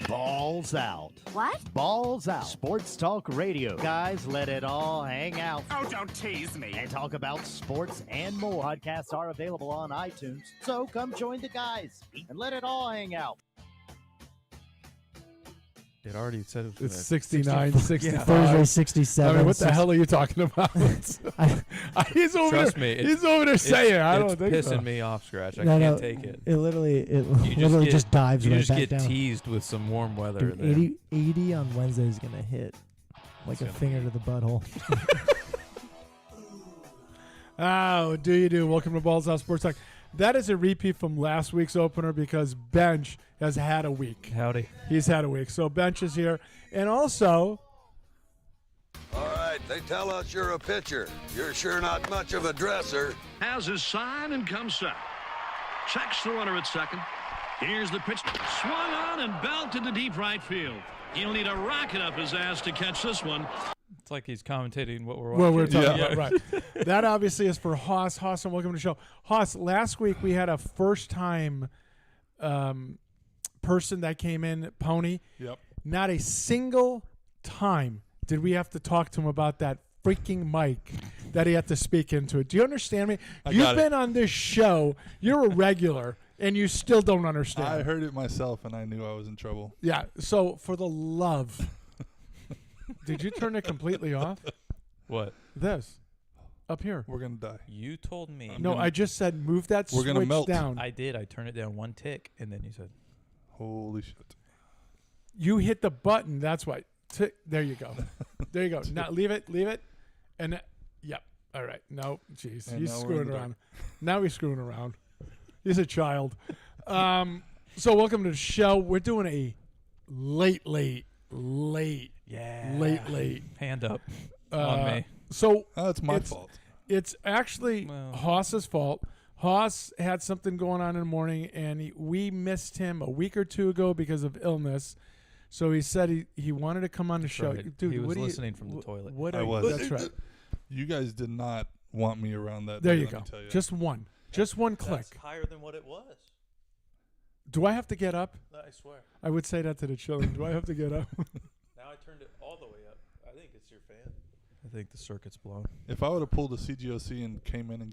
Balls Out. What? Balls Out. Sports Talk Radio. Guys, let it all hang out. Oh, don't tease me. And talk about sports and more. Podcasts are available on iTunes. So come join the guys and let it all hang out. It already said it was It's 69, 65. Thursday 67. I mean, what the hell are you talking about? He's over Trust there, me. He's over there saying, I it's don't think pissing so. me off, Scratch. I No, can't no, take it. It literally You just dives You right just back get down. teased with some warm weather. Dude, there. 80 on Wednesday is going to hit like a finger to the butthole. Oh, do you do? Welcome to Balls Out Sports Talk. That is a repeat from last week's opener because Bench has had a week. Howdy. He's had a week. So Bench is here. And also, All right, they tell us you're a pitcher. You're sure not much of a dresser. Has his sign and comes set. Checks the runner at second. Here's the pitch. Swung on and belted to deep right field. He'll need a rocket up his ass to catch this one. It's like he's commentating what we're what watching. we're talking about, right. That obviously is for Haas. Haas, and welcome to the show. Haas, last week we had a first-time person that came in, Pony. Yep. Not a single time did we have to talk to him about that freaking mic that he had to speak into it. Do you understand me? You've been on this show. You're a regular, and you still don't understand. I heard it myself, and I knew I was in trouble. Yeah, so for the love... Did you turn it completely off? What? This. Up here. We're going to die. You told me. No, I just said move that We're gonna switch melt. down. I did. I turned it down one tick, and then you said, Holy shit. You hit the button. That's why. There you go. There you go. Now leave it. And yep. All right. No, jeez. And He's now we're screwing in the around. Now he's screwing around. He's a child. So welcome to the show. We're doing a late. yeah. Late. Hand up on me. So That's my fault. It's actually Haas's fault. Haas had something going on in the morning, and we missed him a week or two ago because of illness. So he said he wanted to come on the show. right. Dude, He was what do you- listening from the toilet. What I are- was. That's right. You guys did not want me around that There day, you let go. me tell you. Just one click. higher than what it was. Do I have to get up? No, I swear. I would say that to the children. Do I have to get up? Now I turned it all the way up. I think it's your fan. I think the circuit's blown. If I would have pulled a CGOC and came in and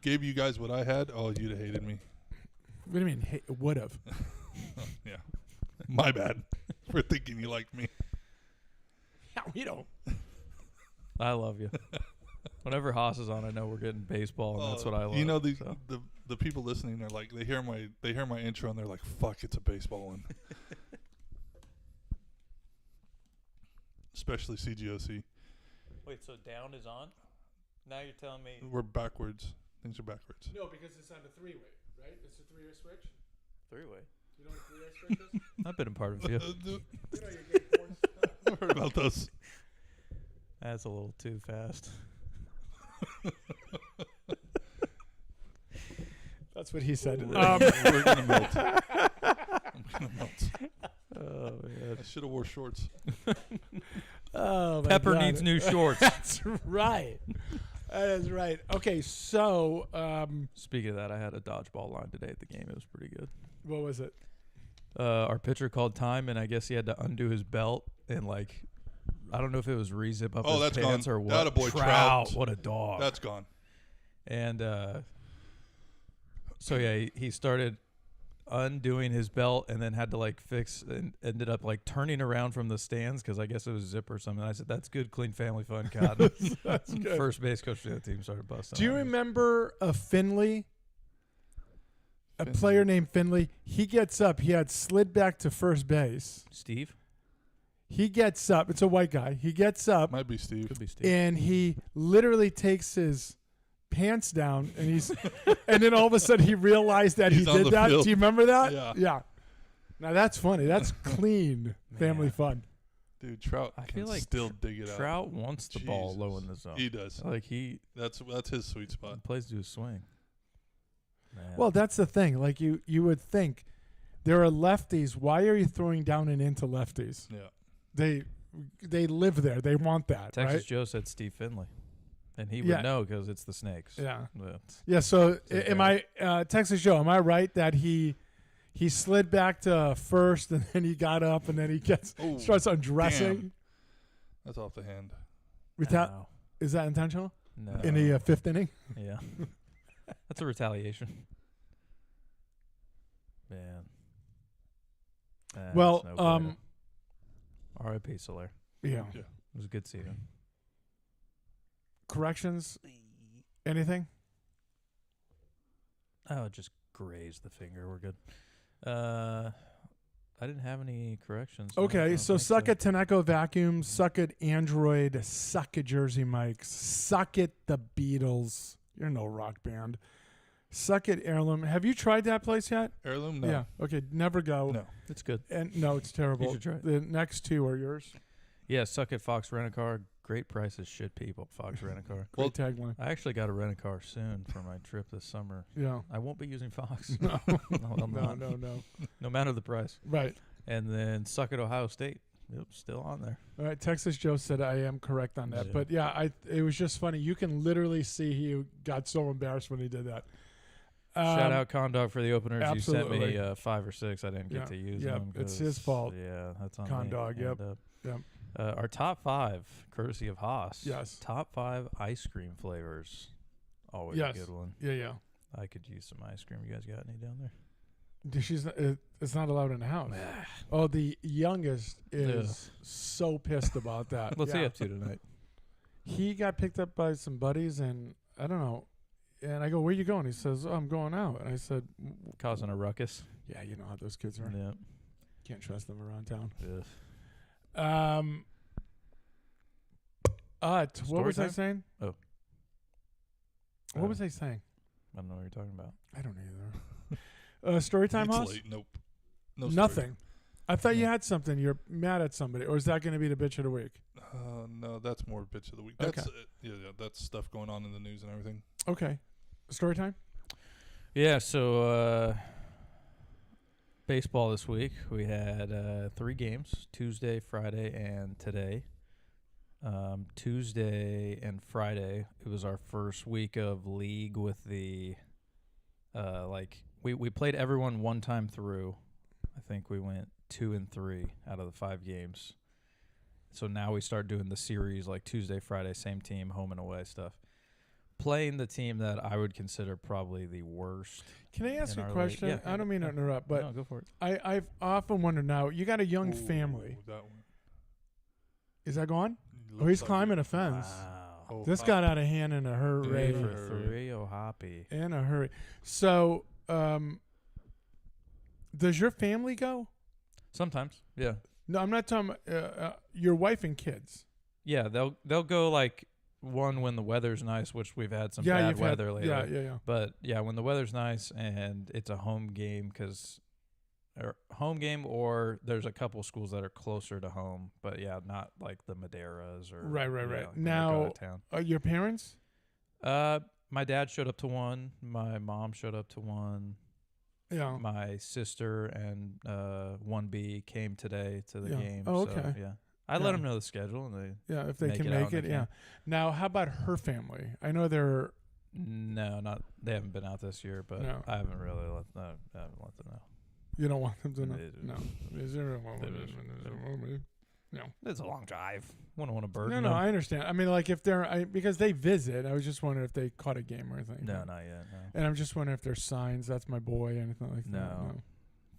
gave you guys what I had, oh, you'd have hated me. What do you mean? Hey, would have. Yeah. My bad for thinking you liked me. Yeah, we don't. I love you. Whenever Haas is on, I know we're getting baseball, and that's what I love. You know, so. the people listening are like, they hear my intro and they're like, fuck, it's a baseball one. Especially CGOC. Wait, so down is on? Now you're telling me We're backwards. Things are backwards. No, because it's on the three-way, right? It's a three-way switch. three-way. You know what a three-way switch is? I've been a part of you. You know your game points. I've heard about those. That's a little too fast. That's what he said. We're gonna melt. I'm gonna melt. Oh man. I should have wore shorts. Oh, my Pepper God. needs new shorts. That's right. That is right. Okay, so Speaking of that, I had a dodgeball line today at the game. It was pretty good. what was it? Our pitcher called time, and I guess he had to undo his belt and I don't know if it was re-zip up Oh, his that's pants gone. or what. Attaboy, Trout. What a dog. That's gone. And so yeah, he started undoing his belt and then had to fix and ended up turning around from the stands because I guess it was zip or something. I said, "That's good, clean family fun, Cotton." That's good. First base coach of the team started busting. Do you on me. remember a Finley? A player named Finley. He gets up. He had slid back to first base. Steve? He gets up. It's a white guy. He gets up Might be Steve. Could be Steve. and he literally takes his pants down and and then all of a sudden he realized that He's he on did the that. field. Do you remember that? Yeah. Now that's funny. That's clean family fun. Dude, Trout I can feel like still dig it out. Trout wants the ball Jesus. low in the zone. He does. He That's his sweet spot. plays to his swing. Man. Well, that's the thing. You would think there are lefties. Why are you throwing down and into lefties? Yeah. They live there. They want that, Texas right? Joe said Steve Finley, and he Yeah. would know because it's the Snakes. Yeah. But Yeah. So his am I Texas Joe? Am I right that he he slid back to first, and then he got up, and then he starts undressing. Damn. That's off the hand. No. Is that intentional? No. In the fifth inning? Yeah. That's a retaliation. Man. Well, that's no bueno. R.I.P. Soler. Yeah. Yeah. It was a good season. Corrections? Anything? Oh, it just grazed the finger. We're good. I didn't have any corrections. no, I Okay, don't so think suck at Tenneco Vacuum, suck at Android, suck at Jersey Mike's, suck at the Beatles. You're no rock band. Suck at Heirloom. Have you tried that place yet? Heirloom? No. Yeah. Okay, never go. No. It's good. And no, it's terrible. You should try it. The next two are yours. Yeah, suck at Fox Rent-A-Car. Great prices, shit people. Fox Rent-A-Car. Great tagline. I actually got a rent-a-car soon for my trip this summer. Yeah. I won't be using Fox. No. No, I'm not. No. No matter the price. Right. And then suck at Ohio State. Yep, still on there. All right. Texas Joe said I am correct on that. Yeah. But yeah, it was just funny. You can literally see he got so embarrassed when he did that. Shout out Condog for the openers. Absolutely. You sent me 5 or 6. I didn't get to use them. It's his fault. Yeah, that's on Condog, me. yep. And, Yep. our top 5, courtesy of Haas. Yes. Top 5 ice cream flavors. Always Yes. a good one. Yeah. I could use some ice cream. You guys got any down there? It's not allowed in the house. Oh, the youngest is so pissed about that. What's he up to tonight? He got picked up by some buddies, and I don't know. And I go, "Where you going?" He says, "Oh, I'm going out." And I said, Causing a ruckus. "Yeah, you know how those kids are. Yeah. Can't trust them around town." Ugh. What was I time? saying? Oh. What was I saying? I don't know what you're talking about. I don't either. Story time, It's Hoss? late. Nope. No story. Nothing. I thought you had something. You're mad at somebody, or is that going to be the bitch of the week? No, that's more bitch of the week. Okay. That's yeah, that's stuff going on in the news and everything. Okay. Story time? Yeah, so baseball this week. We had 3 games, Tuesday, Friday, and today. Tuesday and Friday, it was our first week of league with the we played everyone one time through. I think we went 2 and 3 out of the 5 games. So now we start doing the series like Tuesday, Friday, same team, home and away stuff. Playing the team that I would consider probably the worst. Can I ask in you a our question? league. Yeah. I don't mean to interrupt, but No, go for it. I've often wondered now, you got a young family. That one. Is that gone? Oh, Looks he's like climbing it. a fence. Wow. Oh, This wow. got out of hand in a hurry. 3 for 3, oh hoppy. In a hurry. So, does your family go? Sometimes, yeah. No, I'm not talking your wife and kids. Yeah, they'll go like one when the weather's nice, which we've had some bad you've weather had, lately. Yeah. But yeah, when the weather's nice and it's a home game, or there's a couple schools that are closer to home, but yeah, not like the Madeiras or Right. like when they go Now, out of town. Your parents? My dad showed up to one. My mom showed up to one. Yeah. My sister and 1B came today to the Yeah. game. Oh, so, okay. yeah, I let them know the schedule, and they Yeah, if they make can it out make when it, they yeah. can. Now, how about her family? I know they're No, not they haven't been out this year, but No. I haven't really let them know. you don't want them to know. It is- No. Is there a No. It's a long drive. Wouldn't want to burden No, them. I understand. I mean, like if they're because they visit. I was just wondering if they caught a game or anything. No, not yet. No. And I'm just wondering if there's signs. That's my boy. Anything like that. No.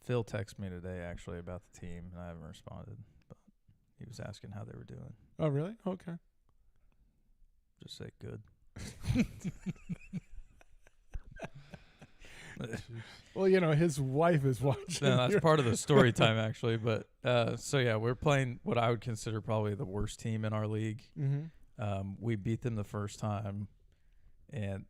Phil texted me today actually about the team, and I haven't responded. But he was asking how they were doing. Oh, really? Okay. Just say good. Well, you know, his wife is watching. No, that's part of the story time actually. But so yeah, we're playing what I would consider probably the worst team in our league. Mm-hmm. We beat them the first time, and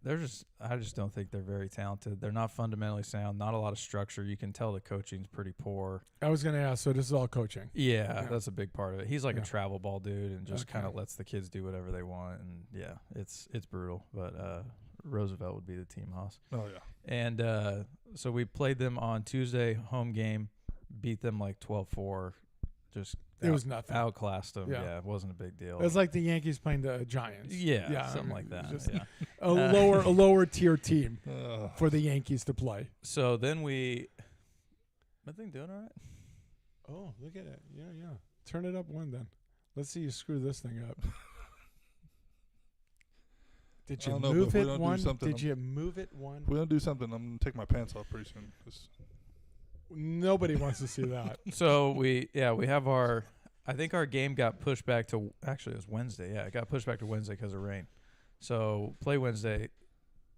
I just don't think they're very talented. They're not fundamentally sound. Not a lot of structure. You can tell the coaching's pretty poor. I was going to ask. So this is all coaching. Yeah, Yeah. that's a big part of it. He's like Yeah. a travel ball dude, and just Okay. kind of lets the kids do whatever they want. And yeah, it's brutal. But Roosevelt would be the team, Haas. Oh yeah. And so we played them on Tuesday, home game, beat them like 12-4. Just It was nothing. outclassed them. Yeah. Yeah, it wasn't a big deal. It was like the Yankees playing the Giants. yeah, something I like mean, that. just Yeah. a lower tier team Ugh. for the Yankees to play. So then we Smithing doing all right? Oh, look at it. Yeah. Turn it up one then. Let's see you screw this thing up. Did you I don't know, move but if we it don't do one? something, Did you move it one? If we don't do something, I'm going to take my pants off pretty soon. Nobody wants to see that. So we have I think our game got pushed back to, actually it was Wednesday. Yeah, it got pushed back to Wednesday because of rain. So play Wednesday.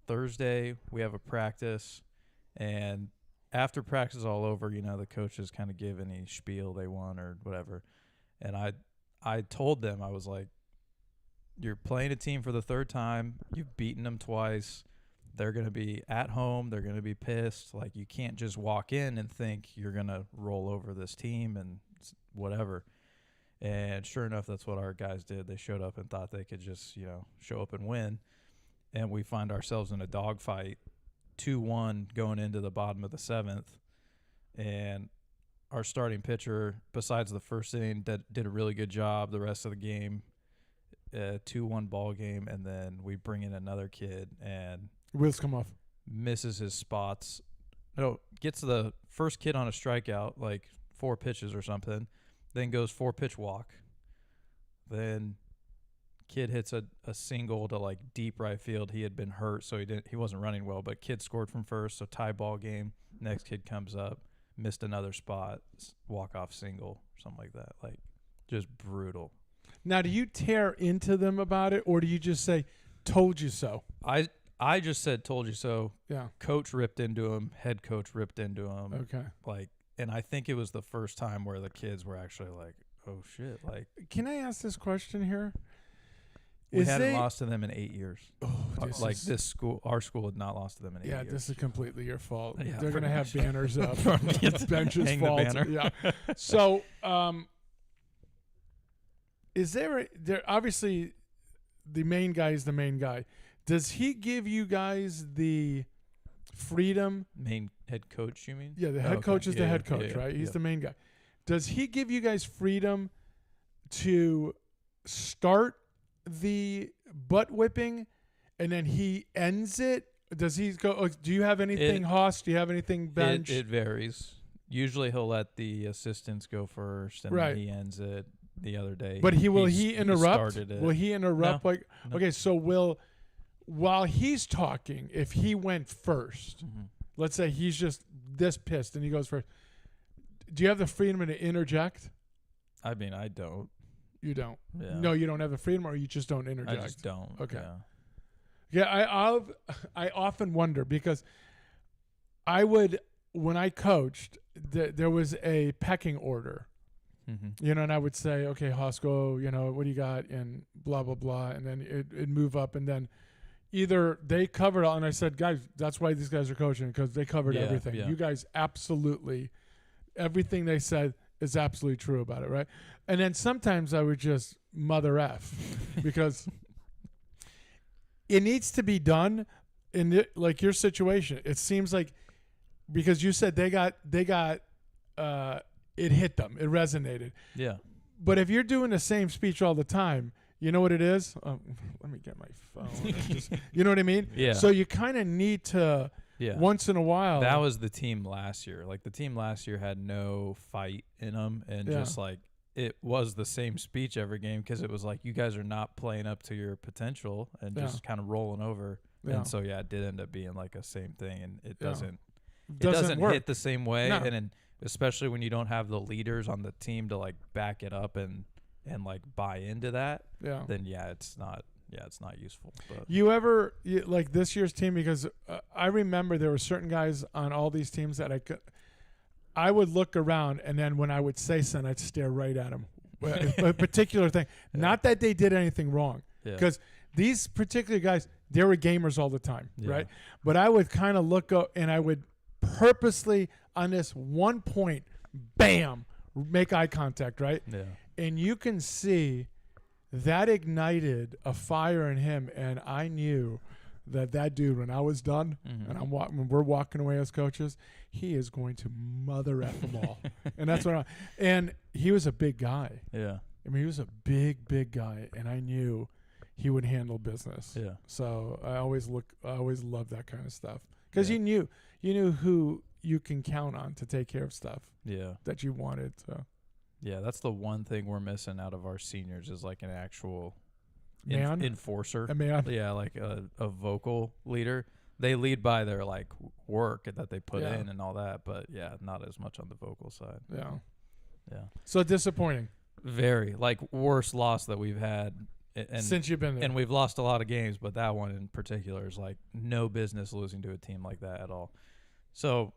Thursday we have a practice, and after practice is all over, the coaches kind of give any spiel they want or whatever. And I told them, I was like, you're playing a team for the third time. You've beaten them twice. They're going to be at home. They're going to be pissed. Like, you can't just walk in and think you're going to roll over this team and whatever. And sure enough, that's what our guys did. They showed up and thought they could just, show up and win. And we find ourselves in a dogfight, 2-1 going into the bottom of the seventh. And our starting pitcher, besides the first inning, did a really good job the rest of the game. 2-1 ball game, and then we bring in another kid and wheels come off, misses his spots. No, gets the first kid on a strikeout, like 4 pitches or something, then goes 4-pitch walk. Then kid hits a single to like deep right field. He had been hurt, so he wasn't running well, but kid scored from first, so tie ball game. Next kid comes up, missed another spot, walk off single, something like that. Like, just brutal. Now, do you tear into them about it, or do you just say, told you so? I just said, told you so. Yeah. Coach ripped into him. Head coach ripped into him. Okay. Like, and I think it was the first time where the kids were actually like, oh, shit. Like, can I ask this question here? We hadn't lost to them in 8 years. Oh, our school had not lost to them in 8 years. Yeah, this is completely your fault. Yeah, they're going to have banners up. It's Bench's hang fault. the banner. Yeah. So, is there obviously the main guy is the main guy. Does he give you guys the freedom? Main head coach, you mean? Yeah, the head coach is the head coach, right? He's the main guy. Does he give you guys freedom to start the butt whipping and then he ends it? Does he go, do you have anything, Haas? Do you have anything bench? It varies. Usually he'll let the assistants go first, and then he ends it. The other day, but will he interrupt? Will he interrupt? No. Okay, so while he's talking, if he went first, let's say he's just this pissed and he goes first, do you have the freedom to interject? I mean, I don't. You don't. Yeah. No, you don't have the freedom, or you just don't interject. I just don't. Okay. Yeah, I often wonder because when I coached, there was a pecking order. And I would say, okay, Hosko, what do you got? And blah, blah, blah. And then it'd move up. And then either they covered all, and I said, guys, that's why these guys are coaching, because they covered everything. Yeah. You guys absolutely, everything they said is absolutely true about it, right? And then sometimes I would just mother F because it needs to be done in like your situation. It seems like, because you said they got it hit them. It resonated. Yeah. But if you're doing the same speech all the time, you know what it is? Let me get my phone. You know what I mean? Yeah. So you kind of need to, once in a while. That was the team last year. Like, the team last year had no fight in them, and just like, it was the same speech every game, because it was like, you guys are not playing up to your potential and just kind of rolling over. Yeah. And so, it did end up being like a same thing, and it doesn't hit the same way. No. And especially when you don't have the leaders on the team to like back it up and like buy into that, then it's not useful. But you ever like this year's team, because I remember there were certain guys on all these teams that I would look around, and then when I would say something, I'd stare right at them. A particular thing, not that they did anything wrong, because these particular guys, they were gamers all the time, right? But I would kind of look up, and I would purposely on this one point, bam, make eye contact, right? Yeah. And you can see that ignited a fire in him, and I knew that dude, when I was done, and when we're walking away as coaches, he is going to mother F them all. And that's what and he was a big guy. Yeah. I mean, he was a big guy, and I knew he would handle business. Yeah. So I always loved that kind of stuff, because you knew who you can count on to take care of stuff Yeah. that you wanted. So Yeah, that's the one thing we're missing out of our seniors is like an actual man, enforcer. a man. Yeah, like a vocal leader. They lead by their like work that they put Yeah. in and all that, but yeah, not as much on the vocal side. Yeah. Yeah. So disappointing Very like worst loss that we've had and since you've been there. and we've lost a lot of games, but that one in particular is like no business losing to a team like that at all. So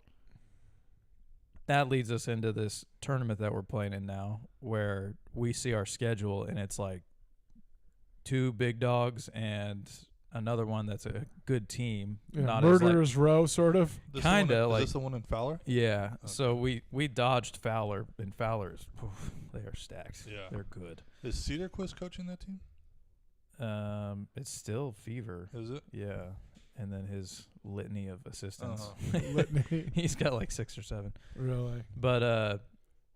that leads us into this tournament that we're playing in now where we see our schedule and it's like 2 big dogs and another one that's a good team. Yeah, Not as like, Murderers Row, sort of. This the one kinda in- like Is this the one in Fowler? yeah. Okay. So we dodged Fowler and Fowler's they are stacked. Yeah. They're good. Is Cedarquist coaching that team? It's still Fever. Is it? Yeah. And then his litany of assistants. Litany. He's got like 6 or 7. Really? But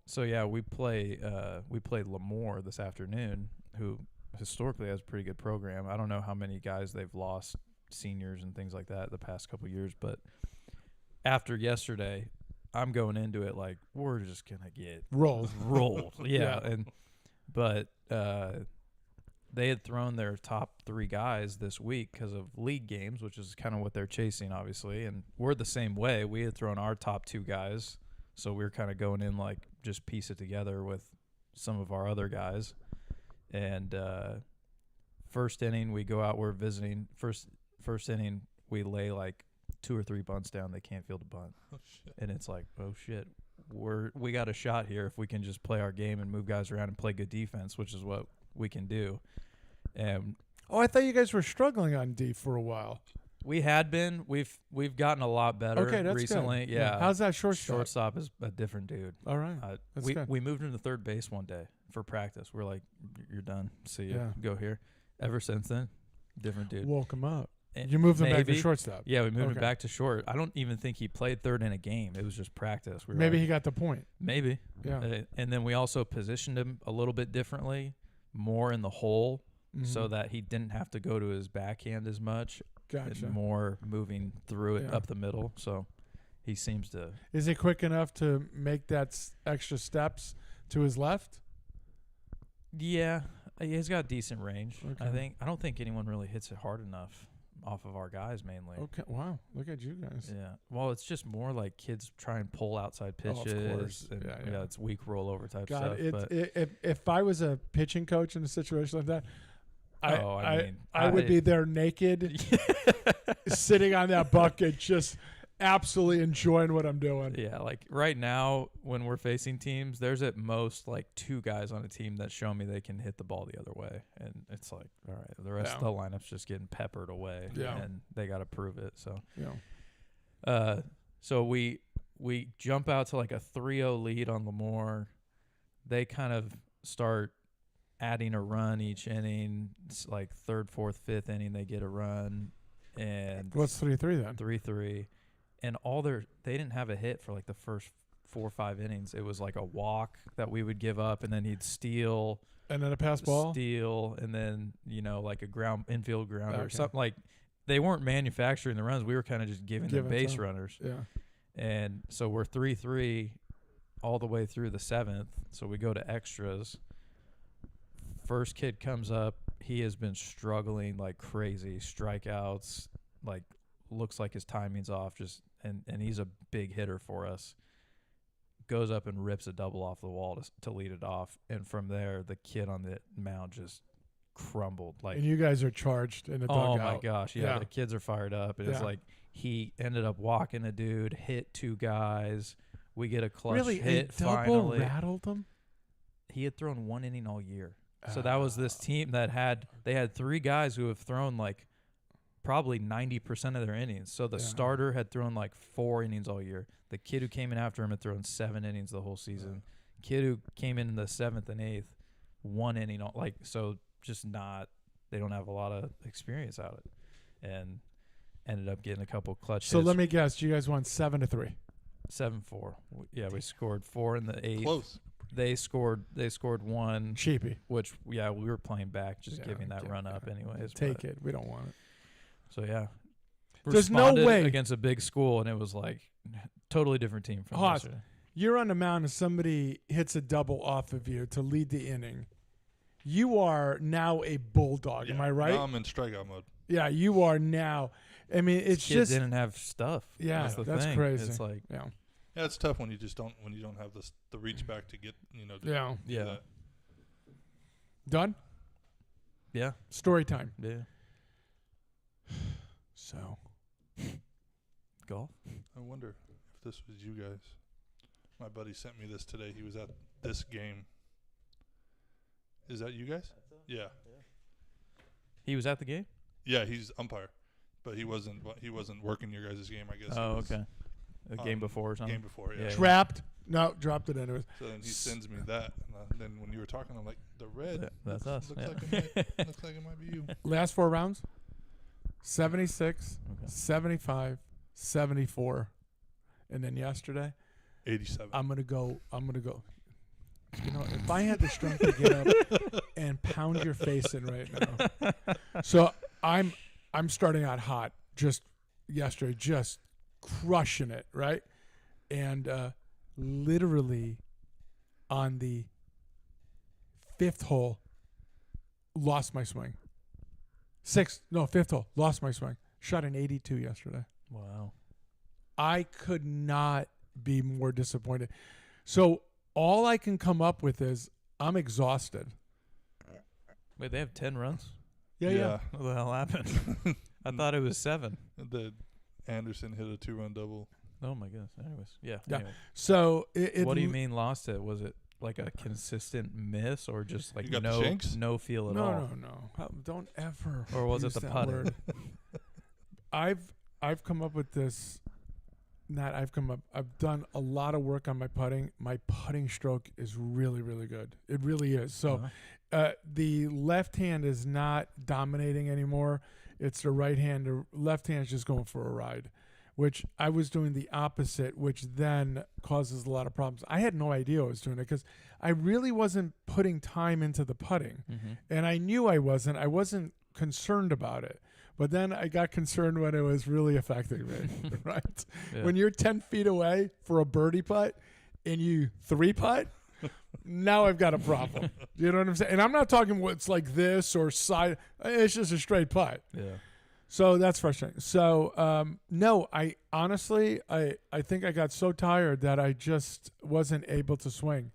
so yeah, we played Lemoore this afternoon, who historically has a pretty good program. I don't know how many guys they've lost, seniors and things like that, the past couple years, but after yesterday, I'm going into it like we're just gonna get Roll. rolled. Yeah, Yeah. but they had thrown their top 3 guys this week because of league games, which is kind of what they're chasing, obviously. And we're the same way. We had thrown our top 2 guys, so we were kind of going in like just piece it together with some of our other guys. And first inning, we go out. We're visiting. First inning, we lay like 2 or 3 bunts down. They can't field a bunt, Oh shit. and it's like, oh shit, we got a shot here if we can just play our game and move guys around and play good defense, which is what we can do. And Oh, I thought you guys were struggling on D for a while. we had been. We've gotten a lot better Okay, that's recently. good. Yeah. How's that shortstop? Shortstop is a different dude. All right. That's We good. we moved him to third base one day for practice. We're like, you're done. See you. Yeah. Go here. Ever since then, different dude. Woke him up. And You moved him back to maybe- shortstop. Yeah, we moved Okay. him back to short. I don't even think he played third in a game. It was just practice. We were Maybe like, he got the point. maybe. Yeah. And then we also positioned him a little bit differently, more in the hole, so Mhm. that he didn't have to go to his backhand as much. Gotcha. And more moving through it Yeah. up the middle. So he seems to. Is he quick enough to make that extra steps to his left? Yeah, he's got decent range. I Okay. think. I don't think anyone really hits it hard enough off of our guys mainly. Okay. Wow. Look at you guys. Yeah. Well, it's just more like kids try and pull outside Oh, of pitches. course. And, Yeah. it's weak rollover type God, stuff. But if I was a pitching coach in a situation like that, I I would be there naked, sitting on that bucket, just absolutely enjoying what I'm doing. yeah, like right now when we're facing teams, there's at most like 2 guys on a team that show me they can hit the ball the other way, and it's like, all right, the rest of Yeah. the lineup's just getting peppered away, Yeah. and they got to prove it. So. Yeah. So we jump out to like a 3-0 lead on Lemoore. They kind of start adding a run each inning. It's like 3rd, 4th, 5th inning they get a run, and What's 3-3 then? 3-3. And they didn't have a hit for like the first 4 or 5 innings. It was like a walk that we would give up, and then he'd steal, And then a pass ball. and then like a infield grounder or Okay. something. Like they weren't manufacturing the runs. We were kind of just giving them Giving base to 'em. runners. Yeah. And so we're 3-3 all the way through the 7th. So we go to extras. First kid comes up. He has been struggling like crazy. Strikeouts, like looks like his timing's off. And he's a big hitter for us. Goes up and rips a double off the wall to lead it off. And from there, the kid on the mound just crumbled. Like, And you guys are charged in the dugout. oh my gosh, yeah, Yeah. the kids are fired up. And it's Yeah. like he ended up walking a dude, hit 2 guys. We get a clutch Really? hit A double finally. rattled them? He had thrown 1 inning all year. So that was this team that had 3 guys who have thrown like probably 90% of their innings. So the Yeah. starter had thrown like 4 innings all year. The kid who came in after him had thrown 7 innings the whole season. Kid who came in the 7th and 8th, 1 inning. So just not, they don't have a lot of experience out of it. And ended up getting a couple clutch So hits. let me guess. You guys won 7-3. 7-4. Yeah, we scored 4 in the 8th. Close. They scored 1, Cheapy. which we were playing back, just Yeah, giving that yeah, run up yeah. anyways. Take but- it. We don't want it. So yeah, There's no responded way. against a big school, and it was like totally different team from Hoss, yesterday. You're on the mound and somebody hits a double off of you to lead the inning. You are now a bulldog. Am I right? Now I'm in strikeout mode. Yeah, you are now. I mean, it's Kid just didn't have stuff. Yeah, that's thing. crazy. It's like yeah. Yeah, it's tough when you don't have the reach back to get to do Yeah. that. Done? yeah, Story time. yeah. So, Golf. I wonder if this was you guys. My buddy sent me this today. He was at this game. Is that you guys? Yeah. He was at the game. Yeah, he's umpire, but he wasn't working your guys' game. I guess. Oh, He was, okay. The game before or something. Game before, yeah. Yeah. trapped. No, dropped it anyways. So then he sends me that, and then when you were talking, I'm like, the red. Yeah, that's us. Looks Yeah. looks like it might be you. Last 4 rounds 76, Okay. 75, 74. And then yesterday, 87. I'm going to go. You know, if I had the strength to get up and pound your face in right now. So I'm starting out hot just yesterday, just crushing it, right? And literally on the 5th hole, lost my swing. 5th hole, lost my swing. Shot an 82 yesterday. Wow. I could not be more disappointed. So all I can come up with is I'm exhausted. Wait, they have 10 runs? Yeah. What the hell happened? I thought it was 7. The Anderson hit a 2-run double. Oh my goodness. Anyways, yeah. Yeah. Anyway. So What do you mean lost it? Was it like a consistent miss or just like You got the shanks? no feel at all? No. Don't ever. Or was it use the that putting? word. I've come up with this. I've done a lot of work on my putting. My putting stroke is really, really good. It really is. So the left hand is not dominating anymore. It's the right hand. The left hand is just going for a ride, which I was doing the opposite, which then causes a lot of problems. I had no idea I was doing it because I really wasn't putting time into the putting. Mm-hmm. And I knew I wasn't. I wasn't concerned about it. But then I got concerned when it was really affecting me, right? Yeah. When you're 10 feet away for a birdie putt and you 3-putt, now I've got a problem. You know what I'm saying? And I'm not talking what's like this or side. It's just a straight putt. Yeah. So that's frustrating. So, no, I honestly, I think I got so tired that I just wasn't able to swing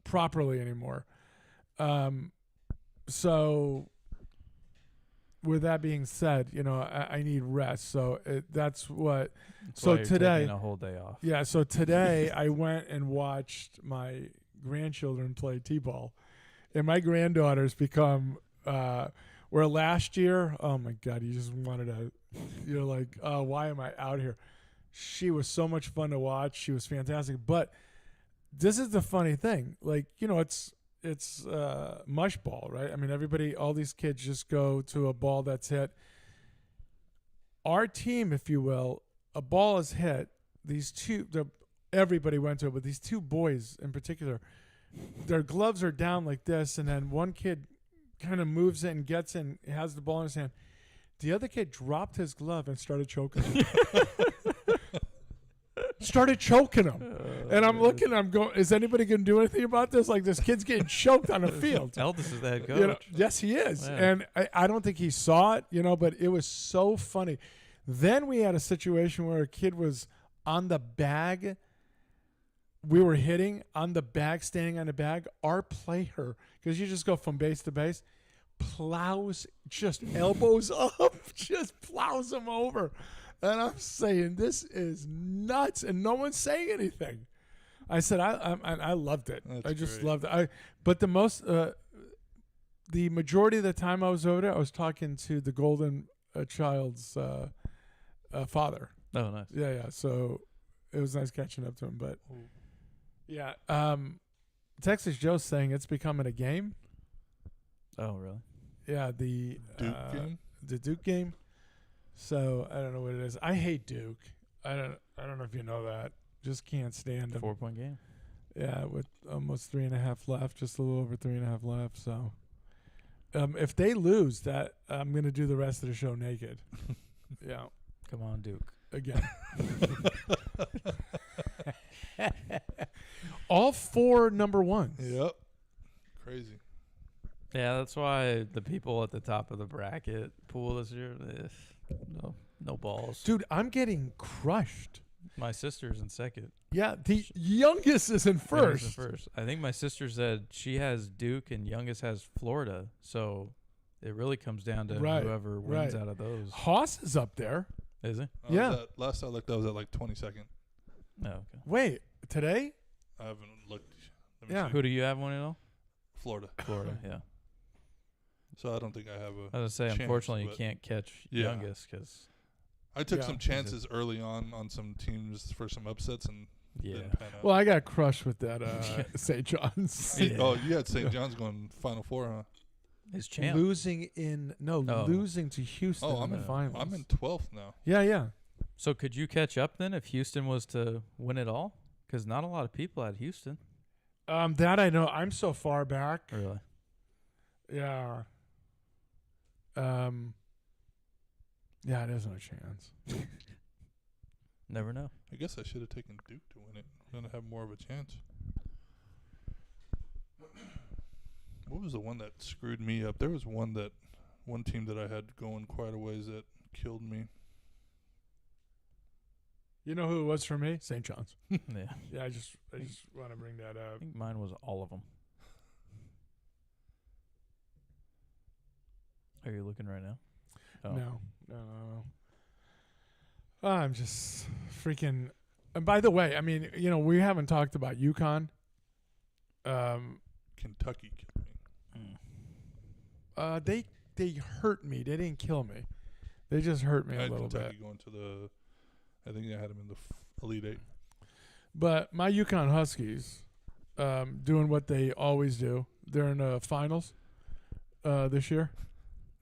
properly anymore. So with that being said, you know, I need rest. So that's what. That's So why you're today, taking a whole day off. yeah. So today I went and watched my grandchildren play t-ball, and my granddaughter's become. Where last year, oh my God, you just wanted to, you're like, oh, why am I out here? She was so much fun to watch. She was fantastic. But this is the funny thing. Like, you know, it's mush ball, right? I mean, all these kids just go to a ball that's hit. Our team, if you will, a ball is hit. Everybody went to it, but these 2 boys in particular, their gloves are down like this, and then one kid kind of moves in, gets in, has the ball in his hand. The other kid dropped his glove and started choking him. And I'm looking, I'm going, is anybody going to do anything about this? Like, this kid's getting choked on the field. Eldest is the head coach. You know, yes, he is. Yeah. And I don't think he saw it, you know, but it was so funny. Then we had a situation where a kid was on the bag. We were hitting on the bag, standing on the bag. Our player, because you just go from base to base, plows, just elbows up, just plows him over. And I'm saying, this is nuts. And no one's saying anything. I said, I loved it. That's I just great. loved it. But the majority of the time I was over there, I was talking to the golden child's father. Oh, nice. Yeah. So it was nice catching up to him. But yeah, Texas Joe's saying it's becoming a game. Oh, really? Yeah, the Duke game? the Duke game. So I don't know what it is. I hate Duke. I don't know if you know that. Just can't stand them. 4-point game. Yeah, with almost 3.5 left, just a little over 3.5 left. So if they lose, that I'm gonna do the rest of the show naked. Yeah. Come on, Duke. Again. All 4 number ones. Yep. Crazy. Yeah, that's why the people at the top of the bracket pool this year, no balls. Dude, I'm getting crushed. My sister's in second. Yeah, the youngest is in Youngest first. in first. I think my sister said she has Duke and youngest has Florida. So it really comes down to Right, whoever wins right. out of those. Haas is up there. Is it? Yeah. Last I looked, I was at like 22nd. No. Okay. Wait, today? I haven't looked. Let me Yeah. see. Who do you have winning all? Florida. Florida. Yeah. So I don't think I have a. I was gonna say, chance, unfortunately, you but- can't catch Yeah. youngest because I took Yeah. some chances early on some teams for some upsets and yeah. didn't pan out. Well, I got crushed with that St. John's. Yeah. Oh, you had St. John's going Final Four, huh? His champ. Losing Oh. losing to Houston Oh, in the finals. I'm in 12th now. Yeah. So could you catch up then if Houston was to win it all? Because not a lot of people had Houston. That I know. I'm so far back. Really? Yeah. Yeah, there's no chance. Never know. I guess I should have taken Duke to win it. I'm going to have more of a chance. What was the one that screwed me up? There was one team that I had going quite a ways that killed me. You know who it was for me? St. John's. Yeah. Yeah, I just want to bring that I up. think mine was all of them. Are you looking right now? Oh. No. I'm just freaking. And by the way, I mean, we haven't talked about UConn. Kentucky killed me. They hurt me. They didn't kill me. They just hurt me I a had little Kentucky bit. going to the. I think I had them in the Elite Eight. But my UConn Huskies, doing what they always do. They're in the finals this year.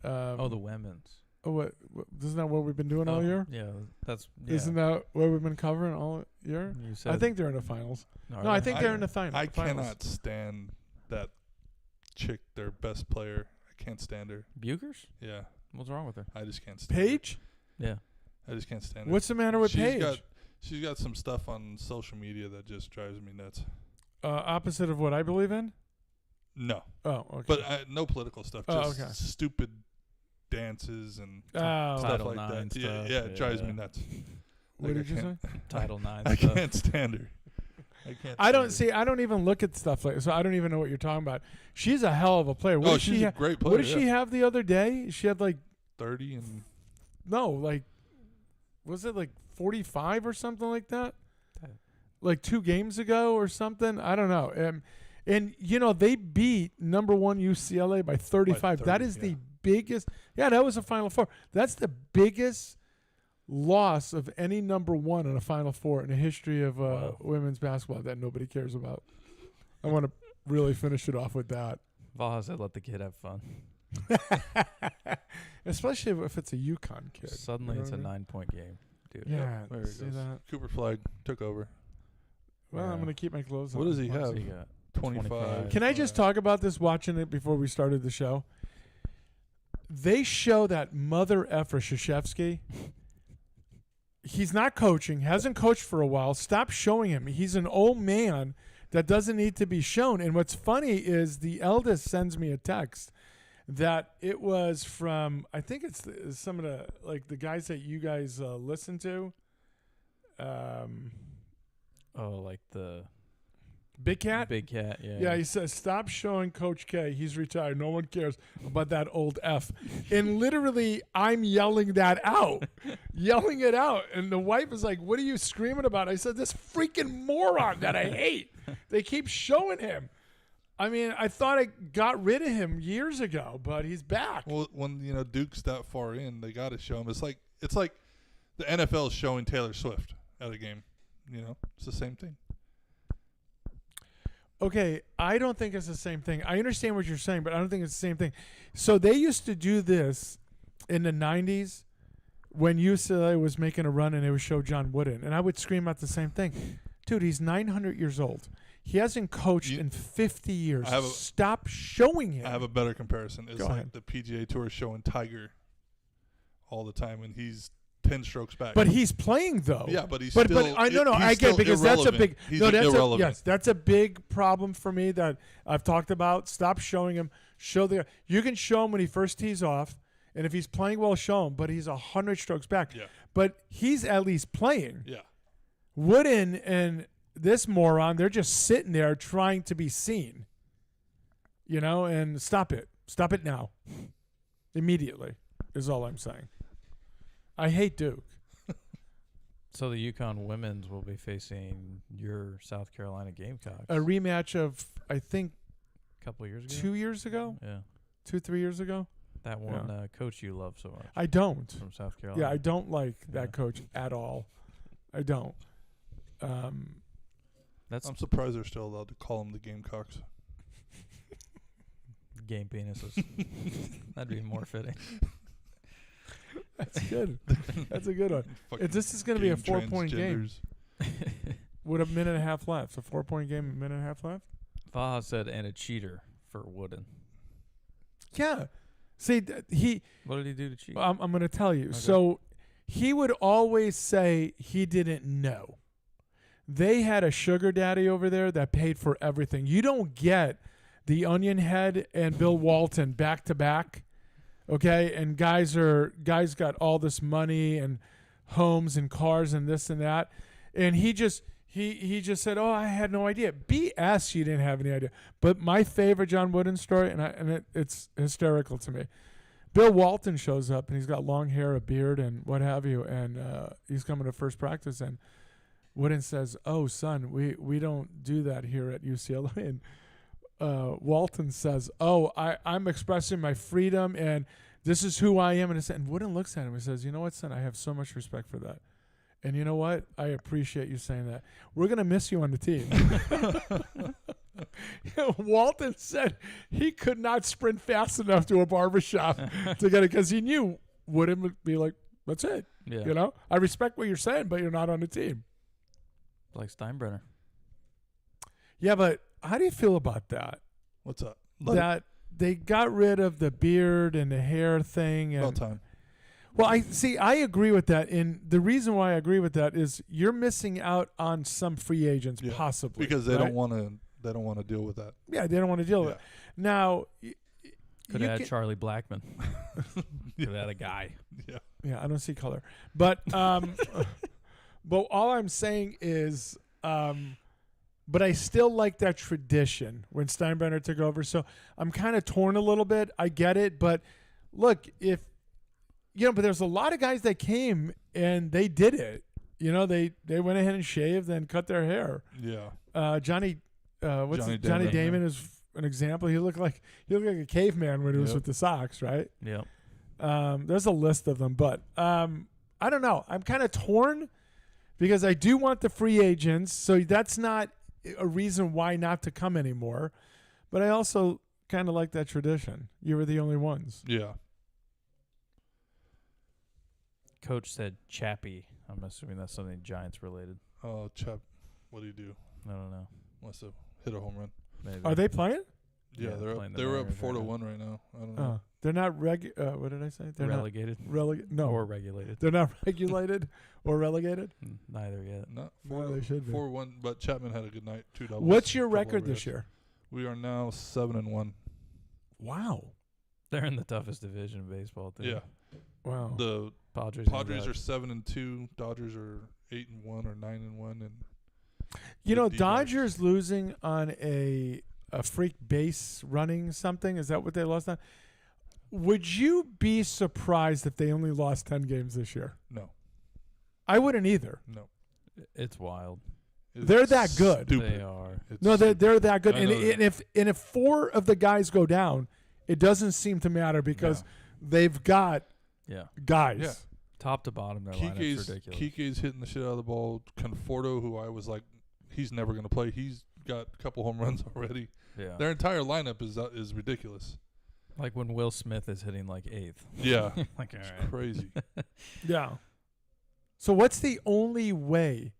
Oh, the women's. What isn't that what we've been doing all Oh, year? Yeah, that's. Yeah. Isn't that what we've been covering all year? You said I think they're in the finals. are No, I they? think they're in the finals. I cannot stand that chick, their best player. I can't stand her. Bugers. Yeah, What's wrong with her? I just can't stand her. Paige? Yeah. I just can't stand her. What's the matter with Paige? She's got some stuff on social media that just drives me nuts. Opposite of what I believe in? No, Oh, okay. but no political stuff. Oh, Just okay. stupid dances and Oh. stuff Title like IX that. Yeah, stuff, it drives me yeah. nuts. What Like, did you say? Title IX. I stuff. can't stand her. I don't see. I don't even look at stuff like so. I don't even know what you're talking about. She's a hell of a player. What Oh, did she's she a great player. What did she have the other day? She had like 30 and was it like 45 or something like that? Okay. Like 2 games ago or something. I don't know. And they beat number 1 UCLA by 35. 30, that is yeah. the biggest. Yeah, that was a Final Four. That's the biggest loss of any number 1 in a Final Four in the history of Wow. women's basketball that nobody cares about. I want to really finish it off with that. Vaha said, "Let the kid have fun." Especially if it's a UConn kid. Suddenly, You know it's a what I mean? 9-point game, dude. Yeah, there he see goes. that? Cooper Flag took over. Well, Yeah. I'm going to keep my clothes on. What does he So have? you got 25. Can I just talk about this watching it before we started the show? They show that mother effer Krzyzewski. He's not coaching, hasn't coached for a while. Stop showing him. He's an old man that doesn't need to be shown. And what's funny is the eldest sends me a text that it was from, I think it's some of the guys that you guys listen to. like the Big Cat? Big Cat. Yeah. Yeah, he says, stop showing Coach K. He's retired. No one cares about that old F. And literally, I'm yelling that out. Yelling it out. And the wife is like, what are you screaming about? I said, this freaking moron that I hate. They keep showing him. I mean, I thought I got rid of him years ago, but he's back. Well, when Duke's that far in, they got to show him. It's like the NFL is showing Taylor Swift at a game. It's the same thing. Okay, I don't think it's the same thing. I understand what you're saying, but I don't think it's the same thing. So they used to do this in the 90s when UCLA was making a run and they would show John Wooden. And I would scream out the same thing. Dude, he's 900 years old. He hasn't coached in 50 years. Stop showing him. I have a better comparison. It's Go like ahead. the PGA Tour showing Tiger all the time, and he's 10 strokes back. But he's playing though. Yeah, but he's but still. I no, he's I get still because that's a irrelevant. big He's no. That's irrelevant. that's a big problem for me that I've talked about. Stop showing him. Show the. You can show him when he first tees off, and if he's playing well, show him. But he's 100 strokes back. Yeah. But he's at least playing. Yeah. Wooden and this moron, they're just sitting there trying to be seen. And stop it. Stop it now. Immediately is all I'm saying. I hate Duke. So the UConn women's will be facing your South Carolina Gamecocks. A rematch of, I think, a couple of years ago. 2 years ago? Yeah. 2-3 years ago? That one coach you love so much. I don't. From South Carolina. Yeah, I don't like that coach at all. I don't. That's I'm surprised they're still allowed to call them the Gamecocks. game penises. That'd be more fitting. That's good. That's a good one. This is going to be a 4-point game with a minute and a half left. A 4-point game, a minute and a half left? Faha said, and a cheater for Wooden. Yeah. See, What did he do to cheat? I'm going to tell you. Okay. So he would always say he didn't know. They had a sugar daddy over there that paid for everything. You don't get the Onion Head and Bill Walton back to back, okay? And guys got all this money and homes and cars and this and that, and he just said, "Oh, I had no idea." BS, you didn't have any idea. But my favorite John Wooden story, it's hysterical to me. Bill Walton shows up and he's got long hair, a beard, and what have you, and he's coming to first practice and Wooden says, "Oh, son, we don't do that here at UCLA." And Walton says, "Oh, I'm expressing my freedom, and this is who I am." And Wooden looks at him and says, "You know what, son? I have so much respect for that. And you know what? I appreciate you saying that. We're going to miss you on the team." Walton said he could not sprint fast enough to a barbershop to get it because he knew Wooden would be like, "That's it. Yeah. I respect what you're saying, but you're not on the team." Like Steinbrenner. Yeah, but how do you feel about that? What's up? That they got rid of the beard and the hair thing. And, About time. well, I agree with that. And the reason why I agree with that is you're missing out on some free agents, Yeah, possibly. because they right? don't want to. They don't want to deal with that. Yeah, they don't want to deal with it. Now, Could you have had can- Charlie Blackman. Could have had a guy. Yeah, I don't see color. But but all I'm saying is but I still like that tradition when Steinbrenner took over. So I'm kind of torn a little bit. I get it, but look, but there's a lot of guys that came and they did it. They went ahead and shaved and cut their hair. Yeah. Johnny Johnny Damon Damon is an example. He looked like a caveman when he was Yep. with the Sox, right? Yep. There's a list of them, but I don't know. I'm kind of torn because I do want the free agents, so that's not a reason why not to come anymore. But I also kind of like that tradition. You were the only ones. Yeah. Coach said Chappie. I'm assuming that's something Giants related. Oh, Chap, what do you do? I don't know. Must have hit a home run. Maybe. Are they playing? Yeah, Yeah, they're playing up. the They're up Mariners right 4-1 right now. I don't know. They're not what did I say? They're relegated? not no. Or regulated? They're not regulated or relegated. Neither yet. Not No, they should be. 4-1, but Chapman had a good night. 2 doubles. What's your couple record of this ribs. year? We are now 7-1. Wow. They're in the toughest division in baseball, too. Yeah. Wow. The Padres. and Padres are Dodgers. 7-2. Dodgers are 8-1 or 9-1, and You the know, D-backs. Dodgers losing on a freak base running something. Is that what they lost on? Would you be surprised if they only lost 10 games this year? no, I wouldn't either. no. It's wild. They're that good. Stupid. They are. It's No, stupid. they're that good. I And, know that. and if 4 of the guys go down, it doesn't seem to matter because they've got Yeah. guys. Yeah. Top to bottom, their lineup's ridiculous. Kike's hitting the shit out of the ball. Conforto, who I was like, he's never going to play. He's got a couple home runs already. Yeah. Their entire lineup is ridiculous. Like when Will Smith is hitting like 8th. Yeah, Like, all it's right. crazy. Yeah. So what's the only way?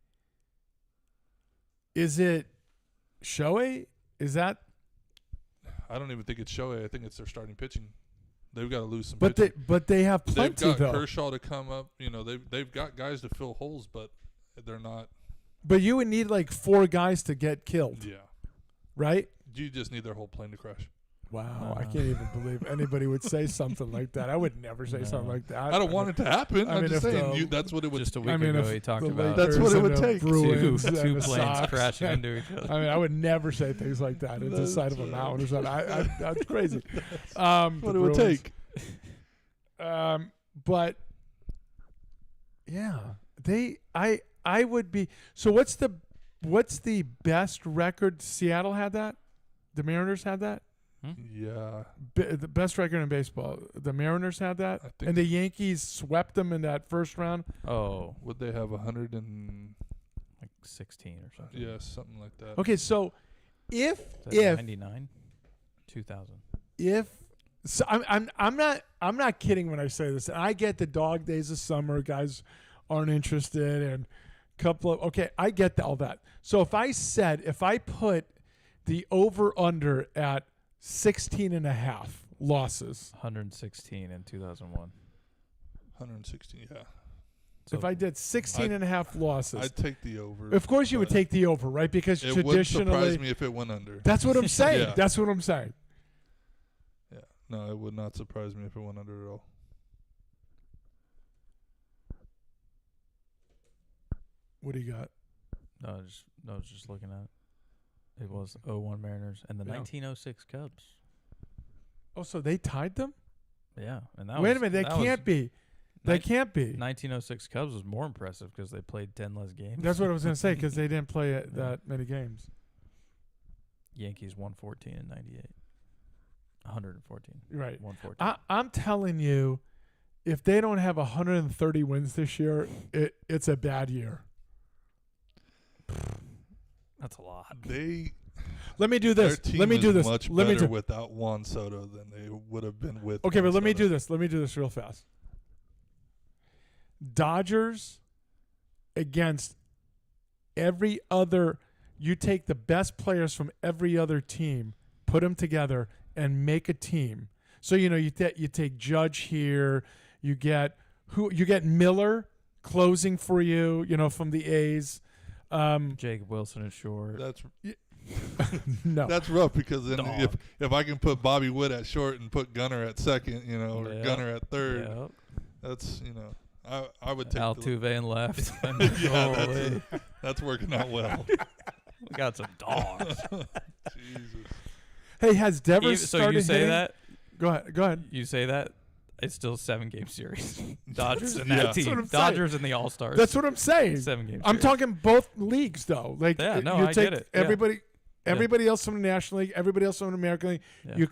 Is it Shohei? Is that I don't even think it's Shohei. I think it's their starting pitching. They've got to lose some. But they have They've plenty got though. Kershaw to come up. They've got guys to fill holes, but they're not. But you would need like 4 guys to get killed, Yeah, right? you just need their whole plane to crash. Wow, I can't even believe anybody would say something like that. I would never say something like that. I don't want it to happen. I I'm mean, just if saying the- that's what it would. Just a week I mean, ago, if he talked the about That's what it Lakers would and the take. Bruins two and the planes Sox. crashing into each other. I mean, I would never say things like that. It's the side of a mountain or something. That's crazy. what it would take. But yeah, I would be. So what's the best record? Seattle had that. The Mariners had that. Yeah, The best record in baseball. The Mariners had that, I think and the Yankees swept them in that first round. Oh, would they have 100 and like 16 or something. yeah, something like that. Okay, so if 99, 2000. So I'm not kidding when I say this. And I get the dog days of summer, guys aren't interested, and I get all that. So if I put the over under at 16.5 losses. 116 in 2001. 116. Yeah, So If I did 16.5 losses, I'd take the over. of course you would but take the over, right? Because It wouldn't surprise traditionally, me if it went under. that's what I'm saying. Yeah. That's what I'm saying. Yeah, no, it would not surprise me if it went under at all. What do you got? I was just looking at it. It was 01 Mariners and the Yeah. 1906 Cubs. Oh, so they tied them? Yeah, and that Wait was, a minute, that can't be. That Nin- can't be. 1906 Cubs was more impressive because they played 10 less games. That's what I was going to say because they didn't play that many games. Yankees 114 and 98. 114. Right. 114. I'm telling you, if they don't have 130 wins this year, it's a bad year. That's a lot. Let me do this. Their team Let me do is this. much Let me better do. without Juan Soto than they would have been with. Okay, Juan but let me Soto. do this. Let me do this real fast. Dodgers against every other. You take the best players from every other team, put them together, and make a team. So you take Judge here. You get Miller closing for you. From the A's. Jacob Wilson is short. That's No. that's rough because then Dog. if I can put Bobby Wood at short and put Gunner at second, or Yeah. Gunner at third, Yep. that's I would take Altuve in left. Yeah, Holy. that's working out well. We got some dogs. Jesus. Hey, has Devers So started you say hitting? that? Go ahead. You say that? It's still a 7-game series. Dodgers and Yeah. that That's team. what I'm saying. Dodgers and the All-Stars. That's what I'm saying. 7-game I'm series. talking both leagues, though. Like, Yeah, no, you I take get it. Yeah. everybody else from the National League, everybody else from the American League. Yeah. You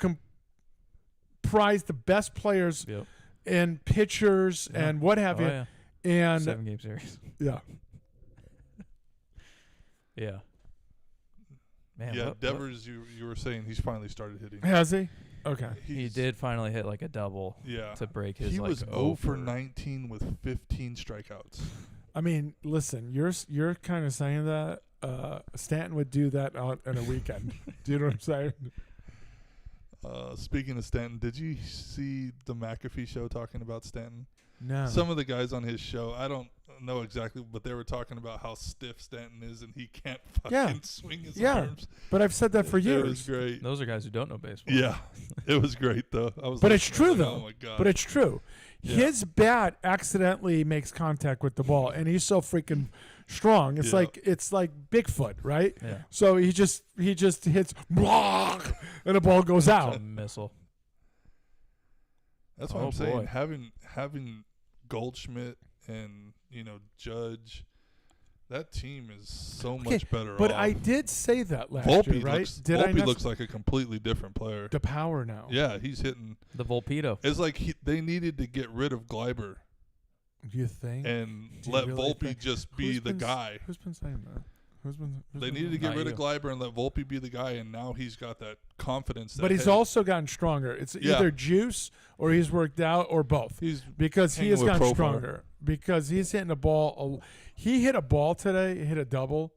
comprise the best players Yep. and pitchers Yeah. and what have Oh, you. yeah. And 7-game series. yeah, Yeah. Man, Yeah, what- Devers, you were saying he's finally started hitting. has he? Okay. he He's- did finally hit like a double Yeah. to break his He like was 0 for 19 with 15 strikeouts. I mean, listen, you're kind of saying that Stanton would do that on a weekend. Do you know what I'm saying? Speaking of Stanton, did you see the McAfee show talking about Stanton? No. Some of the guys on his show, I don't know exactly, but they were talking about how stiff Stanton is and he can't fucking swing his arms. But I've said that for It was years. great. Those are guys who don't know baseball. Yeah, it was great though. I was But like- it's true, I was like, though. Oh my god! But it's true. Yeah. His bat accidentally makes contact with the ball, and he's so freaking strong. It's Yeah. like Bigfoot, right? Yeah. So he just hits block, and the ball goes It's out. a missile. That's what Oh, I'm saying. boy. Having Goldschmidt and Judge, that team is so much better. But off. I did say that last Volpe year, right? looks Did I Volpe not? looks like a completely different player. The power now. Yeah, he's hitting. The Volpedo. It's like they needed to get rid of Gleiber Do you think? and Do you let really Volpe think- just be Who's the been guy. Who's been saying that? Who's They been needed to saying get Not rid of you. Gleiber and let Volpe be the guy, and now he's got that confidence. But he's also gotten stronger. It's Yeah. either juice or he's worked out or both. he's Because he hanging has with gotten Profar. stronger. Because he's hitting a ball. He hit a ball today. He hit a double.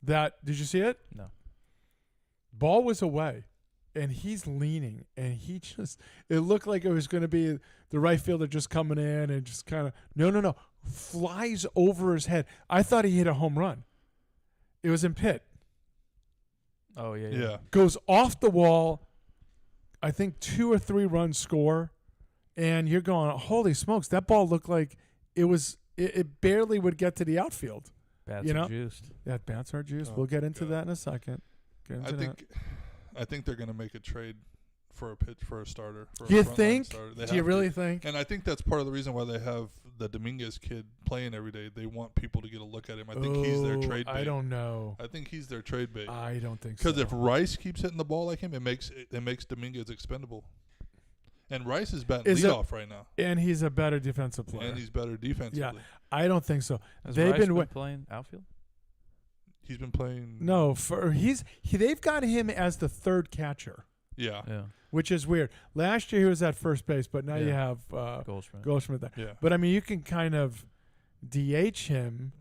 Did you see it? No. Ball was away, and he's leaning, and it looked like it was going to be the right fielder just coming in and just kind of, no, flies over his head. I thought he hit a home run. It was in Pitt. Oh, yeah. Goes off the wall, I think 2 or 3 runs score, and you're going, holy smokes, that ball looked like it barely would get to the outfield. Bats are juiced. Yeah, bats are juiced. Oh, we'll get into God. that in a second. I think they're going to make a trade for a starter. For You a frontline think? starter. Do you really think? And I think that's part of the reason why they have the Dominguez kid playing every day. They want people to get a look at him. I think he's their trade bait. I don't know. I think he's their trade bait. I don't think so. Because if Rice keeps hitting the ball like him, it makes Dominguez expendable. And Rice is batting leadoff right now. And he's a better defensive player. And he's better defensively. Yeah, I don't think so. Has They've Rice been playing outfield? He's been playing. No, they've got him as the third catcher. Yeah. Which is weird. Last year he was at first base, but now you have Goldschmidt there. Yeah. But I mean, you can kind of DH him,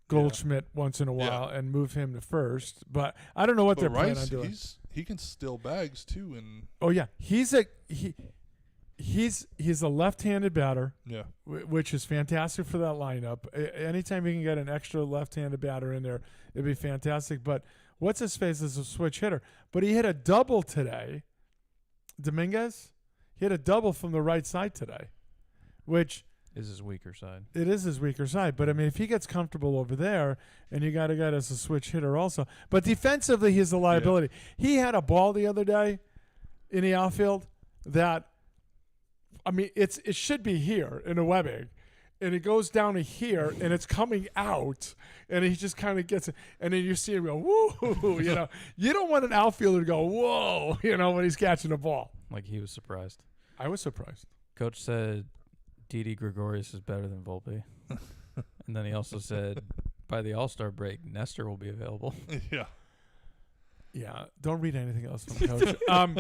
Goldschmidt, once in a while and move him to first. But I don't know what they're planning on doing. He can steal bags too, and he's a left-handed batter. Yeah. Which is fantastic for that lineup. Anytime you can get an extra left-handed batter in there, it'd be fantastic. But what's his face is a switch hitter. But he hit a double today. Dominguez, he hit a double from the right side today, which is his weaker side. It is his weaker side. But I mean, if he gets comfortable over there, and you got a guy that's a switch hitter also. But defensively, he's a liability. Yeah. He had a ball the other day in the outfield that, I mean, it should be here in a webbing, and it goes down to here, and it's coming out, and he just kind of gets it, and then you see him go, woo, you know. You don't want an outfielder to go, whoa, you know, when he's catching the ball. Like he was surprised. I was surprised. Coach said Didi Gregorius is better than Volpe. And then he also said by the All-Star break, Nestor will be available. Yeah. Yeah, don't read anything else from Coach.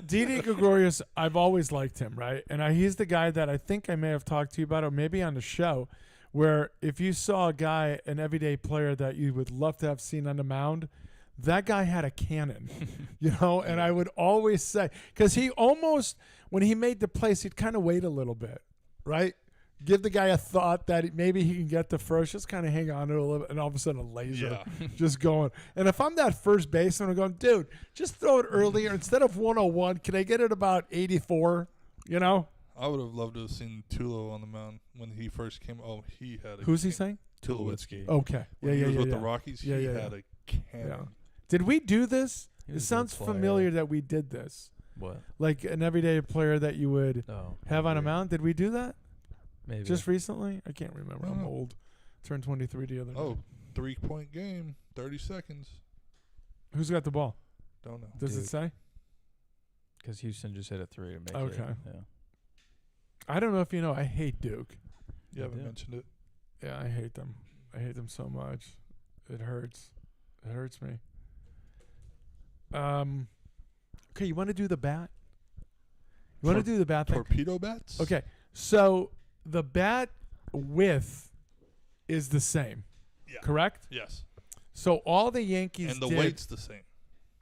Didi Gregorius, I've always liked him, right? And he's the guy that I think I may have talked to you about, or maybe on the show, where if you saw a guy, an everyday player that you would love to have seen on the mound, that guy had a cannon, you know? And I would always say, because he almost, when he made the place, he'd kind of wait a little bit, right? Give the guy a thought that maybe he can get to first, just kind of hang on to it a little bit, and all of a sudden a laser just going. And if I'm that first baseman, I'm going, dude, just throw it earlier. Instead of 101, can I get it about 84, you know? I would have loved to have seen Tulo on the mound when he first came. Oh, he had a Who's he saying? Tulowitzki. Okay. When he was with the Rockies, he had a cannon. Yeah. Did we do this? It sounds familiar that we did this. What? Like an everyday player that you would have on a mound. Did we do that? Maybe. Just recently? I can't remember. I'm old. Turned 23 the other night. 3-point game, 30 seconds. Who's got the ball? Don't know. Does it say? Because Houston just hit a 3 to make it. Okay. Yeah. I don't know if you know, I hate Duke. You haven't mentioned it. Yeah, I hate them. I hate them so much. It hurts. It hurts me. Okay, you want to do the bat? You want to do the bat thing? Torpedo bats? Okay, so the bat width is the same, correct? Yes. So all the Yankees did... And the weight's the same.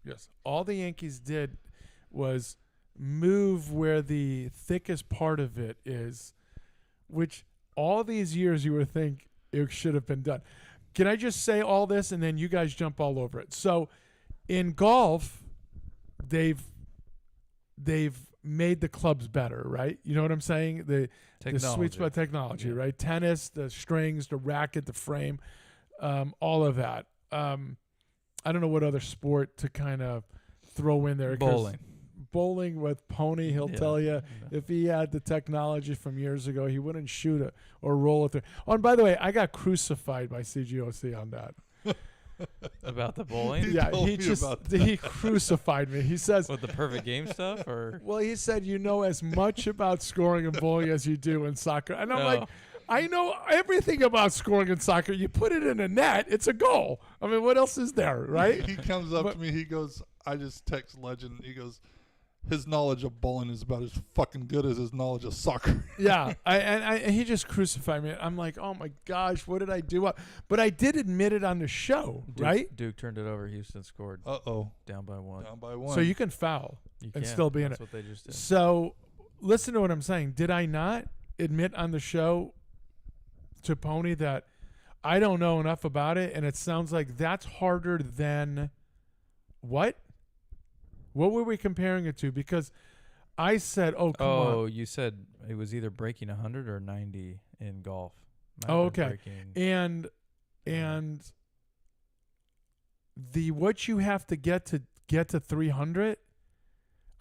Yes. All the Yankees did was move where the thickest part of it is, which all these years you would think it should have been done. Can I just say all this and then you guys jump all over it? So in golf, they've made the clubs better, right? You know what I'm saying? The sweet spot technology, right? Tennis, the strings, the racket, the frame, all of that. I don't know what other sport to kind of throw in there. Bowling with Pony, he'll tell you if he had the technology from years ago, he wouldn't shoot it or roll it through. Oh, and by the way, I got crucified by CGOC on that. About the bowling? Yeah, he crucified me. He says with the perfect game stuff, or well, he said you know as much about scoring and bowling as you do in soccer, and I'm like, I know everything about scoring in soccer. You put it in a net, it's a goal. I mean, what else is there, right? He comes up to me. He goes, I just text Legend. He goes, his knowledge of bowling is about as fucking good as his knowledge of soccer. Yeah, and he just crucified me. I'm like, oh my gosh, what did I do? But I did admit it on the show, right? Duke turned it over. Houston scored. Down by one. So you can foul and still be in That's it. what they just did. So listen to what I'm saying. Did I not admit on the show to Pony that I don't know enough about it, and it sounds like that's harder than what? What were we comparing it to? Because I said, come on. You said it was either breaking 100 or 90 in golf. Okay. And the what you have to get to 300,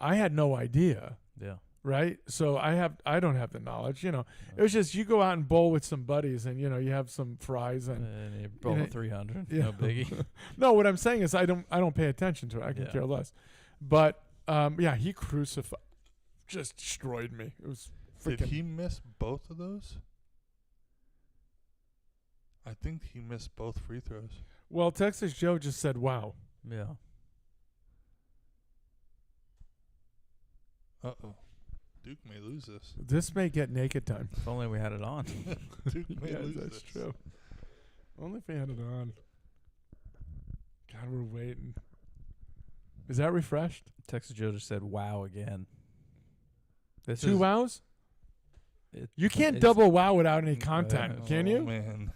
I had no idea. Yeah. Right? So I don't have the knowledge, It was just you go out and bowl with some buddies and you have some fries and you bowl 300. Yeah. No biggie. No, what I'm saying is I don't pay attention to it. I can care less. But he just destroyed me. It was freaking. Did he miss both of those? I think he missed both free throws. Well, Texas Joe just said, "Wow." Yeah. Duke may lose this. This may get naked time. If only we had it on. Duke may lose that's this. true. Only if we had it on. God, we're waiting. Is that refreshed? Texas Joe just said wow again. This Two is, wows? You can't it's- double wow without any content, can you? Man.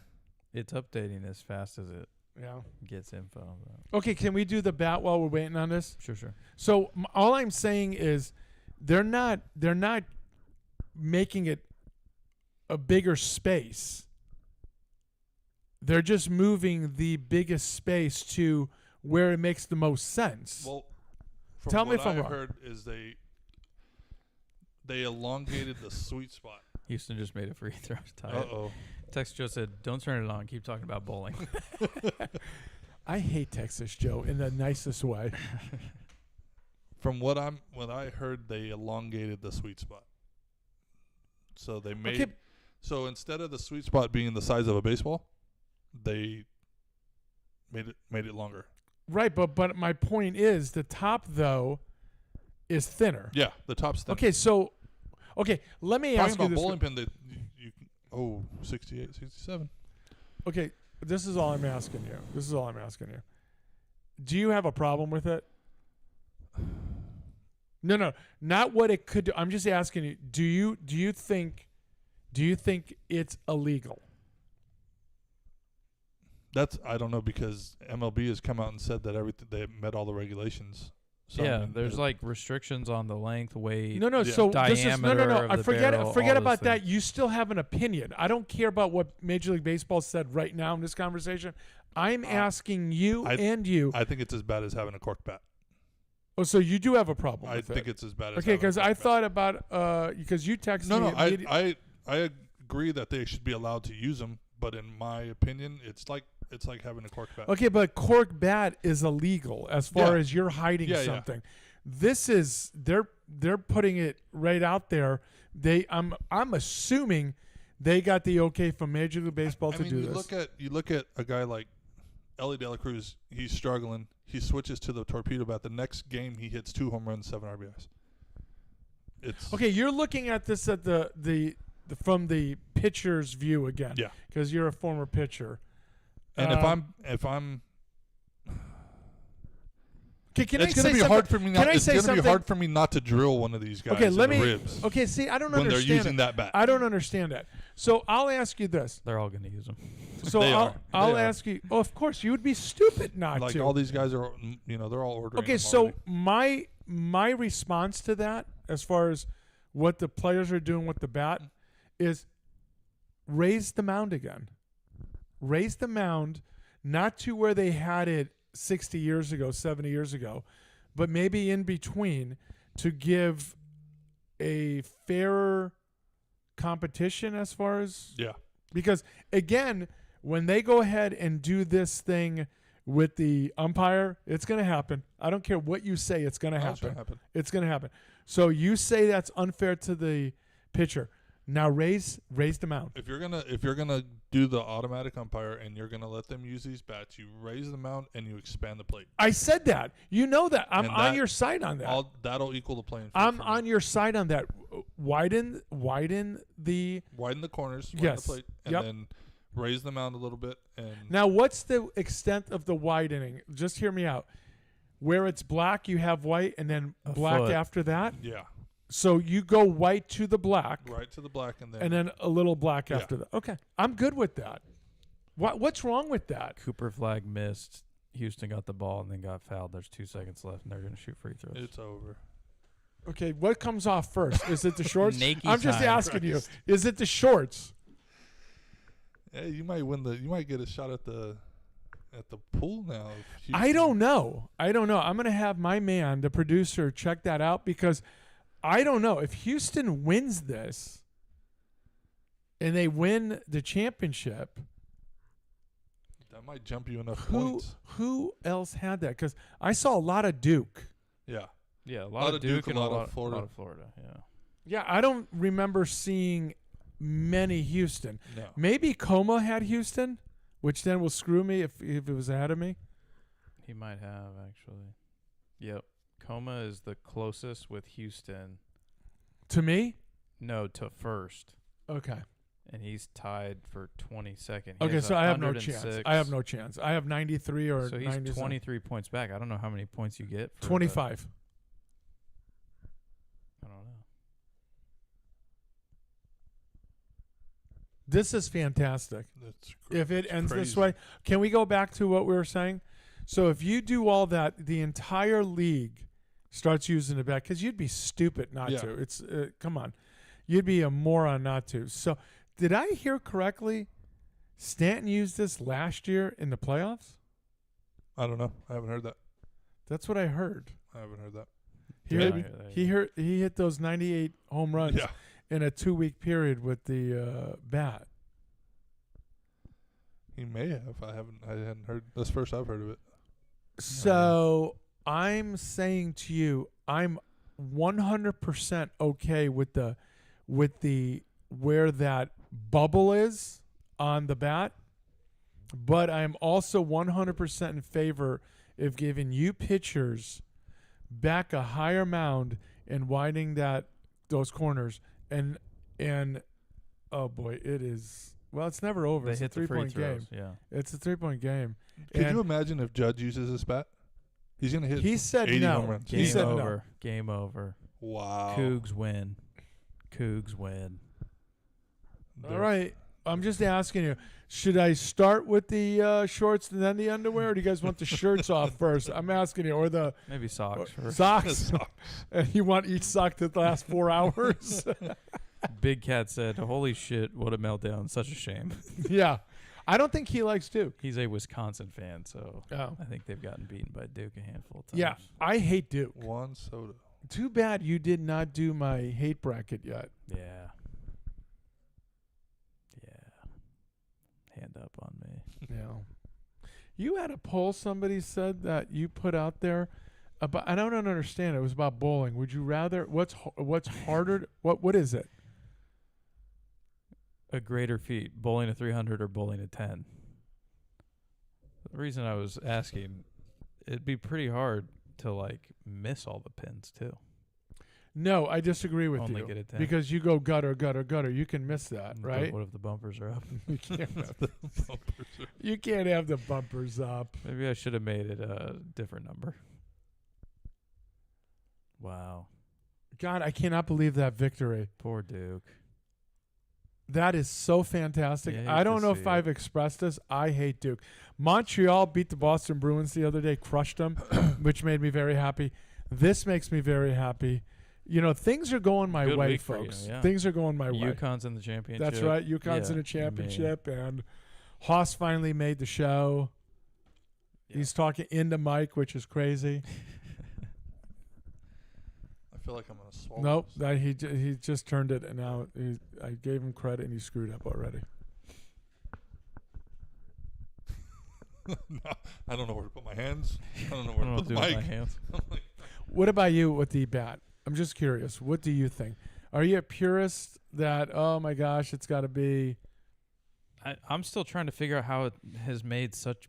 It's updating as fast as it Yeah. gets info. Okay, can we do the bat while we're waiting on this? Sure. So all I'm saying is they're not making it a bigger space. They're just moving the biggest space to where it makes the most sense. Well, from Tell me what if I'm I wrong. heard is they elongated the sweet spot. Houston just made a free throw to tie it. Texas Joe said, "Don't turn it on. Keep talking about bowling." I hate Texas Joe in the nicest way. From what I heard, they elongated the sweet spot. So they made Okay. so instead of the sweet spot being the size of a baseball, they made it longer. Right, but my point is the top though is thinner. Yeah, the top's thin. Okay, let me Talking ask you about this. bowling pin that you 68, 67. Okay, this is all I'm asking you. Do you have a problem with it? No, not what it could do. I'm just asking you. Do you think it's illegal? I don't know because MLB has come out and said that they met all the regulations. So yeah, there's like restrictions on the length, weight. No. So this is diameter no. of I the forget barrel, forget all those about that. things. You still have an opinion. I don't care about what Major League Baseball said right now in this conversation. I'm asking you and you. I think it's as bad as having a cork bat. Oh, so you do have a problem I with think it. it's as bad as Okay, because I thought about because you texted me. I agree that they should be allowed to use them, but in my opinion, it's like having a cork bat. Okay, but cork bat is illegal as far Yeah. as you're hiding Yeah. something. This is they're putting it right out there. I'm assuming they got the okay from Major League Baseball to do you this. You look at a guy like Ellie De La Cruz. He's struggling. He switches to the torpedo bat. The next game, he hits 2 home runs, 7 RBIs. It's Okay, you're looking at this at the from the pitcher's view again. Yeah. Because you're a former pitcher. And if I'm Okay, can it's I going say to be something? hard for me not. Can I It's say going to be something? hard for me not to drill one of these guys Okay, in let the me. ribs Okay, see, I don't when understand. they're using it. that bat. I don't understand that. So I'll ask you this. They're all going to use them. So They I'll are. ask you. Oh, of course, you would be stupid not Like to. all these guys are, they're all ordering. Okay, them so already. my response to that, as far as what the players are doing with the bat, is raise the mound again. Raise the mound, not to where they had it 60 years ago, 70 years ago, but maybe in between to give a fairer competition as far as yeah. because again, when they go ahead and do this thing with the umpire, it's going to happen. I don't care what you say, it's going to Oh, it's happen. gonna happen. It's going to happen. So you say that's unfair to the pitcher. Now raise the mound. If you're gonna do the automatic umpire and you're gonna let them use these bats, you raise the mound and you expand the plate. I said that. You know that. I'm And on that- your side on that. That'll equal the playing field. I'm for me. on your side on that. Widen the Widen the corners, widen Yes. the plate, and Yep. then raise the mound a little bit. And Now, what's the extent of the widening? Just hear me out. Where it's black, you have white, and then A black foot. after that. yeah, So you go white to the black, right to the black, and and then a little black Yeah. after that. Okay, I'm good with that. What's wrong with that? Cooper Flag missed. Houston got the ball and then got fouled. There's 2 seconds left, and they're going to shoot free throws. it's over. Okay, what comes off first? Is it the shorts? Nakey I'm just time. asking you. Is it the shorts? Hey, you might win the. You might get a shot at the pool now. if I Houston- don't know. I'm going to have my man, the producer, check that out because I don't know. If Houston wins this and they win the championship, That might jump you enough who points. else had that? Because I saw a lot of Duke. Yeah, Yeah, a lot of Duke and a lot of Florida. Yeah. Yeah, I don't remember seeing many Houston. no. Maybe Como had Houston, which then will screw me if it was ahead of me. He might have, actually. Yep. Coma is the closest with Houston. To me? No, to first. Okay. And he's tied for 22nd. He Okay, has so I have no 106. chance. I have no chance. I have 93 or So he's 97. 23 points back. I don't know how many points you get. For 25. I don't know. This is fantastic. That's If it it's ends this crazy. way, can we go back to what we were saying? So if you do all that, the entire league starts using it back because you'd be stupid not Yeah. to. It's come on, you'd be a moron not to. So did I hear correctly? Stanton used this last year in the playoffs. I don't know. I haven't heard that. That's what I heard. I haven't heard that. He Maybe. he hit those 98 home runs Yeah. in a 2-week period with the bat. He may have. I hadn't heard. That's the first I've heard of it. So I'm saying to you, I'm 100% okay with the where that bubble is on the bat, but I'm also 100% in favor of giving you pitchers back a higher mound and widening those corners and oh boy, it is. Well, it's never over. They It's hit a the free 3-point game. throws. Yeah. It's a 3-point game. Could And you imagine if Judge uses his bat? He's gonna hit. he said 80 no. home runs. He Game said no. over. Game over. Wow. Cougs win. Cougs win. All right. I'm just asking you, should I start with the shorts and then the underwear, or do you guys want the shirts off first? I'm asking you, or the Maybe socks first. socks. And you want each sock to last 4 hours? Big Cat said, "Holy shit, what a meltdown! Such a shame." Yeah. I don't think he likes Duke. He's a Wisconsin fan, so Oh. I think they've gotten beaten by Duke a handful of times. Yeah, I hate Duke. One soda. Too bad you did not do my hate bracket yet. Yeah. Yeah. Hand up on me. Yeah. You had a poll somebody said that you put out there about, I don't understand. It was about bowling. Would you rather, what's harder? What is it? A greater feat, bowling a 300 or bowling a 10. The reason I was asking, it'd be pretty hard to like miss all the pins too. No, I disagree with Only you. get a 10. Because you go gutter, gutter, gutter. You can miss that, But right? What if the bumpers are up? You can't have the bumpers up. Maybe I should have made it a different number. Wow. God, I cannot believe that victory. Poor Duke. That is so fantastic. Yeah, you I don't can know see if I've expressed this. I hate Duke. Montreal beat the Boston Bruins the other day, crushed them, which made me very happy. This makes me very happy. You know, things are going my Good way, week for you, folks. yeah. Things are going my way. UConn's in the championship. That's right. UConn's in Yeah, a championship, and Haas finally made the show. Yeah. He's talking into Mike, which is crazy. I feel like I'm gonna swallow. Nope, this. he just turned it, and now I gave him credit, and he screwed up already. No, I don't know where to put my hands. I don't know I where don't know to what put to do the with my mic. hands. What about you with the bat? I'm just curious. What do you think? Are you a purist that, oh my gosh, it's got to be? I'm still trying to figure out how it has made such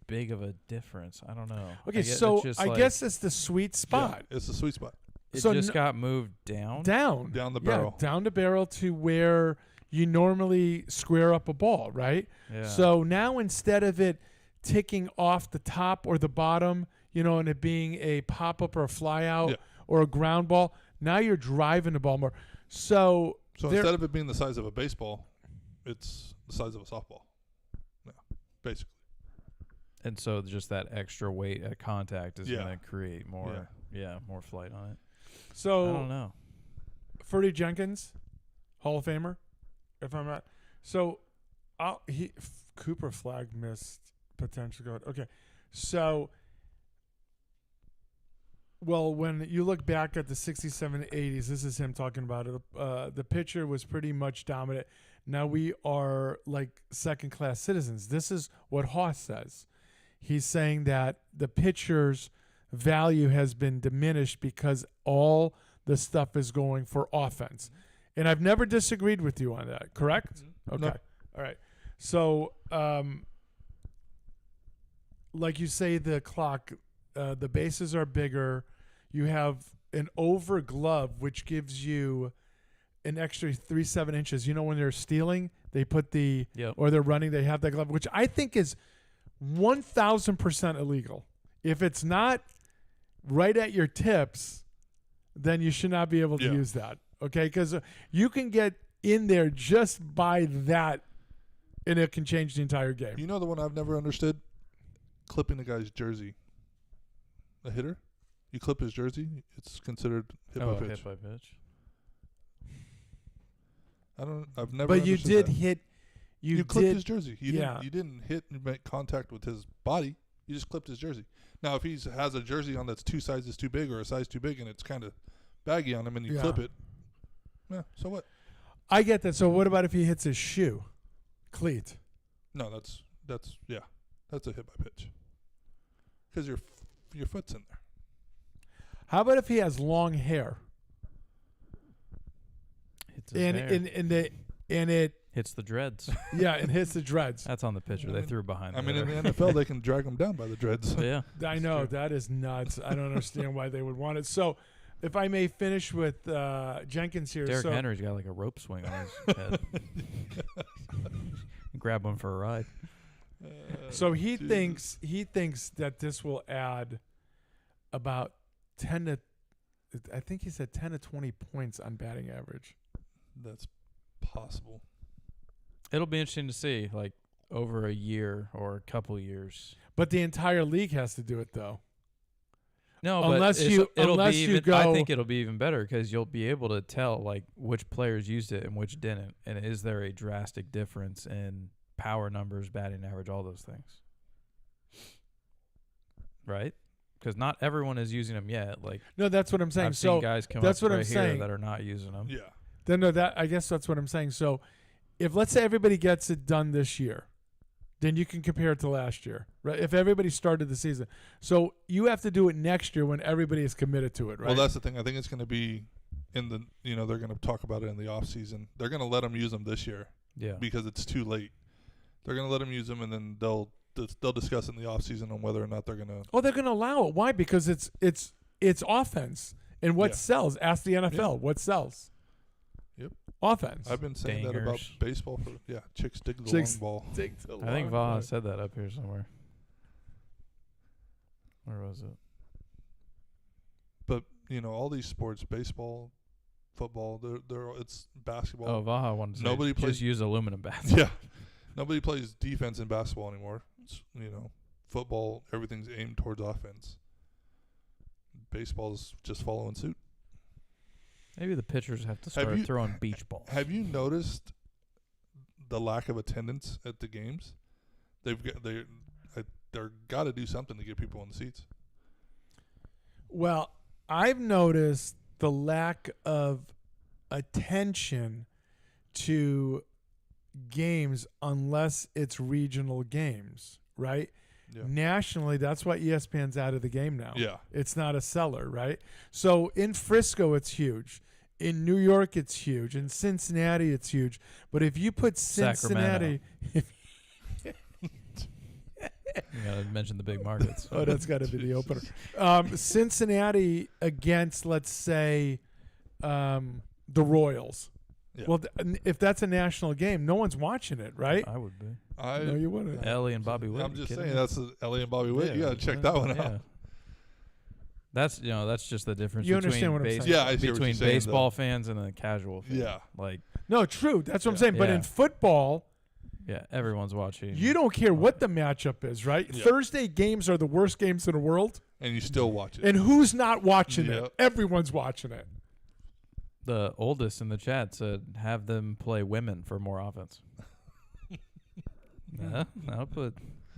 big of a difference. I don't know. Okay, so I guess it's the sweet spot. Yeah, it's the sweet spot. It so just got moved down. Down the barrel. Yeah, down the barrel to where you normally square up a ball, right? Yeah. So now instead of it ticking off the top or the bottom, and it being a pop-up or a fly-out or a ground ball, now you're driving the ball more. So instead of it being the size of a baseball, it's the size of a softball. No, basically. And so just that extra weight at contact is Yeah. going to create more, more flight on it. So I don't know. Ferdy Jenkins, Hall of Famer, if I'm not. So Cooper Flag missed potential good. Okay, so when you look back at the 67, 80s, this is him talking about it. The pitcher was pretty much dominant. Now we are like second-class citizens. This is what Haas says. He's saying that the pitcher's value has been diminished because all the stuff is going for offense. And I've never disagreed with you on that, correct? Okay. No. All right. So, like you say, the clock, the bases are bigger. You have an over glove, which gives you an extra 3-7 inches. When they're stealing, they put or they're running, they have that glove, which I think is 1,000% illegal. If it's not right at your tips, then you should not be able to use that. Okay, because you can get in there just by that, and it can change the entire game. You know the one I've never understood? Clipping the guy's jersey. A hitter? You clip his jersey, it's considered hit by pitch. Hit by pitch. I've never But you understood did that. hit. You clipped his jersey. You Yeah. didn't hit and make contact with his body. You just clipped his jersey. Now, if he has a jersey on that's 2 sizes too big or a size too big and it's kind of baggy on him and you clip it, so what? I get that. So what about if he hits his shoe, cleat? No, that's a hit by pitch. Because your foot's in there. How about if he has long hair Hits his hair. and it Hits the dreads. and hits the dreads? That's on the pitcher. They threw behind. I mean, in the NFL, they can drag him down by the dreads. Yeah. I know that is nuts. I don't understand why they would want it. So, if I may finish with Jenkins here. Derrick Henry's got like a rope swing on his head. Grab one for a ride. So he thinks that this will add about 10 to, I think he said 10 to 20 points on batting average. That's possible. It'll be interesting to see, like over a year or a couple years. But the entire league has to do it, though. No, unless but you go. I think it'll be even better because you'll be able to tell like which players used it and which didn't, and is there a drastic difference in power numbers, batting average, all those things, right? Because not everyone is using them yet. Like no, that's what I'm saying. I've so seen guys come that's up what right I'm here saying. that are not using them. Yeah. Then no, that I guess that's what I'm saying. So if let's say everybody gets it done this year, then you can compare it to last year, right? If everybody started the season. So you have to do it next year when everybody is committed to it, right? Well, that's the thing. I think it's going to be in the, they're going to talk about it in the off season. They're going to let them use them this year. Yeah. Because it's too late. They're going to let them use them, and then they'll discuss in the off season on whether or not they're going to. Oh, they're going to allow it. Why? Because it's offense. And what sells? Ask the NFL. Yeah. What sells? Yep. Offense. I've been saying that about Dangers. baseball for chicks dig the Chicks long ball. I think Vaha said that up here somewhere. Where was it? But all these sports, baseball, football, it's basketball. Oh, Vaha wanted to say Nobody just plays- use aluminum bats. Yeah. Nobody plays defense in basketball anymore. It's, football, everything's aimed towards offense. Baseball's just following suit. Maybe the pitchers have to start throwing beach balls. Have you noticed the lack of attendance at the games? They're got to do something to get people in the seats. Well, I've noticed the lack of attention to games unless it's regional games, right? Yeah. Nationally, that's why ESPN's out of the game now. Yeah. It's not a seller, right? So in Frisco, it's huge. In New York, it's huge. In Cincinnati, it's huge. But if you put Cincinnati, You gotta mention the big markets. oh, that's got to be the opener. Cincinnati against, let's say, the Royals. Yeah. Well, if that's a national game, no one's watching it, right? I would be. No, you wouldn't. Ellie and Bobby Witt. I'm just kidding saying me? that's Ellie and Bobby Witt. You got to check that one out. That's that's just the difference You between understand what I'm saying? Yeah, I see what between you're saying, baseball fans and a casual fan. Yeah. Like No, true. That's what I'm saying. But Yeah. in football, everyone's watching. you don't care what the matchup is, right? Yeah. Thursday games are the worst games in the world. And you still watch it. And who's not watching Yep. it? Everyone's watching it. The oldest in the chat said, "Have them play women for more offense." Yeah, I'll put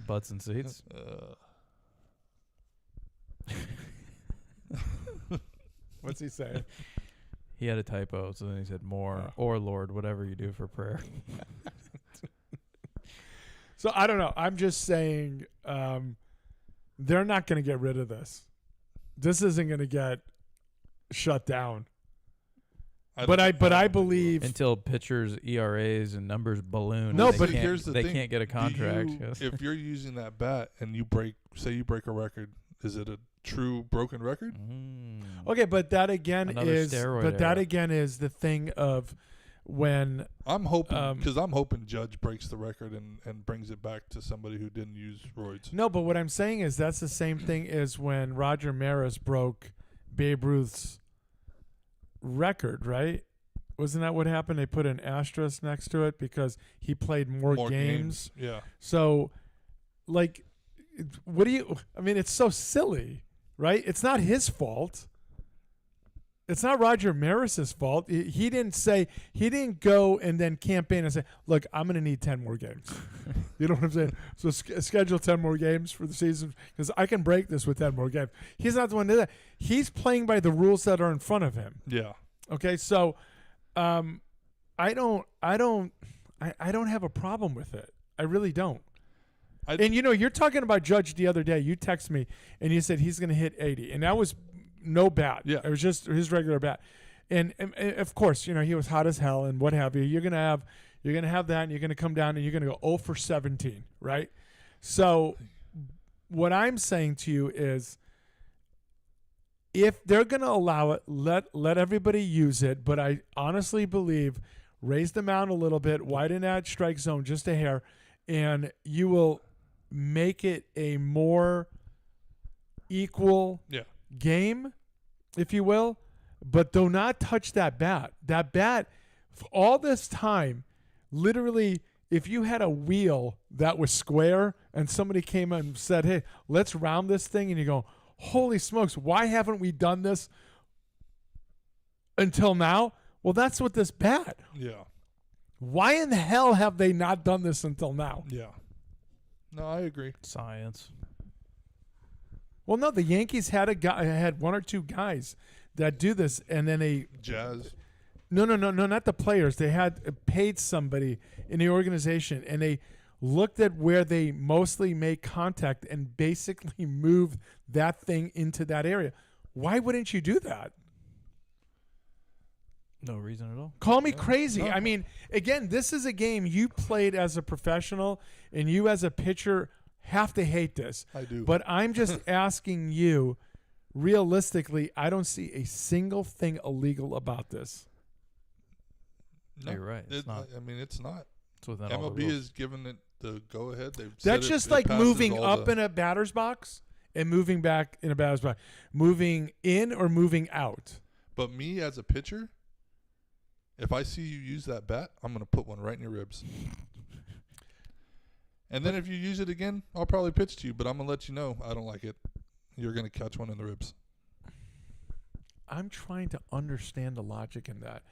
butts in seats. What's he saying? He had a typo, so then he said more or Lord, whatever you do for prayer. So I don't know. I'm just saying they're not going to get rid of this. This isn't going to get shut down. But I believe Until pitchers' ERAs and numbers balloon. No, and they but can't- here's the they thing. can't get a contract. If you're using that bat and you say you break a record, is it a true broken record? okay, but that again Another is steroid that era. again is the thing of when I'm hoping because I'm hoping Judge breaks the record and brings it back to somebody who didn't use roids. no, but what I'm saying is that's the same thing as when Roger Maris broke Babe Ruth's record, right? Wasn't that what happened? They put an asterisk next to it because he played more games. Yeah. So, like, what do you? I mean, it's so silly, right? It's not his fault. It's not Roger Maris's fault. He didn't go and then campaign and say, "Look, I'm going to need 10 more games." You know what I'm saying? So schedule 10 more games for the season because I can break this with 10 more games. He's not the one to do that. He's playing by the rules that are in front of him. Yeah. Okay, so I don't have a problem with it. I really don't. And you're talking about Judge the other day. You text me and you said he's going to hit 80, and that was no bat. Yeah, it was just his regular bat. And of course, he was hot as hell and what have you. You're gonna have that, and you're gonna come down and you're gonna go 0 for 17, right? So, what I'm saying to you is, if they're gonna allow it, let everybody use it. But I honestly believe raise the mound a little bit, widen that strike zone just a hair, and you will make it a more equal game, if you will. But do not touch that bat. That bat, for all this time, literally, if you had a wheel that was square and somebody came and said, "Hey, let's round this thing," and you go, "Holy smokes, why haven't we done this until now?" Well, that's what this bat. Yeah. Why in the hell have they not done this until now? Yeah. No, I agree. Science. Well, no, the Yankees had one or two guys that do this, and then they Jazz. No, not the players. They had paid somebody in the organization, and they looked at where they mostly make contact and basically move that thing into that area. Why wouldn't you do that? No reason at all. Call me crazy. No. I mean, again, this is a game you played as a professional, and you as a pitcher have to hate this. I do. But I'm just asking you, realistically, I don't see a single thing illegal about this. No, You're right. It's not. I mean, it's not. It's within all the MLB rules. has given it the go ahead. They've said That's just like moving up in a batter's box and moving back in a batter's box. Moving in or moving out. But me as a pitcher, if I see you use that bat, I'm going to put one right in your ribs. And then if you use it again, I'll probably pitch to you, but I'm going to let you know I don't like it. You're going to catch one in the ribs. I'm trying to understand the logic in that.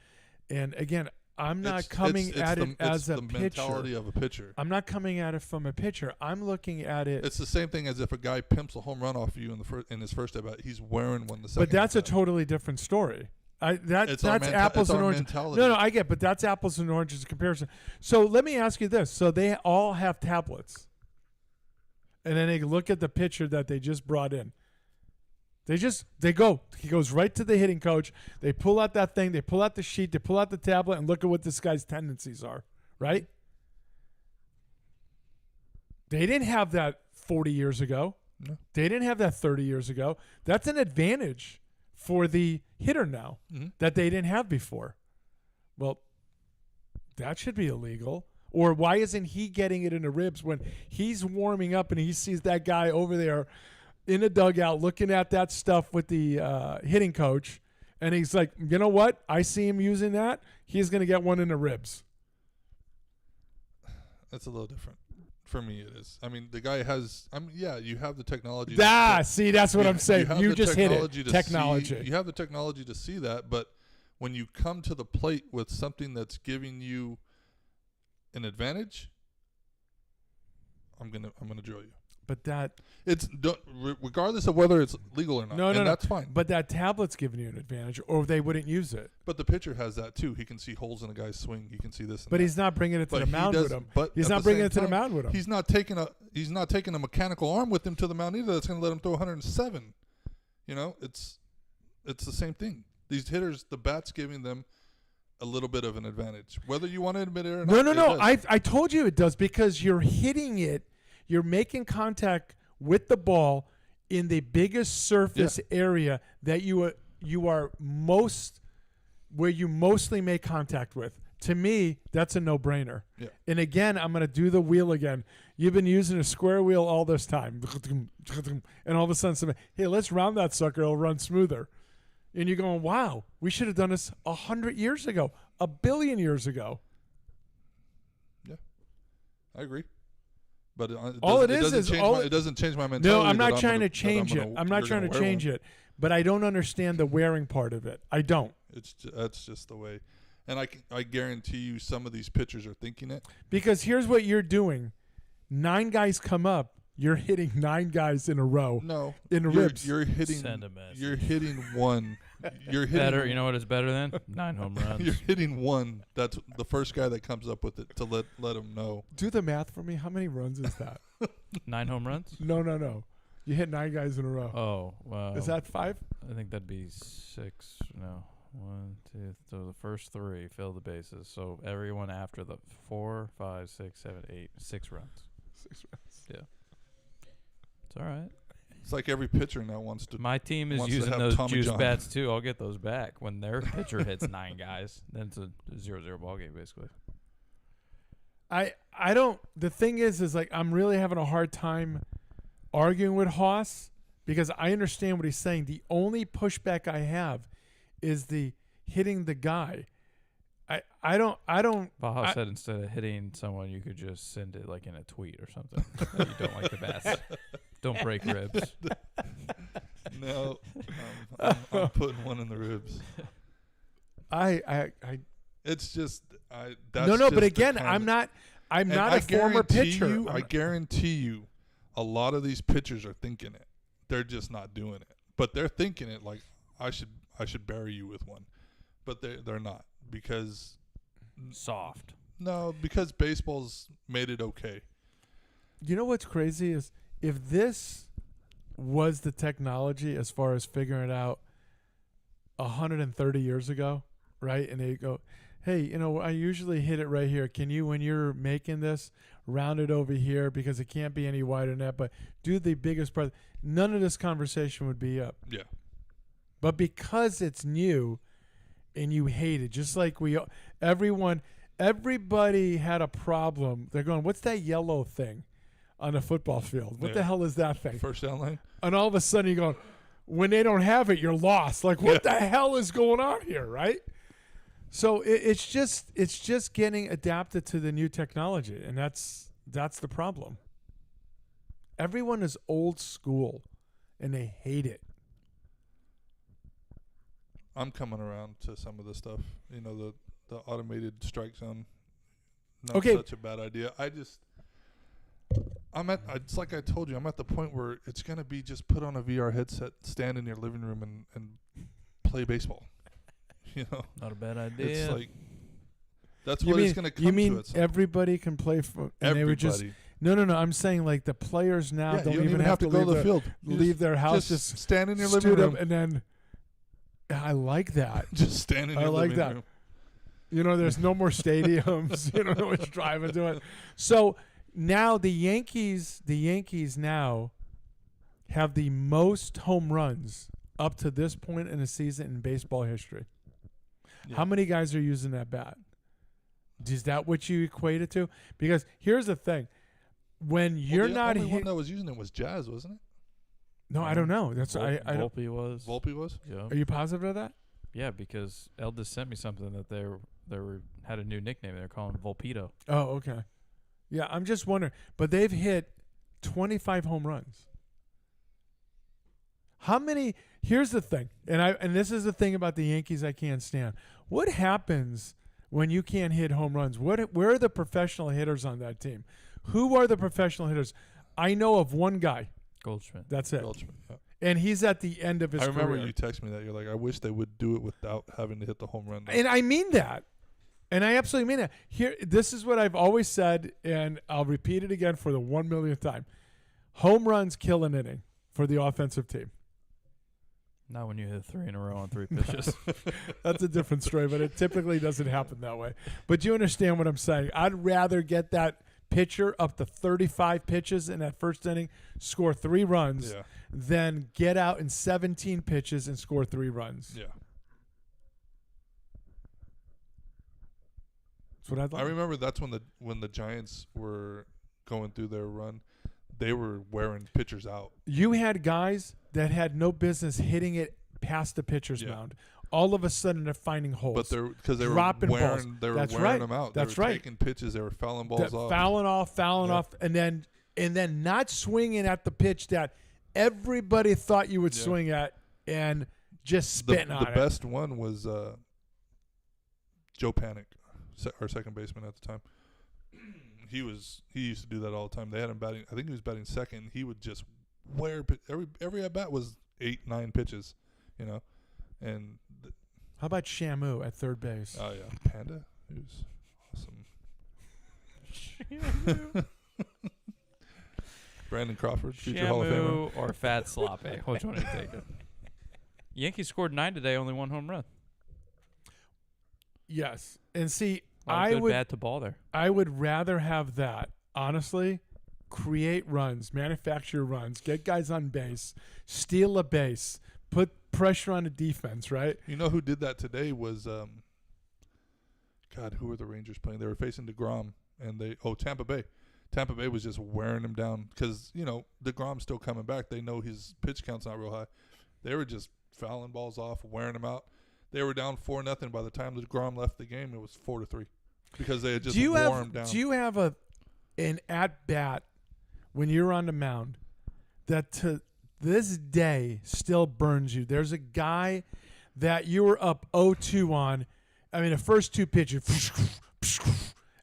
And again, I'm not It's coming at the, it as it's a the pitcher. mentality of a pitcher. I'm not coming at it from a pitcher. I'm looking at it. It's the same thing as if a guy pimps a home run off of you in his first at bat. He's wearing one the second. But that's a at bat. totally different story. That's our apples and oranges. mentality. No, I get, but that's apples and oranges comparison. So let me ask you this: so they all have tablets, and then they look at the pitcher that they just brought in. He goes right to the hitting coach. They pull out that thing. They pull out the sheet. They pull out the tablet and look at what this guy's tendencies are, right? They didn't have that 40 years ago. No. They didn't have that 30 years ago. That's an advantage for the hitter now that they didn't have before. Well, that should be illegal. Or why isn't he getting it in the ribs when he's warming up and he sees that guy over there in the dugout looking at that stuff with the hitting coach, and he's like, you know what? I see him using that. He's going to get one in the ribs. That's a little different. For me, it is. I mean, the guy has. You have the technology. See, that's what I'm saying. You just hit it. Technology. You have the technology to see that, but when you come to the plate with something that's giving you an advantage, I'm gonna drill you. But regardless of whether it's legal or not. No, that's fine. But that tablet's giving you an advantage, or they wouldn't use it. But the pitcher has that too. He can see holes in a guy's swing. He can see this. But he's not bringing it to the mound with him. He's not bringing it to the mound with him. He's not taking a mechanical arm with him to the mound either. That's going to let him throw 107. You know, it's the same thing. These hitters, the bat's giving them a little bit of an advantage, whether you want to admit it or not. No. I told you it does, because you're hitting it. You're making contact with the ball in the biggest surface area that you are most, where you mostly make contact with. To me, that's a no-brainer. Yeah. And again, I'm going to do the wheel again. You've been using a square wheel all this time. And all of a sudden, hey, let's round that sucker. It'll run smoother. And you're going, wow, we should have done this 100 years ago, 1 billion years ago. Yeah, I agree. But it doesn't change my mentality. No, I'm not trying to change it. I'm not trying to change it. But I don't understand the wearing part of it. I don't. That's just the way. And I guarantee you some of these pitchers are thinking it. Because here's what you're doing. 9 guys come up. You're hitting 9 guys in a row. No. In the ribs. You're hitting. Send a message. You're hitting one. You're hitting better. You know what is better than 9 home runs. You're hitting one. That's the first guy that comes up with it to let him know. Do the math for me. How many runs is that? 9 home runs? No. You hit 9 guys in a row. Oh, wow. Is that 5? I think that'd be 6. No. 1, 2. So the first 3 fill the bases. So everyone after the 4, 5, 6, 7, 8, 6 runs. 6 runs. Yeah. It's all right. It's like every pitcher now wants to. My team is using those juice bats too. I'll get those back when their pitcher hits 9 guys. Then it's a 0-0 ball game basically. I don't. The thing is like I'm really having a hard time arguing with Haas because I understand what he's saying. The only pushback I have is the hitting the guy. I don't. Baja said instead of hitting someone, you could just send it like in a tweet or something. That you don't like the bats. Don't break ribs. No, I'm putting one in the ribs. It's just that's no. But again, I'm not a former pitcher. I guarantee you, a lot of these pitchers are thinking it. They're just not doing it, but they're thinking it like I should bury you with one, but they're not because soft. No, because baseball's made it okay. You know what's crazy is if this was the technology as far as figuring it out 130 years ago, right? And they go, hey, I usually hit it right here. Can you, when you're making this, round it over here because it can't be any wider than that, but do the biggest part. None of this conversation would be up. Yeah. But because it's new and you hate it, just like everybody had a problem. They're going, what's that yellow thing on the football field? What the hell is that thing? First down line. And all of a sudden you're going, when they don't have it, you're lost. Like, what the hell is going on here, right? So it's just getting adapted to the new technology, and that's the problem. Everyone is old school, and they hate it. I'm coming around to some of the stuff. The automated strike zone. Not such a bad idea. It's like I told you, I'm at the point where it's going to be just put on a VR headset, stand in your living room and play baseball. Not a bad idea. It's like, that's what it's going to come to. You mean everybody can play for, and No. I'm saying like the players now Yeah, don't you don't even have to go leave to the their, field. You leave their house. just Just stand in your living stood room. up and then. I like that. Just stand in I your like living that. room. You know, there's no more stadiums. You don't know what's driving to it. So now the Yankees now have the most home runs up to this point in a season in baseball history. Yeah. How many guys are using that bat? Is that what you equate it to? Because here's the thing. When you're the not only one hit, that was using it was Jazz, wasn't it? no, I don't know. That's I don't, Volpe was. Volpe was. Yeah. are you positive of that? Yeah, because Eldis sent me something that they had a new nickname. They're calling Volpedo. Oh, okay. Yeah, I'm just wondering. But they've hit 25 home runs. How many? Here's the thing, and this is the thing about the Yankees I can't stand. What happens when you can't hit home runs? Where are the professional hitters on that team? Who are the professional hitters? I know of one guy. Goldschmidt. That's it. Goldschmidt, yeah. And he's at the end of his I remember career. you texted me that. You're like, I wish they would do it without having to hit the home run. And I mean that. And I absolutely mean that. Here, this is what I've always said, and I'll repeat it again for the 1 millionth time. Home runs kill an inning for the offensive team. Not when you hit 3 in a row on 3 pitches. That's a different story, but it typically doesn't happen that way. But you understand what I'm saying. I'd rather get that pitcher up to 35 pitches in that first inning, score 3 runs, Yeah. than get out in 17 pitches and score 3 runs. Yeah. That's what I'd like. I remember that's when the Giants were going through their run, they were wearing pitchers out. You had guys that had no business hitting it past the pitcher's Yeah. mound. All of a sudden, they're finding holes. But because they were dropping balls. wearing, they were That's wearing right. them out. That's they were right. taking pitches. They were fouling balls off. Fouling off, and then not swinging at the pitch that everybody thought you would Yeah. swing at, and just spitting on the it. best one was Joe Panic, our second baseman at the time. He used to do that all the time. They had him batting. I think he was batting second. He would just wear every at bat was 8-9 pitches, you know, and. How about Shamu at third base? Oh yeah, Panda. He was awesome. Brandon Crawford, future Hall of Famer. Shamu or Fat Sloppy. Which one are you taking? Yankees scored 9 today, only 1 home run. Yes, and see, I would bat to ball there. I would rather have that, honestly. Create runs, manufacture runs, get guys on base, steal a base, put pressure on the defense, right? You know who did that today was, God, who were the Rangers playing? They were facing DeGrom, and Tampa Bay. Tampa Bay was just wearing him down because, you know, DeGrom's still coming back. They know his pitch count's not real high. They were just fouling balls off, wearing him out. They were down 4-0. By the time DeGrom left the game, it was 4-3 because they had just wore him down. Do you have an at-bat when you're on the mound that to this day still burns you? There's a guy that you were up 0-2 on. I mean, the first 2 pitches,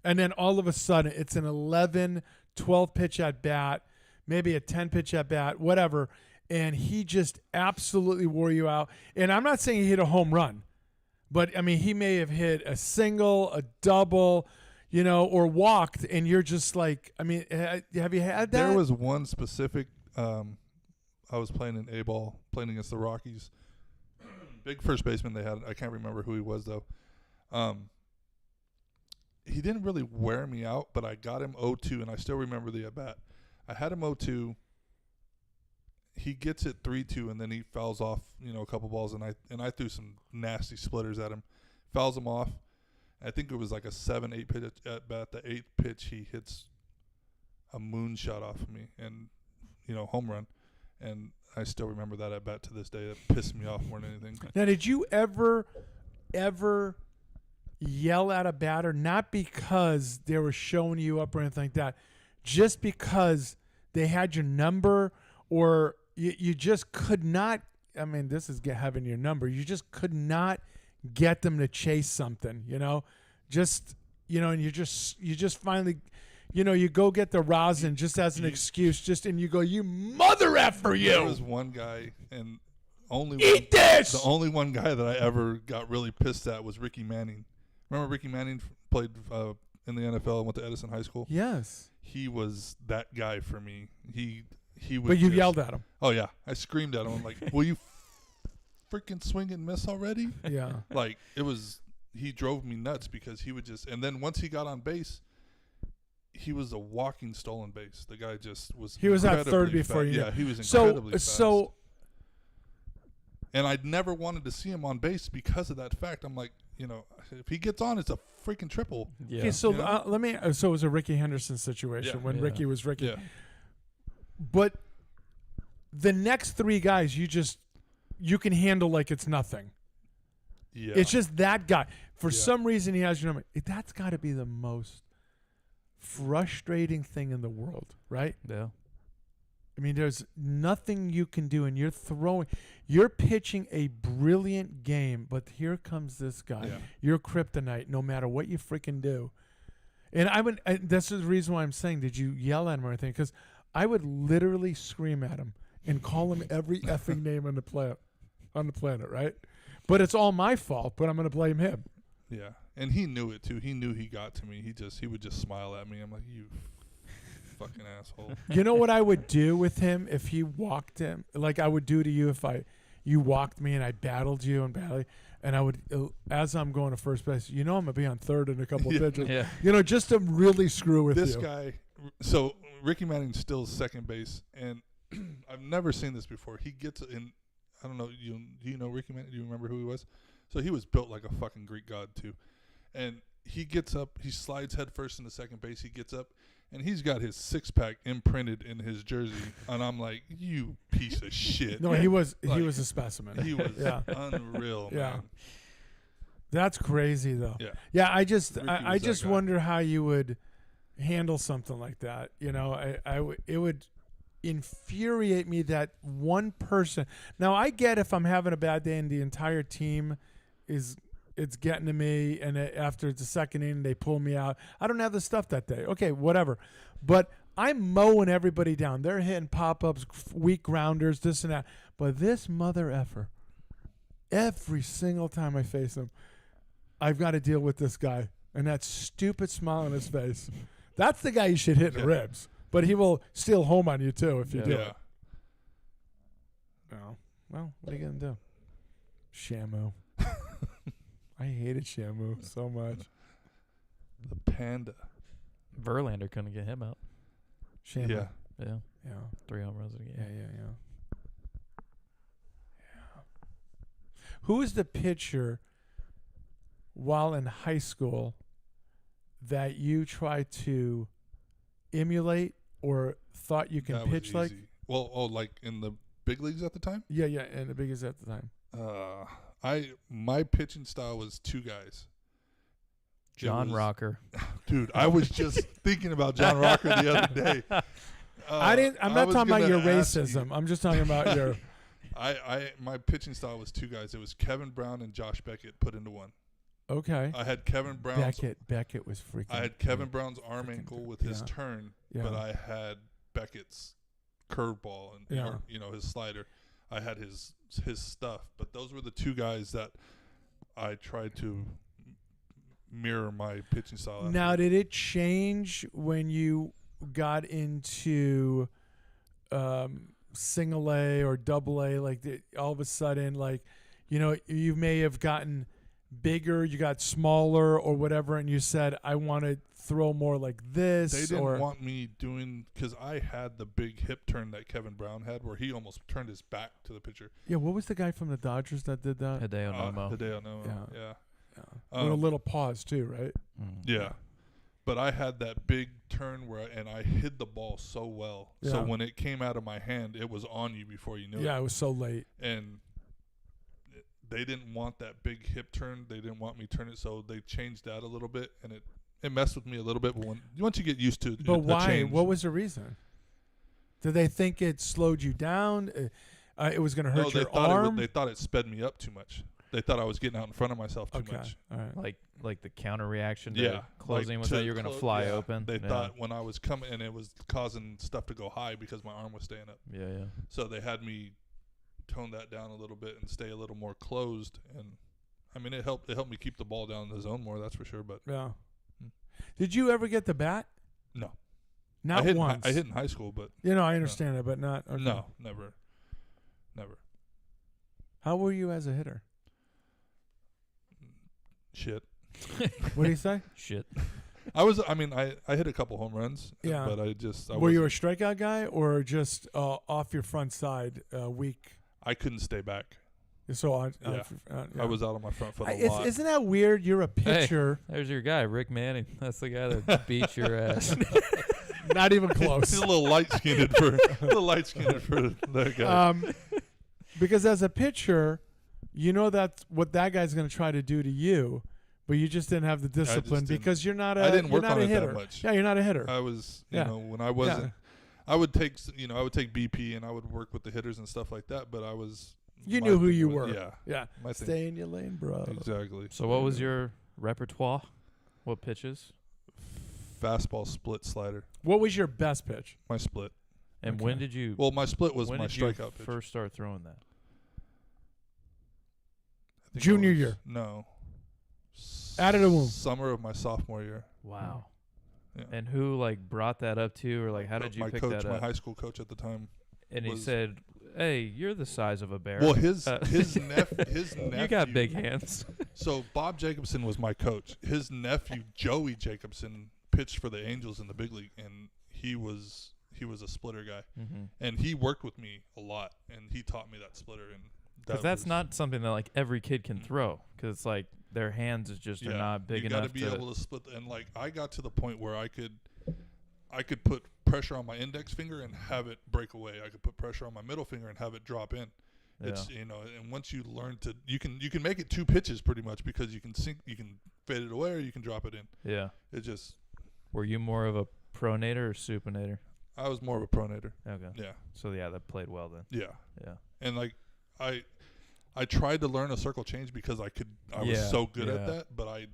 and then all of a sudden it's an 11, 12 pitch at bat, maybe a 10 pitch at bat, whatever, and he just absolutely wore you out. And I'm not saying he hit a home run, but I mean, he may have hit a single, a double, you know, or walked, and you're just like, I mean, have you had that? There was one specific, I was playing in A-ball, playing against the Rockies. Big first baseman they had. I can't remember who he was, though. He didn't really wear me out, but I got him 0-2, and I still remember the at-bat. I had him 0-2. He gets it 3-2, and then he fouls off, you know, a couple balls, and I threw some nasty splitters at him. Fouls him off. I think it was like a 7-8 pitch at bat. The 8th pitch, he hits a moonshot off of me, and, you know, home run. And I still remember that at bat to this day. That pissed me off more than anything. Now, did you ever yell at a batter, not because they were showing you up or anything like that, just because they had your number, or you just could not? I mean, this is having your number. You just could not get them to chase something, you know? Just, you know, and you just finally, you know, you go get the rosin just as an excuse, and you go, you mother effer, you. There was one guy, and Eat this! The only one guy that I ever got really pissed at was Ricky Manning. Remember Ricky Manning played in the NFL and went to Edison High School? Yes. he was that guy for me. He would. But you just- yelled at him. Oh yeah, I screamed at him. I'm like, "Will you freaking swing and miss already?" Yeah. Like it was. He drove me nuts because he would just. And then once he got on base, he was a walking stolen base. The guy just was. He was at incredibly third before fast. you. Yeah, he was incredibly fast. So And I'd never wanted to see him on base because of that fact. I'm like, if he gets on, it's a freaking triple. Yeah. okay, so You know? let me. So it was a Ricky Henderson situation Yeah. when Yeah. Ricky was Ricky. Yeah. But the next three guys, you can handle like it's nothing. Yeah. It's just that guy. For Yeah. some reason, he has your number. That's got to be the most frustrating thing in the world, right? Yeah. I mean, there's nothing you can do, and you're pitching a brilliant game, but here comes this guy. Yeah. You're kryptonite, no matter what you freaking do. And that's the reason why I'm saying, did you yell at him or anything? Because I would literally scream at him and call him every effing name on the planet, right? But it's all my fault, but I'm going to blame him. Yeah. And he knew it too. He knew he got to me. He would just smile at me. I'm like, you fucking asshole. You know what I would do with him if he walked him? Like I would do to you if you walked me and I battled you and I would, as I'm going to first base, I'm going to be on third in a couple of pitches. Yeah. Just to really screw with This you. guy, so Ricky Manning still second base, and I've never seen this before. He gets in, I don't know, do you know Ricky Manning? Do you remember who he was? So he was built like a fucking Greek god too. And he gets up, he slides head first into second base, he gets up, and he's got his six-pack imprinted in his jersey. And I'm like, you piece of shit. No, he was Like, a specimen. He was Yeah. unreal, Yeah. man. That's crazy though. Yeah. Yeah, I Ricky was that just guy. wonder how you would handle something like that. It would infuriate me that one person. Now I get if I'm having a bad day and the entire team it's getting to me, and after the second inning they pull me out. I don't have the stuff that day. Okay, whatever. But I'm mowing everybody down. They're hitting pop-ups, weak grounders, this and that. But this mother effer, every single time I face him, I've got to deal with this guy and that stupid smile on his face. That's the guy you should hit in the ribs. But he will steal home on you too if you do Yeah. it. No. Well, what are you gonna do? Shamu. I hated Shamu so much. The panda. Verlander couldn't get him out. Shamu. Yeah. Yeah. Yeah. 3 home runs in a game. Yeah. Who is the pitcher while in high school that you tried to emulate or thought you can That was pitch like? easy. Well, like in the big leagues at the time? Yeah, and the biggest at the time. My pitching style was two guys. John It was- Rocker. Dude, I was just thinking about John Rocker the other day. I'm not talking about your gonna ask you- racism. I'm just talking about your. My pitching style was two guys. It was Kevin Brown and Josh Beckett put into one. Okay. I had Kevin Brown's Beckett was freaking. I had Kevin Brown's arm freaking ankle good. with his Yeah. turn, Yeah. but I had Beckett's curveball and Yeah. his slider. I had his stuff, but those were the two guys that I tried to mirror my pitching style. after. Now, did it change when you got into single A or double A? Like all of a sudden, like you may have gotten bigger, you got smaller or whatever, and you said, "I want to throw more like this." They didn't or want me doing because I had the big hip turn that Kevin Brown had, where he almost turned his back to the pitcher. yeah, what was the guy from the Dodgers that did that? Hideo Nomo. Hideo Nomo. Yeah. Yeah. With a little pause too, right? Yeah. But I had that big turn and I hid the ball so well. Yeah. So when it came out of my hand, it was on you before you knew Yeah, it. it was so late. And they didn't want that big hip turn. They didn't want me turn it, so they changed that a little bit, and it messed with me a little bit. But once you get used to it, But the why? change- What was the reason? Did they think it slowed you down? It was going to hurt they your thought arm? they thought it sped me up too much. They thought I was getting out in front of myself too Okay, much. all right. Like the counter reaction to Yeah, closing like was to that you were going to clo- fly yeah, open. They Yeah. thought when I was coming, and it was causing stuff to go high because my arm was staying up. Yeah. So they had me tone that down a little bit and stay a little more closed. And I mean, it helped me keep the ball down in the zone more. That's for sure. But Yeah. Hmm. Did you ever get the bat? no, Not once. I hit in high school, but I understand it, but not. Okay. no, never. How were you as a hitter? Shit. What do you say? Shit. I hit a couple home runs. Yeah. But I were you a strikeout guy or just off your front side weak? I couldn't stay back. So Yeah. I was out on my front foot a lot. Isn't that weird? You're a pitcher. Hey, there's your guy, Rick Manning. That's the guy that beat your ass. Not even close. He's a little light-skinned for that guy. Because as a pitcher, you know that's what that guy's going to try to do to you, but you just didn't have the discipline because you're not a. I didn't work you're not on a it hitter. that much. Yeah, you're not a hitter. I was, Yeah. when I wasn't, I would take BP and I would work with the hitters and stuff like that. But I was. You my knew who thing you was- were. Yeah. Yeah. My thing. Stay in your lane, bro. Exactly. So what was your repertoire? What pitches? Fastball, split, slider. What was your best pitch? My split. And Okay. when did you? Well, my split was when my did you strikeout pitch. first start throwing that? I think Junior it was- year. No. Out of the womb. Summer of my sophomore year. Wow. Yeah. And who brought that up to you, or how did you my pick coach, that my up? high school coach at the time. And he was- said, "Hey, you're the size of a bear." Well, his his nephew. You got big hands. So Bob Jacobson was my coach. His nephew Joey Jacobson pitched for the Angels in the big league, and he was a splitter guy, and he worked with me a lot, and he taught me that splitter. And Because that's not something that every kid can throw. Because it's their hands is just are not big enough. You got to be able to split. And I got to the point where I could put pressure on my index finger and have it break away. I could put pressure on my middle finger and have it drop in. Yeah. It's and once you learn to, you can make it two pitches pretty much because you can fade it away or you can drop it in. Yeah. It just. Were you more of a pronator or supinator? I was more of a pronator. Okay. Yeah. So that played well then. Yeah. Yeah. And I tried to learn a circle change because I was so good at yeah. that, but I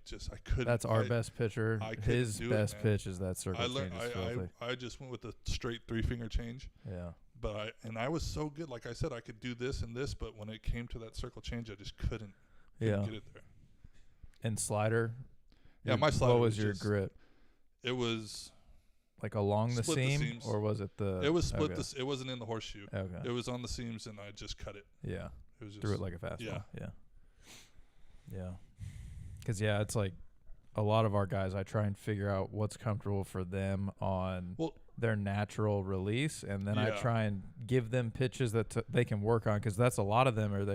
couldn't. That's our best pitcher. I couldn't His do it, best man. pitch is that circle I learned. change. Is filthy. I just went with a straight 3-finger change. Yeah. But I was so good. Like I said, I could do this and this, but when it came to that circle change, I just couldn't Yeah. get it there. And slider. Yeah, my slider. What was your grip? It was Along the split the seam, seams. or was it the? it was split. Okay. It wasn't in the horseshoe. Okay. It was on the seams, and I just cut it. Yeah. It was just Threw it like a fastball. Yeah. Yeah. Yeah. Because it's a lot of our guys. I try and figure out what's comfortable for them on their natural release, and then I Yeah. try and give them pitches that they can work on. Because that's a lot of them. and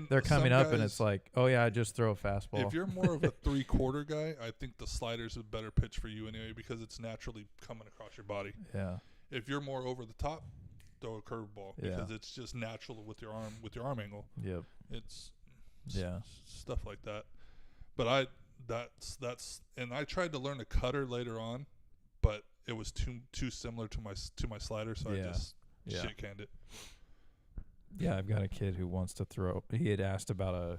they're coming some up, and guys- it's oh yeah, I just throw a fastball. If you're more of a 3/4 guy, I think the slider's a better pitch for you anyway because it's naturally coming across your body. Yeah. If you're more over the top, throw a curveball Yeah. because it's just natural with your arm angle. Yep. It's Yeah. stuff like that. But that's and I tried to learn a cutter later on, but it was too similar to my slider, so I just shit canned it. Yeah, I've got a kid who wants to throw. He had asked about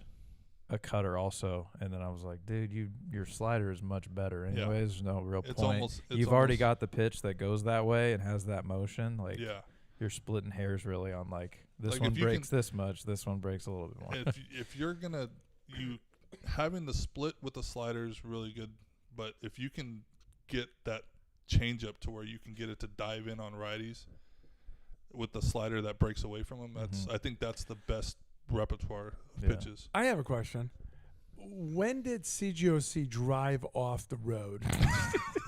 a cutter also, and then I was like, dude, your slider is much better. Anyways, there's no real point. You've already got the pitch that goes that way and has that motion. You're splitting hairs really on this one breaks this much, this one breaks a little bit more. if you're gonna having the split with the slider is really good, but if you can get that change up to where you can get it to dive in on righties with the slider that breaks away from them, I think that's the best repertoire of pitches. I have a question. When did CGOC drive off the road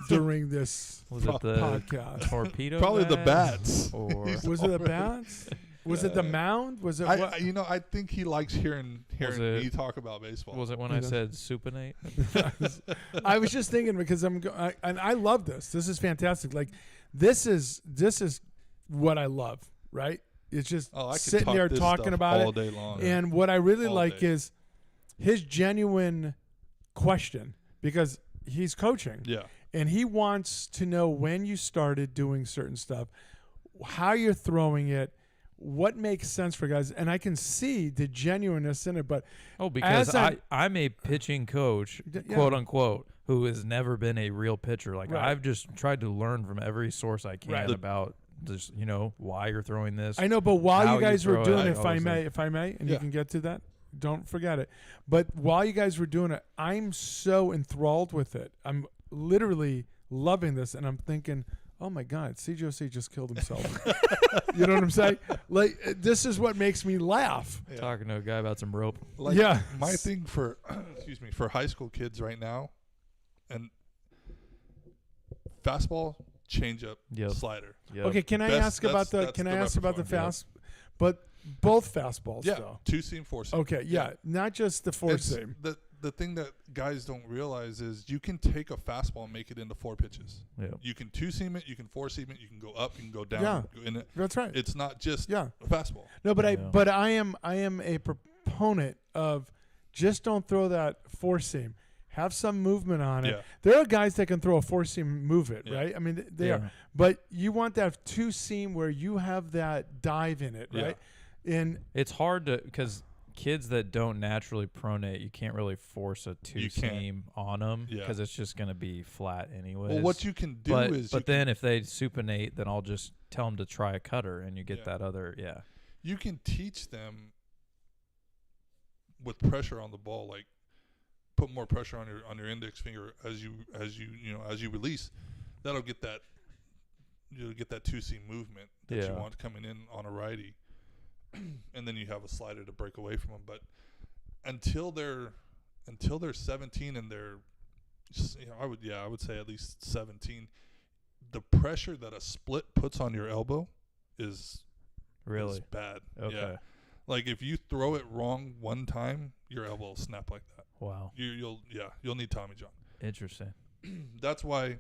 during this Was it the podcast? torpedo? Probably the bats? bats. Or Was it the bats? Was it the mound? Was it what? I think he likes hearing it- me talk about baseball. was it when I said supinate? I was just thinking because and I love this. This is fantastic. This is what I love, right? It's just I could sitting talk there this talking stuff about all it. day long. And what I really All like day. is his genuine question because he's coaching. Yeah. And he wants to know when you started doing certain stuff, how you're throwing it, what makes sense for guys. And I can see the genuineness in it. But because as I'm a pitching coach, Yeah. quote unquote, who has never been a real pitcher. Right. I've just tried to learn from every source I can Right. about just why you're throwing this. I know, but while how you guys were throw doing it, it, if I may, and you Yeah. can get to that, don't forget it. But while you guys were doing it, I'm so enthralled with it. I'm literally loving this, and I'm thinking, oh my God, CJOC just killed himself. You know what I'm saying? Like, this is what makes me laugh. Yeah. Talking to a guy about some rope. Like Yeah. my thing for for high school kids right now, and fastball, changeup, Yep. slider. Yep. Okay, can I Best- ask about the? that's Can the I ask about the repertoire, fast? But both fastballs, Yeah, though. 2-seam, 4-seam. Okay, yeah, not just the four It's- seam. The thing that guys don't realize is you can take a fastball and make it into 4 pitches. Yep. You can 2-seam it, you can 4-seam it, you can go up, you can go down. Yeah. You can go in it. That's right. It's not just Yeah. a fastball. No, but Yeah. I am a proponent of just don't throw that four seam. Have some movement on it. Yeah. There are guys that can throw a four seam, move it, Yeah. right? I mean, they Yeah. are. But you want that two seam where you have that dive in it, right? And It's hard to because kids that don't naturally pronate, you can't really force a two seam on them Yeah. because it's just going to be flat anyways. Well, what you can do but is but then if they supinate, then I'll just tell them to try a cutter, and you get Yeah. that other you can teach them with pressure on the ball, like put more pressure on your index finger as you release. That'll get that you'll get that 2-seam movement that you Yeah. want coming in on a righty, and then you have a slider to break away from them. But until they're 17 and they're I would say at least 17, the pressure that a split puts on your elbow is really bad. okay. Yeah. Like if you throw it wrong one time, your elbow will snap like that. Wow, You'll need Tommy John. interesting. That's why.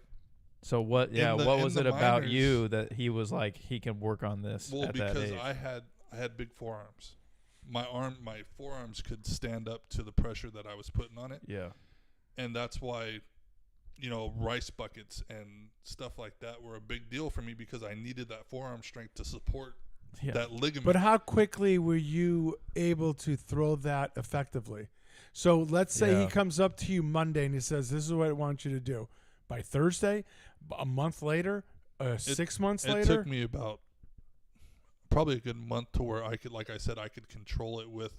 So what? In Yeah, the- what in was the it about minors- you that he was like he can work on this Well, at that because age? I had big forearms. My forearms could stand up to the pressure that I was putting on it, yeah, and that's why, rice buckets and stuff like that were a big deal for me because I needed that forearm strength to support yeah. that ligament. but how quickly were you able to throw that effectively? So let's say he Yeah. comes up to you Monday and he says, "This is what I want you to do." By Thursday, a month later, 6 months It later. took me about probably a good month to where I could, like I said, I could control it with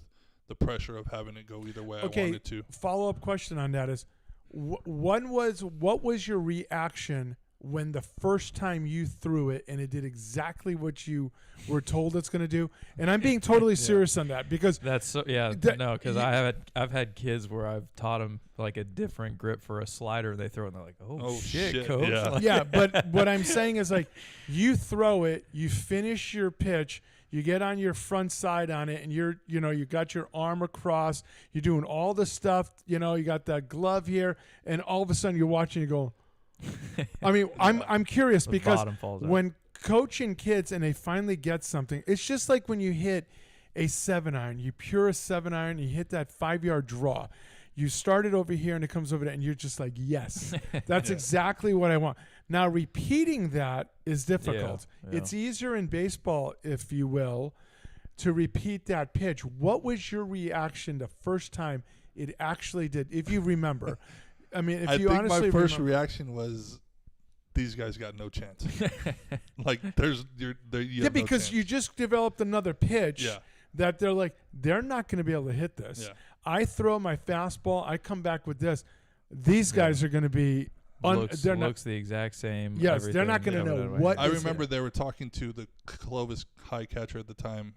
the pressure of having it go either way I wanted to. Follow-up question on that is, what was your reaction when the first time you threw it and it did exactly what you were told it's going to do? And I'm being totally serious on that because That's so because I've had kids where I've taught them like a different grip for a slider, and they throw it and they're like, oh shit, coach. yeah. Like, yeah, but what I'm saying is like you throw it, you finish your pitch, you get on your front side on it, and you got your arm across, you're doing all the stuff, you got that glove here, and all of a sudden you're watching, you go. I mean, I'm curious The because bottom falls out. when coaching kids and they finally get something, it's just like when you hit a 7-iron, you pure a 7-iron, you hit that 5-yard draw. You start it over here and it comes over there, and you're just like, yes, that's exactly what I want. Now, repeating that is difficult. Yeah. It's easier in baseball, if you will, to repeat that pitch. What was your reaction the first time it actually did, if you remember? I mean, if I you think honestly my first remember. reaction was, these guys got no chance. Like you Yeah, have no because chance. you just developed another pitch Yeah. that they're like, they're not going to be able to hit this. Yeah. I throw my fastball, I come back with this. These guys are going to be they're not. looks the exact same. Yes, they're not everything, gonna know whatever. what- I is remember it? they were talking to the Clovis high catcher at the time,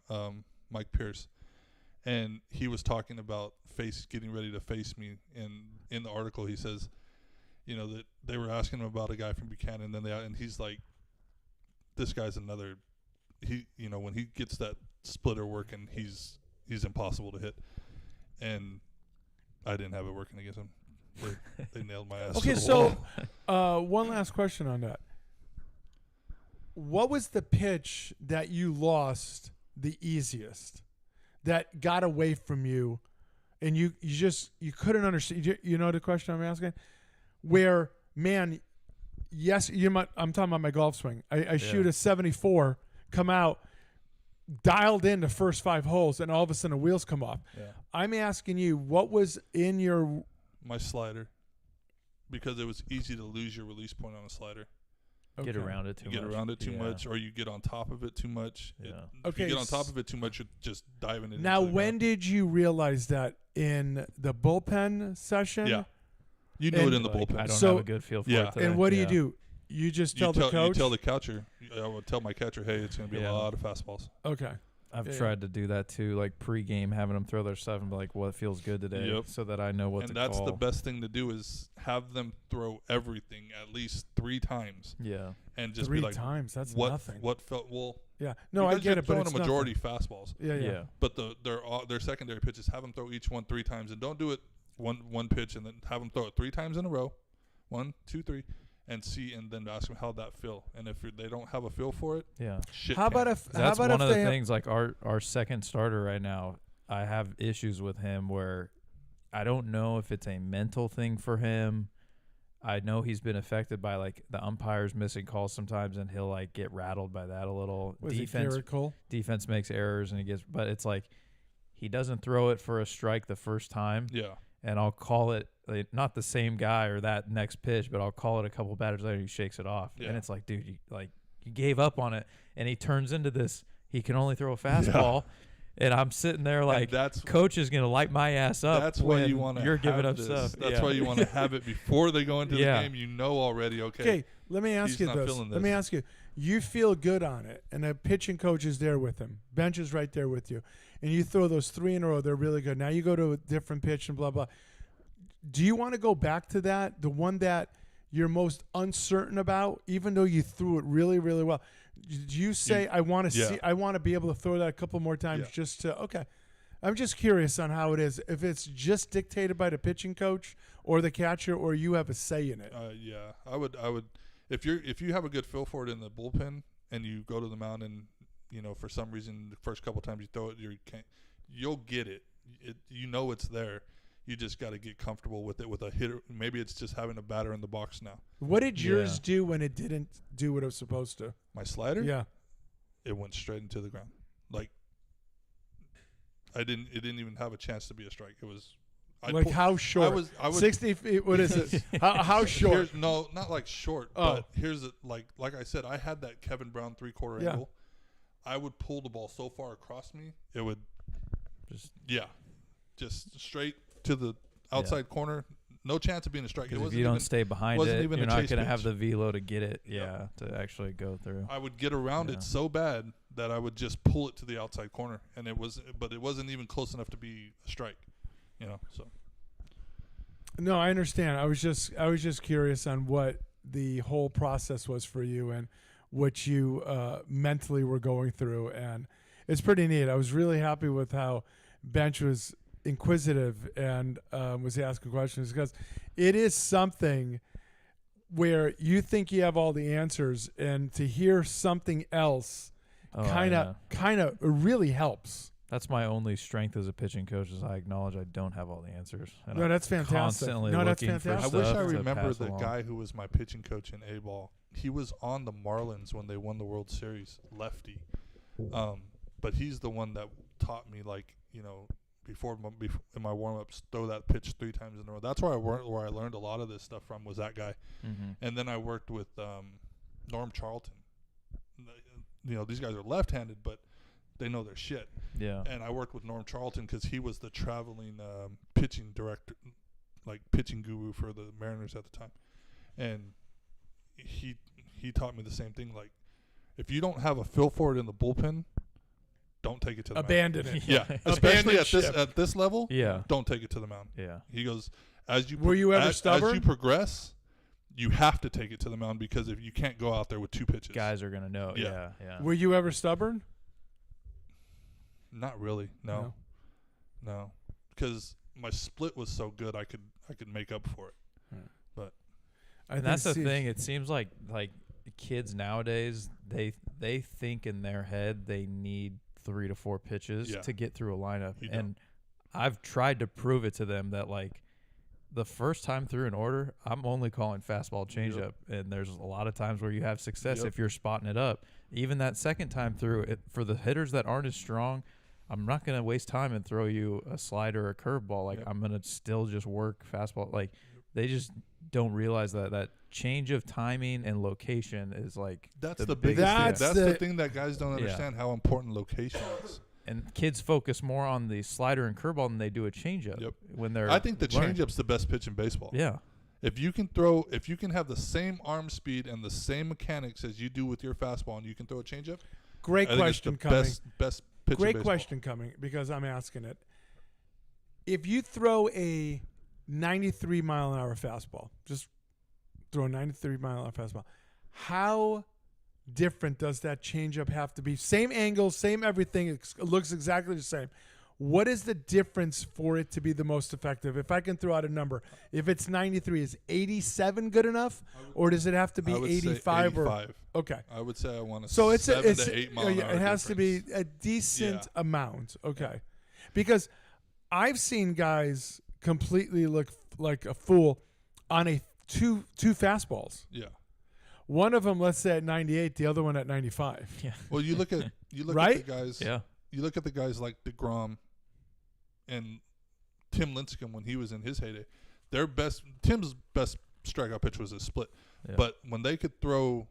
Mike Pierce, and he was talking about getting ready to face me. And in the article, he says, that they were asking him about a guy from Buchanan, and he's like, this guy's another. When he gets that splitter working, he's impossible to hit, and I didn't have it working against him. They nailed my ass. Okay, to the so wall. one last question on that. What was the pitch that you lost the easiest, that got away from you, and you couldn't understand? You know the question I'm asking? Where, man, yes, I'm talking about my golf swing. I shoot a 74, come out, dialed in the first 5 holes, and all of a sudden the wheels come off. Yeah. I'm asking you, what was in your My slider, because it was easy to lose your release point on a slider. Get okay. around it too You much. get around it too Yeah. much, or you get on top of it too much. Yeah. If Okay, you get on top of it too much, you're just diving in. Now, into the when ground. did you realize that? In the bullpen session? Yeah. You knew and- it in the Like, bullpen. I don't So- have a good feel for Yeah. it today. And what do you Yeah. do? You just tell the coach? You tell the catcher. I would tell my catcher, hey, it's going to be a lot of fastballs. Okay. I've tried to do that too, like pre-game, having them throw their stuff and be like, what feels good today, so that I know what to call. And that's the best thing to do is have them throw everything at least 3 times. Yeah. And just 3 be like, times, that's what, nothing. What felt, well. Yeah. No, I get it, but it's throwing a majority fastballs. Yeah. But their secondary pitches, have them throw each one 3 times. And don't do it one pitch and then have them throw it 3 times in a row. 1, 2, 3. And then ask them how that feel, and if they don't have a feel for it, shit. How about if that's one of the things? Like our second starter right now, I have issues with him where I don't know if it's a mental thing for him. I know he's been affected by like the umpires missing calls sometimes, and he'll like get rattled by that a little. Defense makes errors, and he gets. But it's like he doesn't throw it for a strike the first time. Yeah. And I'll call it not the same guy or that next pitch, but I'll call it a couple batters later. He shakes it off, and it's like, dude, you gave up on it, and he turns into this. He can only throw a fastball, and I'm sitting there like, coach is gonna light my ass up. That's why you want to. You're giving up stuff. That's why you want to have it before they go into the game. You know already. Okay. Let me ask you this. Let me ask you. You feel good on it, and the pitching coach is there with him. Bench is right there with you, and you throw those 3 in a row. They're really good. Now you go to a different pitch and blah blah. Do you want to go back to that, the one that you're most uncertain about, even though you threw it really, really well? Do you say, I want to see, I want to be able to throw that a couple more times just to, okay. I'm just curious on how it is. If it's just dictated by the pitching coach or the catcher, or you have a say in it. I would, if you have a good feel for it in the bullpen and you go to the mound and, for some reason the first couple times you throw it, you'll get it. You know it's there. You just got to get comfortable with it with a hitter. Maybe it's just having a batter in the box now. What did yours do when it didn't do what it was supposed to? My slider? Yeah. It went straight into the ground. Like, it didn't even have a chance to be a strike. It was how short? I was 60 feet. What is it? how short? No, not like short. Oh. But here's it. Like I said, I had that Kevin Brown 3/4 angle. I would pull the ball so far across me, it would just straight to the outside corner. No chance of being a strike. If you don't stay behind it, you're not going to have the velo to get it. To actually go through. I would get around it so bad that I would just pull it to the outside corner, and it wasn't even close enough to be a strike. So. No, I understand. I was just curious on what the whole process was for you and what you mentally were going through, and it's pretty neat. I was really happy with how Bench was inquisitive and was asking questions, because it is something where you think you have all the answers, and to hear something else kind of really helps. That's my only strength as a pitching coach, is I acknowledge I don't have all the answers. And no, that's fantastic. Constantly looking for I stuff wish I to remember pass the along. guy who was my pitching coach in A-ball. He was on the Marlins when they won the World Series, lefty. But he's the one that taught me, before in my warm-ups, throw that pitch 3 times in a row. That's where I learned a lot of this stuff from, was that guy. Mm-hmm. And then I worked with Norm Charlton. These guys are left-handed, but they know their shit. Yeah. And I worked with Norm Charlton because he was the traveling pitching director, like pitching guru for the Mariners at the time. And he taught me the same thing. Like, if you don't have a feel for it in the bullpen, don't take it to the Abandon mound. it. Yeah. Especially at this level. Yeah. Don't take it to the mound. Yeah. He goes, were you ever stubborn? As you progress, you have to take it to the mound, because if you can't go out there with 2 pitches, guys are gonna know. Yeah. Were you ever stubborn? Not really. No. Because my split was so good, I could make up for it. But that's the thing. It seems like kids nowadays, they think in their head they need 3 to 4 pitches to get through a lineup. And I've tried to prove it to them that, like, the first time through an order, I'm only calling fastball changeup, and there's a lot of times where you have success if you're spotting it up. Even that second time through, for the hitters that aren't as strong, I'm not going to waste time and throw you a slider or a curveball. Like, I'm going to still just work fastball. Like, they just don't realize that change of timing and location is like that's the biggest thing. That's the thing that guys don't understand, how important location is. And kids focus more on the slider and curveball than they do a changeup. Yep. When they're I think the changeup's the best pitch in baseball. Yeah. If you can have the same arm speed and the same mechanics as you do with your fastball, and you can throw a changeup. Great I think question it's the coming. Best pitch. Great in baseball. question coming because I'm asking it. If you throw a 93-mile-an-hour fastball, just throw a 93-mile-an-hour fastball, how different does that changeup have to be? Same angle, same everything. It looks exactly the same. What is the difference for it to be the most effective? If I can throw out a number, if it's 93, is 87 good enough, or does it have to be 85? Okay. I would say I want to. So it's 7 to 8 mile an hour it has to be difference. a decent Yeah. amount. Okay, because I've seen guys completely look like a fool on a two fastballs. Yeah. One of them, let's say at 98, the other one at 95. Yeah. Well, you look at Right? at the guys. Yeah. You look at the guys like DeGrom and Tim Lincecum when he was in his heyday. Tim's best strikeout pitch was a split. Yeah. But when they could throw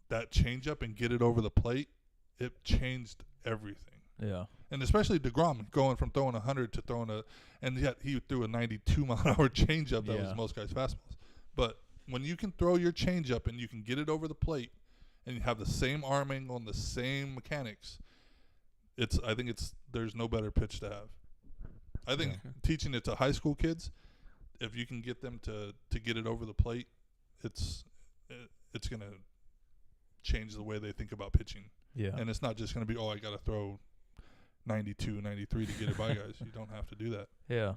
that changeup and get it over the plate, it changed everything. Yeah. And especially DeGrom going from throwing 100 to throwing and yet he threw a 92-mile-an-hour changeup that was most guys' fastballs. But when you can throw your changeup and you can get it over the plate and you have the same arm angle and the same mechanics, I think there's no better pitch to have. I think teaching it to high school kids, if you can get them to get it over the plate, it's going to change the way they think about pitching. Yeah. And it's not just going to be, I got to throw 92, 93 to get it by guys. You don't have to do that. Yeah.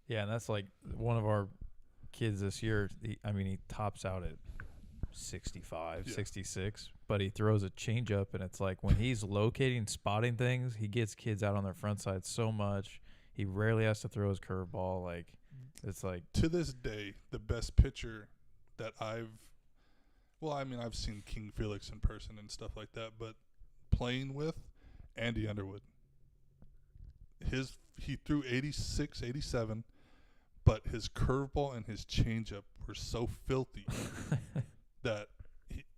Yeah, and that's like one of our kids this year. He tops out at 65, 66, but he throws a changeup, and it's like when he's locating, spotting things, he gets kids out on their front side so much. He rarely has to throw his curveball. Like, it's like to this day, the best pitcher that I've seen King Felix in person and stuff like that, but playing with Andy Underwood. He threw 86, 87, but his curveball and his changeup were so filthy that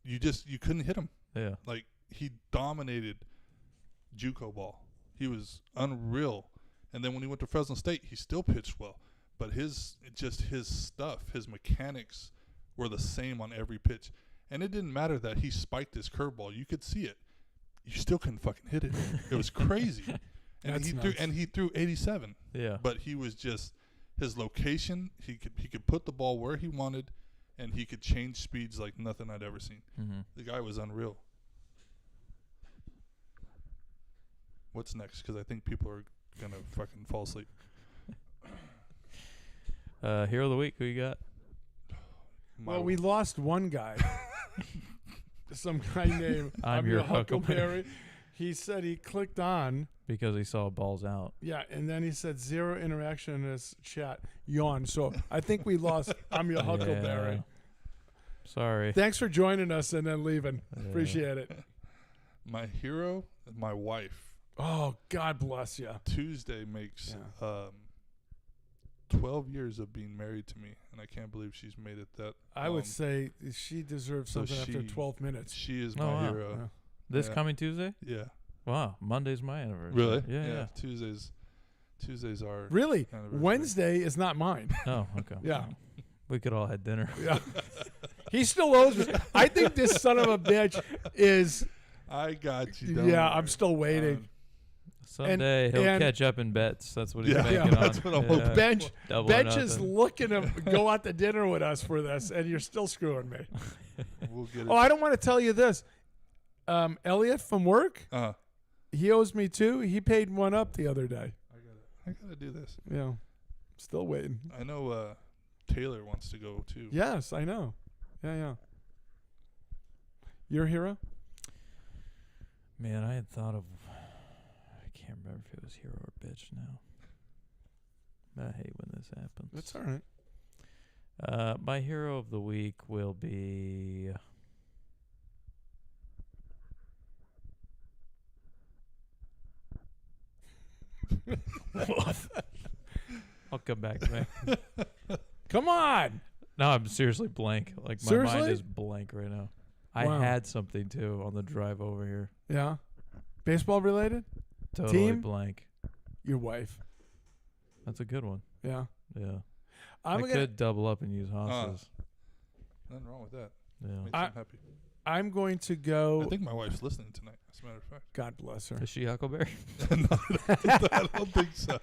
you couldn't hit him. Yeah. Like, he dominated JUCO ball. He was unreal. And then when he went to Fresno State, he still pitched well. But his stuff, his mechanics were the same on every pitch. And it didn't matter that he spiked his curveball. You could see it. You still couldn't fucking hit it. It was crazy. And he threw 87. Yeah. But he was just his location, he could put the ball where he wanted, and he could change speeds like nothing I'd ever seen. Mm-hmm. The guy was unreal. What's next? Because I think people are going to fucking fall asleep. Hero of the week, who you got? Well, we lost one guy. Some guy named I'm your Huckleberry. He said he clicked on. Because he saw balls out. Yeah, and then he said 0 interaction in his chat. Yawn. So I think we lost I'm your Huckleberry. Yeah. Sorry. Thanks for joining us and then leaving. Yeah. Appreciate it. My hero is my wife. Oh, God bless you. Tuesday makes 12 years of being married to me, and I can't believe she's made it that I would say she deserves so something after she- 12 minutes. She is Oh, my wow. hero. Yeah. This Yeah. coming Tuesday? Yeah. Wow. Monday's my anniversary. Really? Yeah. Tuesdays are Really? anniversary. Wednesday is not mine. Oh, okay. Yeah. We could all have dinner. Yeah. He still owes me. I think this son of a bitch is. I got you. Don't Yeah, worry. I'm still waiting. Someday he'll and- catch up in bets. That's what he's Yeah, banking on. that's what I'm hoping. Bench Double Bench nothing. is looking to go out to dinner with us for this, and you're still screwing me. We'll get it. Oh, I don't want to tell you this. Elliot from work, he owes me two. He paid one up the other day. I gotta do this. Yeah, still waiting. I know Taylor wants to go too. Yes, I know. Yeah. Your hero? Man, I had thought of. I can't remember if it was hero or bitch now. I hate when this happens. That's all right. My hero of the week will be. I'll come back to me. Come on. No, I'm seriously blank. Like, my Seriously? mind is blank right now. I Wow. had something, too, on the drive over here. Yeah. Baseball related? Totally Team? blank. Your wife. That's a good one. Yeah. Yeah. I could double up and use Haas's. Nothing wrong with that. Yeah. Makes them happy. I'm going to go. I think my wife's listening tonight, as a matter of fact. God bless her. Is she Huckleberry? No, I don't think so.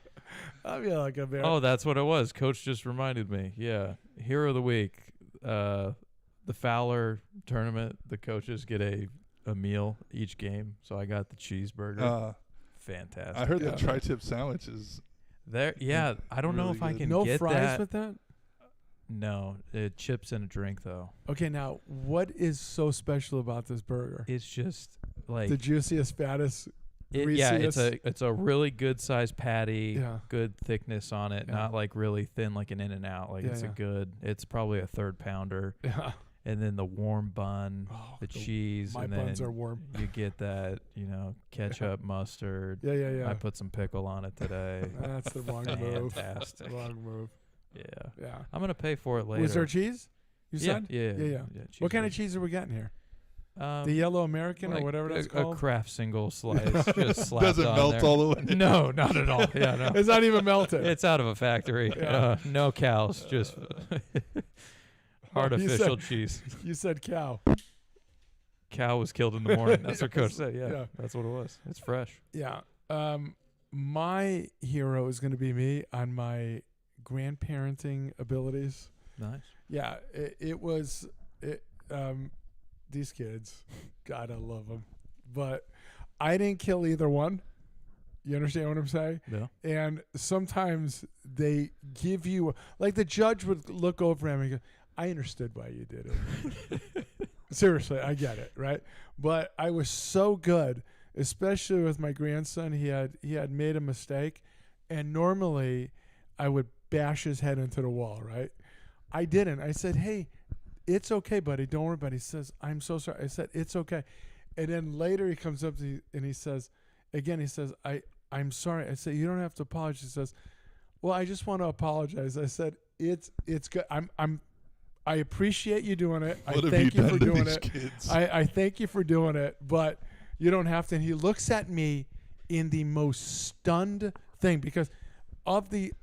I'll be like a bear. Oh, that's what it was. Coach just reminded me. Yeah. Hero of the week. The Fowler tournament, the coaches get a meal each game. So I got the cheeseburger. Fantastic. I heard the tri-tip sandwich is there. Yeah. I don't know really if I good. can No get fries that. with that? No. Chips and a drink, though. Okay, now, what is so special about this burger? It's just like The juiciest, fattest, yeah, greasiest? it's a really good sized patty, Yeah. good thickness on it, Yeah. not like really thin like an In-N-Out. Like Yeah, it's yeah. it's probably a 3rd pounder. Yeah. And then the warm bun, Oh, the cheese, my and buns then are warm. you get that, ketchup, mustard. Yeah. I put some pickle on it today. That's the wrong move. Fantastic. Wrong move. Yeah. Yeah. I'm gonna pay for it later. Was there cheese? You Yeah, said? yeah. Yeah. What kind of cheese are we getting here? The yellow American or whatever that's a called? Kraft single slice just slapped doesn't on melt there. all the way. No, not at all. Yeah, no. It's not even melted. It's out of a factory. Yeah. No cows, just artificial cheese. You said cow. Cow was killed in the morning. That's what Coach said. Yeah. Yeah, that's what it was. It's fresh. Yeah. My hero is going to be me on my grandparenting abilities. Nice. Yeah, these kids, God, I love them. But I didn't kill either one. You understand what I'm saying? Yeah. And sometimes they give you, like the judge would look over him and go, I understood why you did it. Seriously, I get it, right? But I was so good, especially with my grandson. He had made a mistake, and normally I would bash his head into the wall, right? I didn't. I said, hey, it's okay, buddy. Don't worry about it. He says, I'm so sorry. I said, it's okay. And then later he comes up to me and he says, I'm sorry. I said, you don't have to apologize. He says, well, I just want to apologize. I said, it's good. I appreciate you doing it. I thank you for doing it. I thank you for doing it, but you don't have to. And he looks at me in the most stunned thing because of the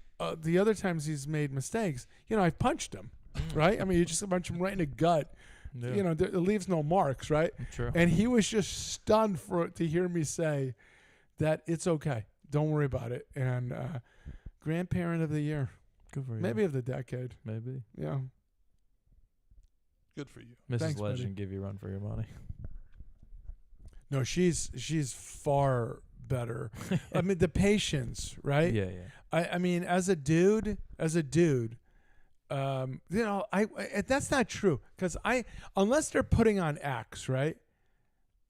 other times he's made mistakes, I've punched him, right? I mean, you just punch him right in the gut. Yeah. It leaves no marks, right? True. And he was just stunned to hear me say that it's okay. Don't worry about it. And grandparent of the year. Good for you. Maybe of the decade. Maybe. Yeah. Good for you. Mrs. Thanks, Legend buddy. give you a run for your money. No, she's far better. I mean, the patience, right? Yeah. I mean, as a dude, that's not true because unless they're putting on acts, right?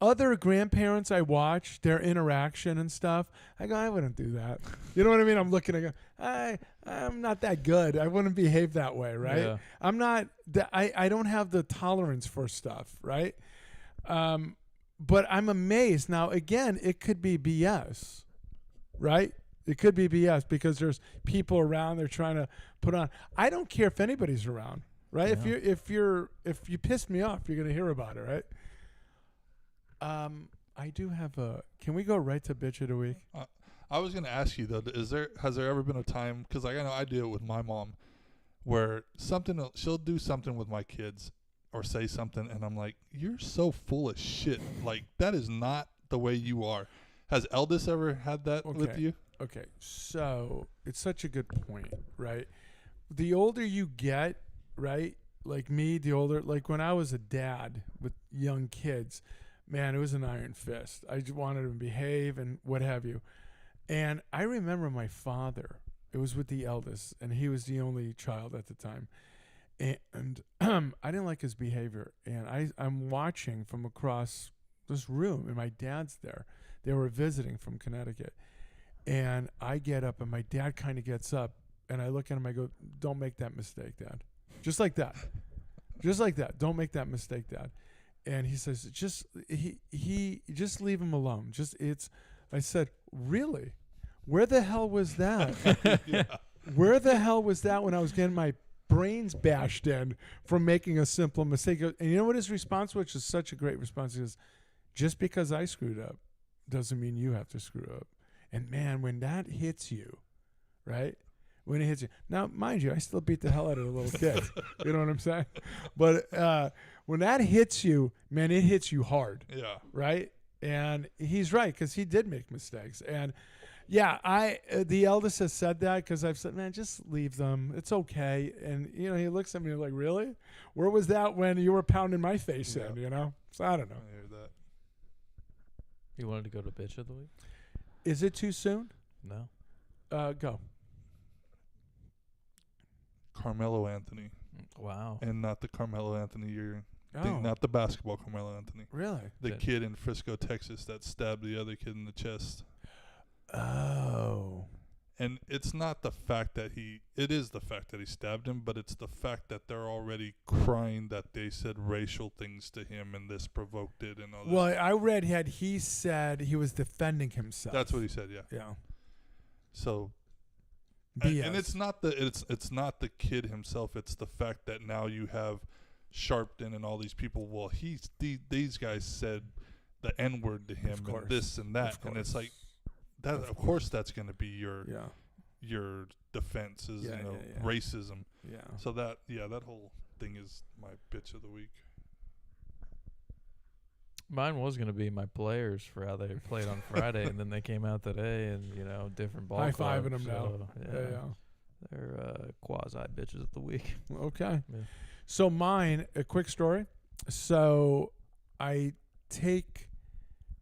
Other grandparents I watch, their interaction and stuff, I go, I wouldn't do that. You know what I mean? I'm looking, I go, I'm not that good. I wouldn't behave that way, right? Yeah. I'm not, I don't have the tolerance for stuff, right? But I'm amazed. Now, again, it could be BS, right? It could be BS because there's people around. They're trying to put on. I don't care if anybody's around, right? Yeah. If you piss me off, you're gonna hear about it, right? I do have Can we go right to bitch of the week? I was going to ask you though, has there ever been a time, because I know I do it with my mom, where she'll do something with my kids or say something, and I'm like, you're so full of shit. Like, that is not the way you are. Has Eldest ever had that with you? Okay, so it's such a good point, right? The older you get, right? Like me, like when I was a dad with young kids, man, it was an iron fist. I just wanted to behave and what have you. And I remember my father, it was with the eldest, and he was the only child at the time. And I didn't like his behavior. And I'm watching from across this room, and my dad's there. They were visiting from Connecticut. And I get up, and my dad kind of gets up, and I look at him, I go, don't make that mistake, Dad. Just like that. Just like that. Don't make that mistake, Dad. And he says, just leave him alone. I said, really? Where the hell was that? Yeah. Where the hell was that when I was getting my brains bashed in from making a simple mistake? And you know what his response, which is such a great response, is just because I screwed up doesn't mean you have to screw up. And man, when that hits you, right? when it hits you. Now, mind you, I still beat the hell out of the little kids. You know what I'm saying? But when that hits you, man, it hits you hard. Yeah. Right? And he's right, because he did make mistakes. And yeah, the eldest has said that, because I've said, man, just leave them. It's okay. And, he looks at me like, really? Where was that when you were pounding my face in, So I don't know. I hear that. You wanted to go to bitch of the week? Is it too soon? No. Go. Carmelo Anthony. Wow. And not the Carmelo Anthony Oh, not the basketball Carmelo Anthony. really? The kid in Frisco, Texas that stabbed the other kid in the chest. Oh. And it's not the fact that it is the fact that he stabbed him, but it's the fact that they're already crying that they said racial things to him and this provoked it and all that. Well, I read he said he was defending himself. That's what he said, yeah. Yeah. So BS. and it's not the kid himself, it's the fact that now you have Sharpton and all these people, well, these guys said the N-word to him and this and that, and it's like that. Of course, that's going to be your defense is racism. Yeah. So that whole thing is my bitch of the week. Mine was going to be my players for how they played on Friday, and then they came out today and, different ball clubs. High-fiving them so, now. Yeah. They're quasi bitches of the week. Okay. Yeah. So mine, a quick story. So I take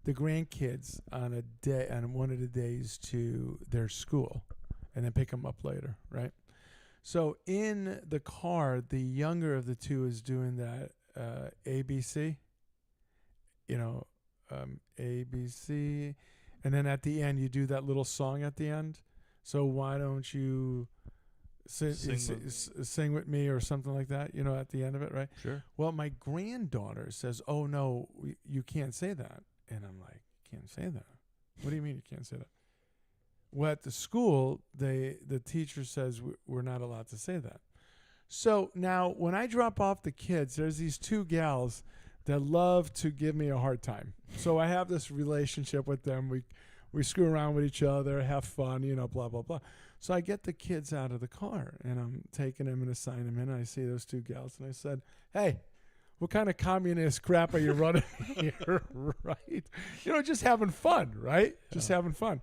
the grandkids on one of the days to their school and then pick them up later, right? So in the car, the younger of the two is doing that ABC, ABC. And then at the end, you do that little song at the end. So why don't you sing with me or something like that, at the end of it, right? Sure. Well, my granddaughter says, oh, no, you can't say that. And I'm like, can't say that? What do you mean you can't say that? Well, at the school, the teacher says we're not allowed to say that. So now when I drop off the kids, there's these two gals that love to give me a hard time. So I have this relationship with them. We screw around with each other, have fun, blah, blah, blah. So I get the kids out of the car, and I'm taking them and assigning them in. And I see those two gals, and I said, hey, what kind of communist crap are you running here, right? Just having fun, right? Yeah. Just having fun.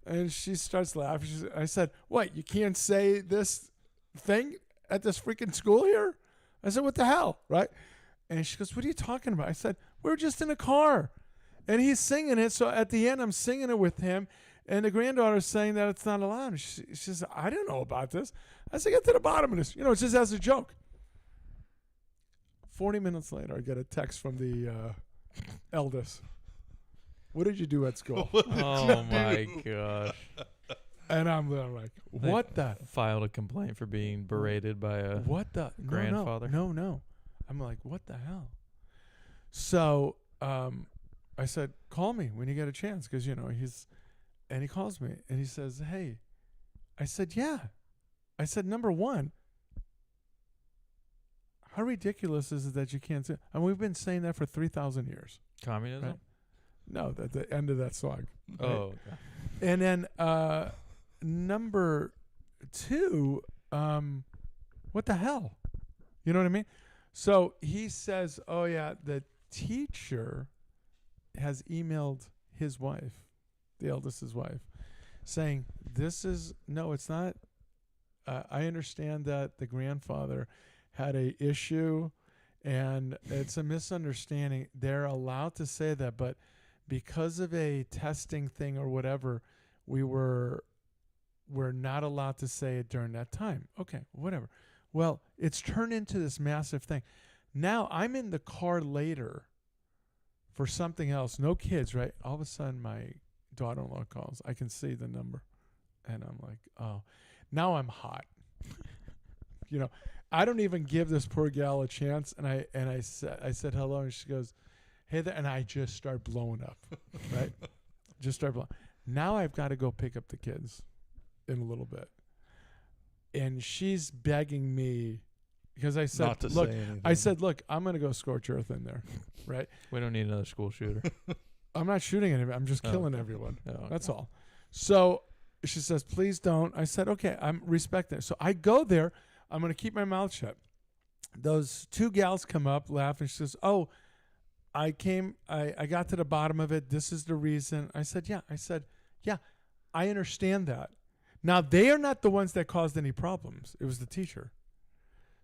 And she starts laughing. I said, what, you can't say this thing at this freaking school here? I said, what the hell, right? And she goes, what are you talking about? I said, we're just in a car. And he's singing it, so at the end, I'm singing it with him. And the granddaughter's saying that it's not allowed. And she says, I didn't know about this. I said, get to the bottom of this. It's just as a joke. 40 minutes later, I get a text from the eldest. What did you do at school? Oh, my gosh. And I'm like, what the? Filed a complaint for being berated by a grandfather. No. I'm like, what the hell? So I said, call me when you get a chance, because, and he calls me, and he says, hey. I said, yeah. I said, number one, how ridiculous is it that you can't say? And we've been saying that for 3,000 years. Communism? Right? No, the end of that song. Right? Oh, okay. And then number two, what the hell? You know what I mean? So he says, oh, yeah, the teacher has emailed his wife, the eldest's wife, saying, it's not. I understand that the grandfather had a issue and it's a misunderstanding. They're allowed to say that, but because of a testing thing or whatever, we're not allowed to say it during that time. Okay, whatever. Well, it's turned into this massive thing. Now I'm in the car later for something else. No kids, right? All of a sudden, my daughter-in-law calls. I can see the number. And I'm like, oh. Now I'm hot. I don't even give this poor gal a chance. And I said hello, and she goes, hey there. And I just start blowing up, right? Just start blowing. Now I've got to go pick up the kids in a little bit. And she's begging me, because I said, look, I'm going to go scorch earth in there, right? We don't need another school shooter. I'm not shooting anybody. I'm just killing okay. everyone. Oh, okay. That's all. So She says, please don't. I said, okay, I'm respecting it. So I go there. I'm going to keep my mouth shut. Those two gals come up, laugh, and she says, oh, I got to the bottom of it. This is the reason. I said, yeah. I understand that. Now, they are not the ones that caused any problems. It was the teacher.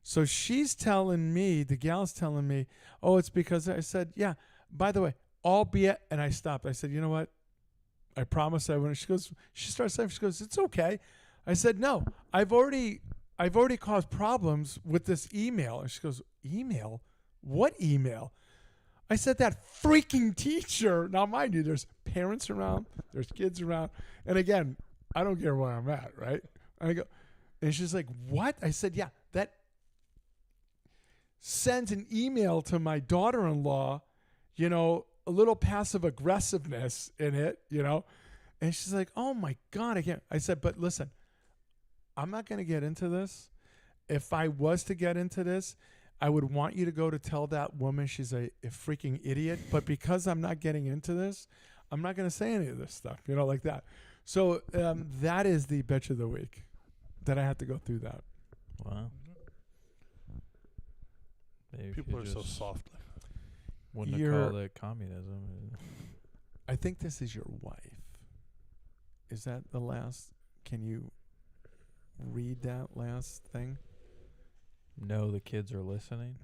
So she's telling me, the gal's telling me, oh, it's because I said, yeah, by the way, albeit, and I stopped. I said, you know what? I promise I wouldn't. She starts saying, she goes, it's okay. I said, no, I've already caused problems with this email. And she goes, email? What email? I said, that freaking teacher. Now, mind you, there's parents around, there's kids around. And again, I don't care where I'm at, right? And I go, and she's like, what? I said, yeah, that sends an email to my daughter-in-law, you know, a little passive aggressiveness in it, you know? And she's like, oh my God, I can't. I said, but listen, I'm not going to get into this. If I was to get into this, I would want you to go to tell that woman she's a freaking idiot. But because I'm not getting into this, I'm not going to say any of this stuff, you know, like that. So that is the bitch of the week that I had to go through that. Wow. Maybe People are so soft. Wouldn't have called it communism. I think this is your wife. Is that the last? Can you read that last thing? No, the kids are listening.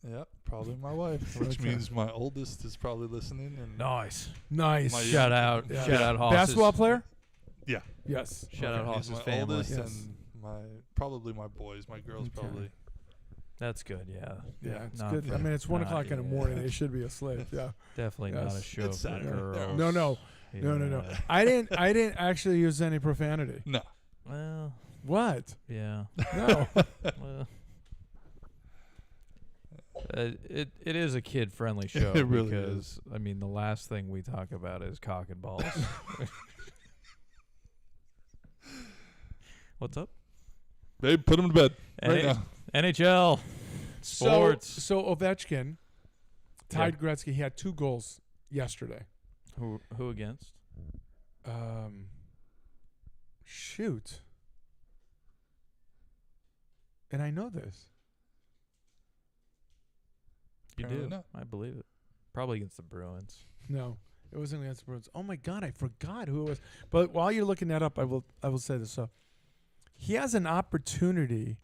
Yeah, probably my wife, which means my oldest is probably listening. And Nice. Shout out. Yeah. Shout out Hoss's. Basketball player? Yeah. Yes. Shout out He's Hoss's my family. oldest Yes. and probably my boys. My girls Okay. probably. That's good, yeah. Yeah, it's Not good. for- I mean, it's 1 not- o'clock in the yeah. morning. They should be asleep. Yeah. Definitely Yes. not a show It's for Saturday. girls. No. No, Yeah. I didn't actually use any profanity. No. Well, What? yeah. No. Well, it is a kid friendly show. It really because, I mean, the last thing we talk about is cock and balls. What's up? Babe, put him to bed right now. NHL sports. So Ovechkin tied Gretzky. He had 2 goals yesterday. Who against? Shoot. And I know this. You Apparently do. not. I believe it. Probably against the Bruins. No, it wasn't against the Bruins. Oh my God, I forgot who it was. But while you're looking that up, I will say this. So he has an opportunity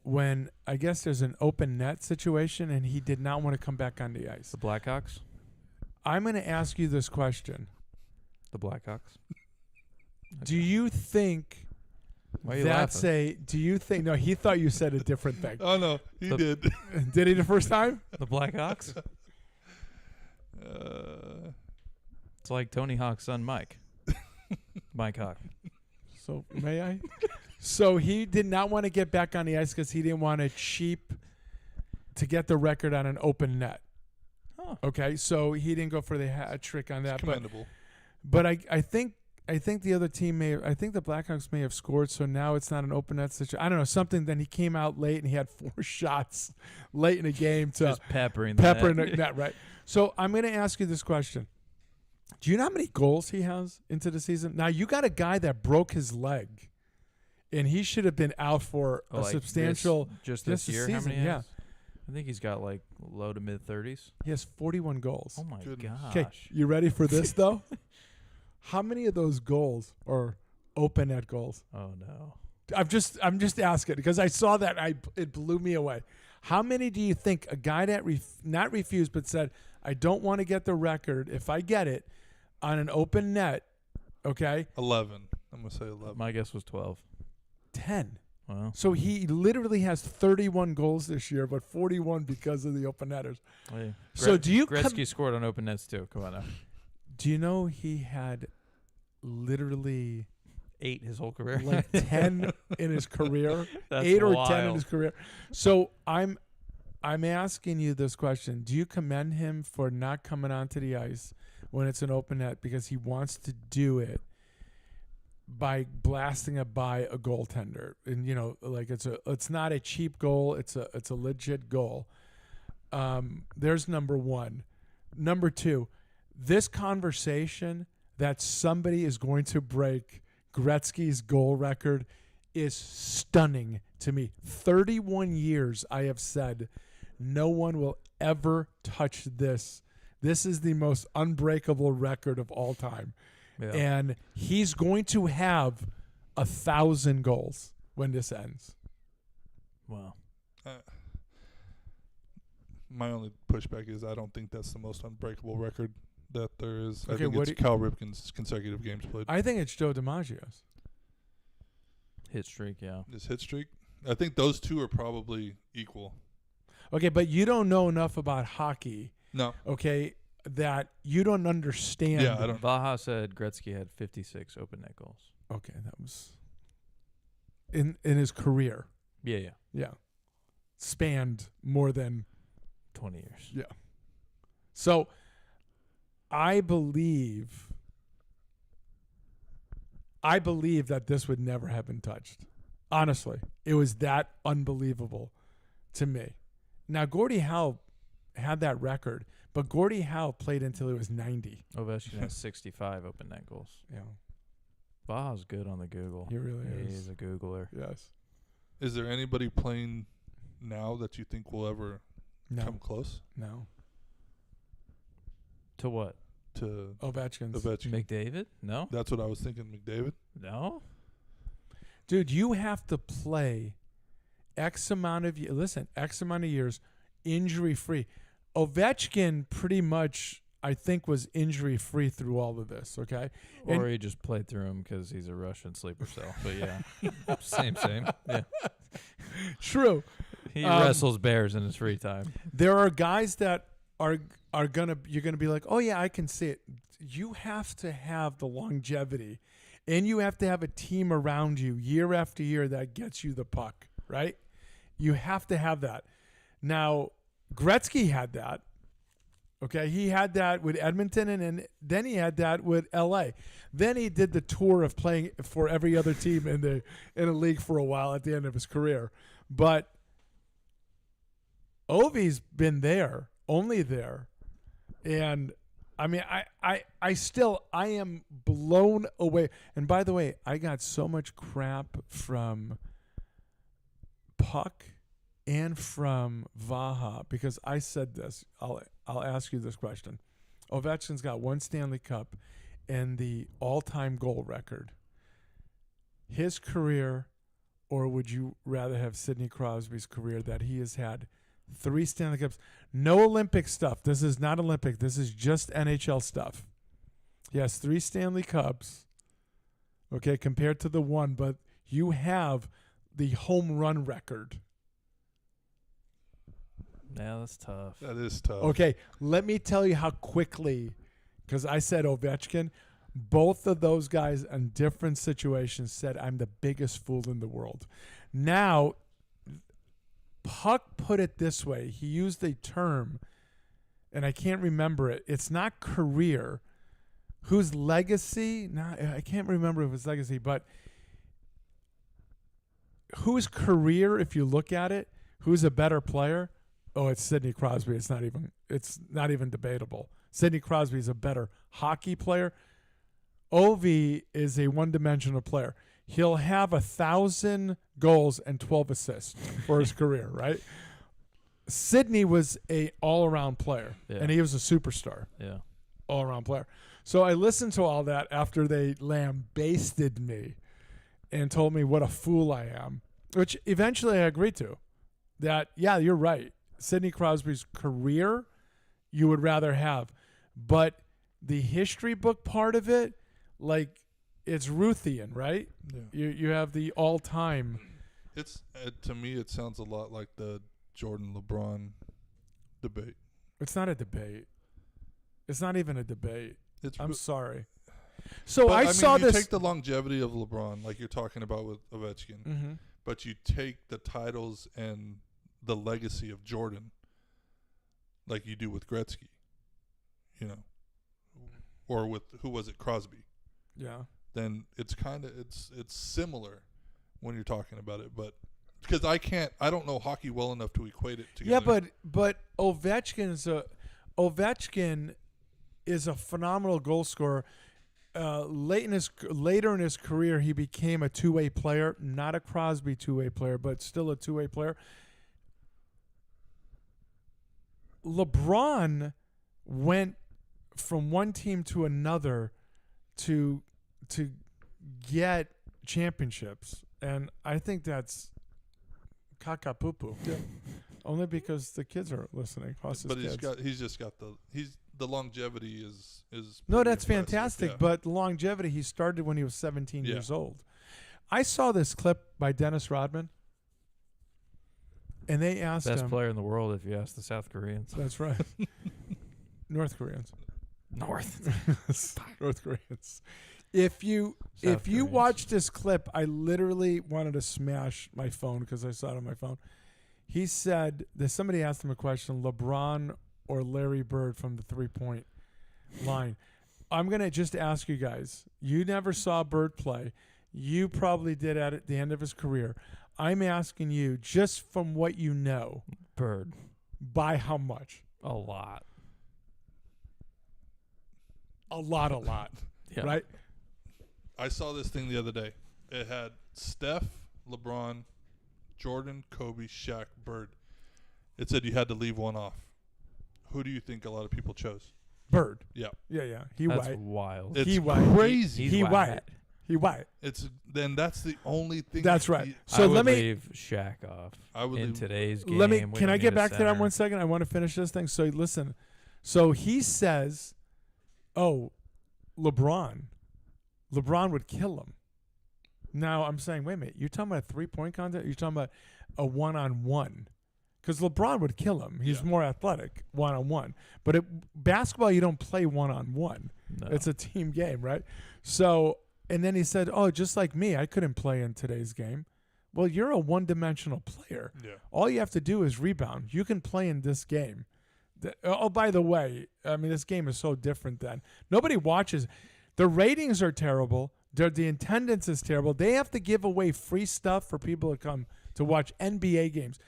when I guess there's an open net situation, and he did not want to come back on the ice. The Blackhawks? I'm going to ask you this question: The Blackhawks? Do you think Why are you that's laughing? do you think? No, he thought you said a different thing. Oh no, he The- did. Did he the first time? The Blackhawks? It's like Tony Hawk's son, Mike. Mike Hawk. So may I? So he did not want to get back on the ice because he didn't want to get the record on an open net. Huh. Okay, so he didn't go for the hat trick on that. Commendable. But I think the other team I think the Blackhawks may have scored, so now it's not an open net situation. I don't know, something. Then he came out late and he had 4 shots late in the game to Just peppering the pepper in net. the net, right? So I'm going to ask you this question. Do you know how many goals he has into the season? Now, you got a guy that broke his leg, and he should have been out for Oh, a like substantial just this this year. season, How many? yeah. Has? I think he's got like low to mid 30s. He has 41 goals. Oh my Goodness. gosh! Okay, you ready for this, though? How many of those goals are open net goals? Oh no! I'm just asking because I saw that it blew me away. How many do you think a guy that not refused but said, I don't want to get the record if I get it on an open net, okay? 11. I'm gonna say 11. My guess was 12. 10. Well, So he literally has 31 goals this year, but 41 because of the open netters. hey. So do you Gretzky scored on open nets too. Come on now. do you know he had literally 8 his whole career. like 10 in his career? That's 8 or wild. 10 in his career. So I'm asking you this question. Do you commend him for not coming onto the ice when it's an open net because he wants to do it by blasting it by a goaltender? And you know, like it's not a cheap goal, it's a legit goal. There's number 1. Number 2, this conversation that somebody is going to break Gretzky's goal record is stunning to me. 31 years I have said no one will ever touch this. This is the most unbreakable record of all time. Yeah. And he's going to have 1,000 goals when this ends. Wow. My only pushback is I don't think that's the most unbreakable record that there is. Okay, I think it's Cal Ripken's consecutive games played. I think it's Joe DiMaggio's. Hit streak, yeah. His hit streak. I think those two are probably equal. Okay, but you don't know enough about hockey, No. okay, that you don't understand. Yeah, I don't. Vaha said Gretzky had 56 open net goals. Okay, that was in his career. Yeah. Yeah. Spanned more than 20 years. Yeah. So I believe that this would never have been touched. Honestly, it was that unbelievable to me. Now, Gordie Howe had that record, but Gordie Howe played until he was 90. Ovechkin has 65 open net goals. Yeah, Vaha's good on the Google. he really He is. is a Googler. Yes. Is there anybody playing now that you think will ever No. come close No. To what? to Ovechkin's. Ovechkin? McDavid? No? That's what I was thinking, McDavid. No? Dude, you have to play X amount of years injury free. Ovechkin pretty much, I think, was injury free through all of this. Okay, Or he just played through him because he's a Russian sleeper cell. But yeah, same. Yeah, true. he wrestles bears in his free time. There are guys that are you're gonna be like, oh yeah, I can see it. You have to have the longevity, and you have to have a team around you year after year that gets you the puck. Right? You have to have that. Now, Gretzky had that. Okay, he had that with Edmonton, and then he had that with L.A. Then he did the tour of playing for every other team in a league for a while at the end of his career. But Ovi's been there, only there, and I mean, I am blown away. And by the way, I got so much crap from Puck and from Vaha because I said this. I'll ask you this question. Ovechkin's got one Stanley Cup and the all-time goal record. His career, or would you rather have Sidney Crosby's career that he has had 3 Stanley Cups? No Olympic stuff. This is not Olympic. This is just NHL stuff. He has 3 Stanley Cups, okay, compared to the one, but you have the home run record. Yeah, that's tough. That is tough. Okay, let me tell you how quickly, because I said Ovechkin, both of those guys in different situations said, I'm the biggest fool in the world. Now, Puck put it this way. He used a term, and I can't remember it. It's not career. Whose legacy? I can't remember if it's legacy, but whose career, if you look at it, who's a better player? Oh, it's Sidney Crosby. It's not even debatable. Sidney Crosby is a better hockey player. Ovi is a one-dimensional player. He'll have 1,000 goals and 12 assists for his career, right? Sidney was a all-around player, and he was a superstar. Yeah. All-around player. So I listened to all that after they lambasted me and told me what a fool I am, which eventually I agreed to. That, yeah, you're right. Sidney Crosby's career you would rather have. But the history book part of it, like, it's Ruthian, right? Yeah. You have the all-time. It's to me, it sounds a lot like the Jordan LeBron debate. It's not a debate. It's not even a debate. I'm sorry. So I saw you this. take the longevity of LeBron, like you're talking about with Ovechkin, Mm-hmm. but you take the titles and the legacy of Jordan, like you do with Gretzky, or with who was it, Crosby? Yeah. Then it's kind of it's similar when you're talking about it, but because I don't know hockey well enough to equate it together. Yeah, but Ovechkin is a phenomenal goal scorer. later in his career, he became a two-way player, not a Crosby two-way player, but still a two-way player. LeBron went from one team to another to get championships, and I think that's caca-poo-poo. Yeah. Only because the kids are listening. But the longevity is no, pretty that's impressive, fantastic. yeah. But the longevity, he started when he was 17 Yeah. years old. I saw this clip by Dennis Rodman, and they asked Best him. player in the world if you ask the South Koreans. That's right. North Koreans. North. North Koreans. If you Koreans. watch this clip, I literally wanted to smash my phone because I saw it on my phone. He said that somebody asked him a question: LeBron or Larry Bird from the 3-point line. I'm gonna just ask you guys. You never saw Bird play. You probably did at the end of his career. I'm asking you, just from what you know, Bird. by how much? A lot. A lot. Yeah. Right? I saw this thing the other day. It had Steph, LeBron, Jordan, Kobe, Shaq, Bird. It said you had to leave one off. Who do you think a lot of people chose? Bird. Yeah. Yeah. He That's white. wild. It's He white. crazy. He white. He white. That's the only thing. That's right. I So would let me leave Shaq off. I would in leave- today's game. let me. when Can you I get need a back to that center. 1 second? I want to finish this thing. So listen. So he says, "Oh, LeBron would kill him." Now I'm saying, wait a minute. You're talking about a 3-point contest? You're talking about a one-on-one? Because LeBron would kill him. He's more athletic one-on-one. But basketball, you don't play one-on-one. No. It's a team game, right? So, and then he said, "Oh, just like me, I couldn't play in today's game." Well, you're a one-dimensional player. Yeah. All you have to do is rebound. You can play in this game. Oh, by the way, I mean, this game is so different than. Nobody watches. The ratings are terrible. The attendance is terrible. They have to give away free stuff for people to come to watch NBA games.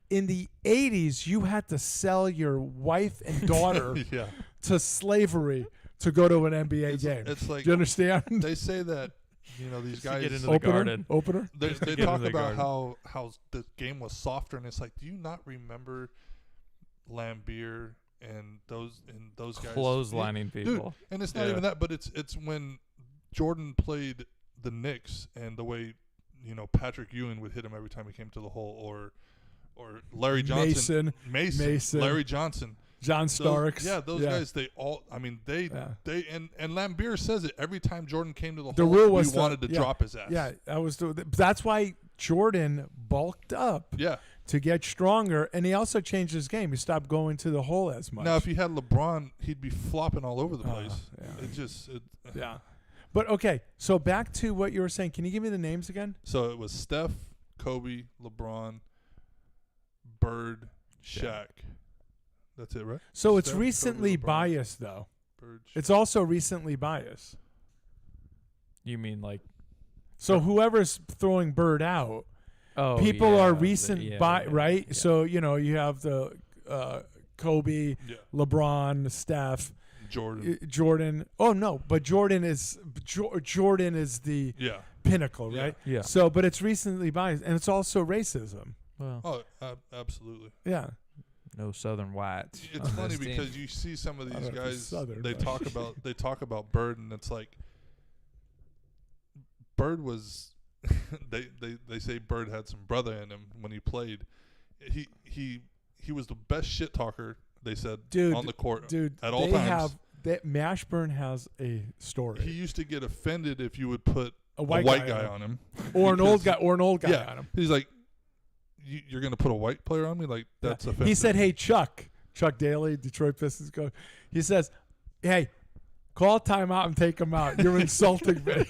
In the 80s, you had to sell your wife and daughter Yeah. to slavery to go to an NBA game. It's like Do you understand? they say that these Just to guys get into the garden. Opener? they Just to they get talk into the about garden. how the game was softer, and it's like, do you not remember Lambeer and those guys Clotheslining Dude, people. and it's not Yeah. even that, but it's when Jordan played the Knicks and the way Patrick Ewing would hit him every time he came to the hole, or Larry Johnson, Mason. Larry Johnson, John those, Starks. those guys. They all, I mean, they and Lambeer says it every time Jordan came to the The hole. rule was we wanted to drop his ass. Yeah, that's why Jordan bulked up Yeah. to get stronger, and he also changed his game. He stopped going to the hole as much. Now, if he had LeBron, he'd be flopping all over the place. yeah. It Yeah. But okay, so back to what you were saying. Can you give me the names again? So it was Steph, Kobe, LeBron, Bird, Shaq. That's it, right? So it's Steph, recently Kobe, LeBron, biased, though. Bird, It's also recently biased. You mean like? So whoever's throwing Bird out, Oh, people yeah, are recent right? yeah. So, you have the Kobe, Yeah. LeBron, Steph, Jordan. Jordan. Oh, no, but Jordan is the Yeah. pinnacle, Yeah. right? Yeah. So, but it's recently biased, and it's also racism. Well, Oh, absolutely. Yeah. no Southern whites. It's on funny this team. because you see some of I these don't know if it's guys. Southern, They but- talk about Bird, and it's like Bird was. they say Bird had some brother in him when he played. He was the best shit talker. They said Dude, on the court, Dude, at all they times. have that Mashburn has a story. He used to get offended if you would put A a white white guy guy on on him, or an old because- guy on him. He's like, you're gonna put a white player on me? Like that's offensive. He said, "Hey, Chuck Daly, Detroit Pistons coach." He says, "Hey, call timeout and take him out. You're insulting me."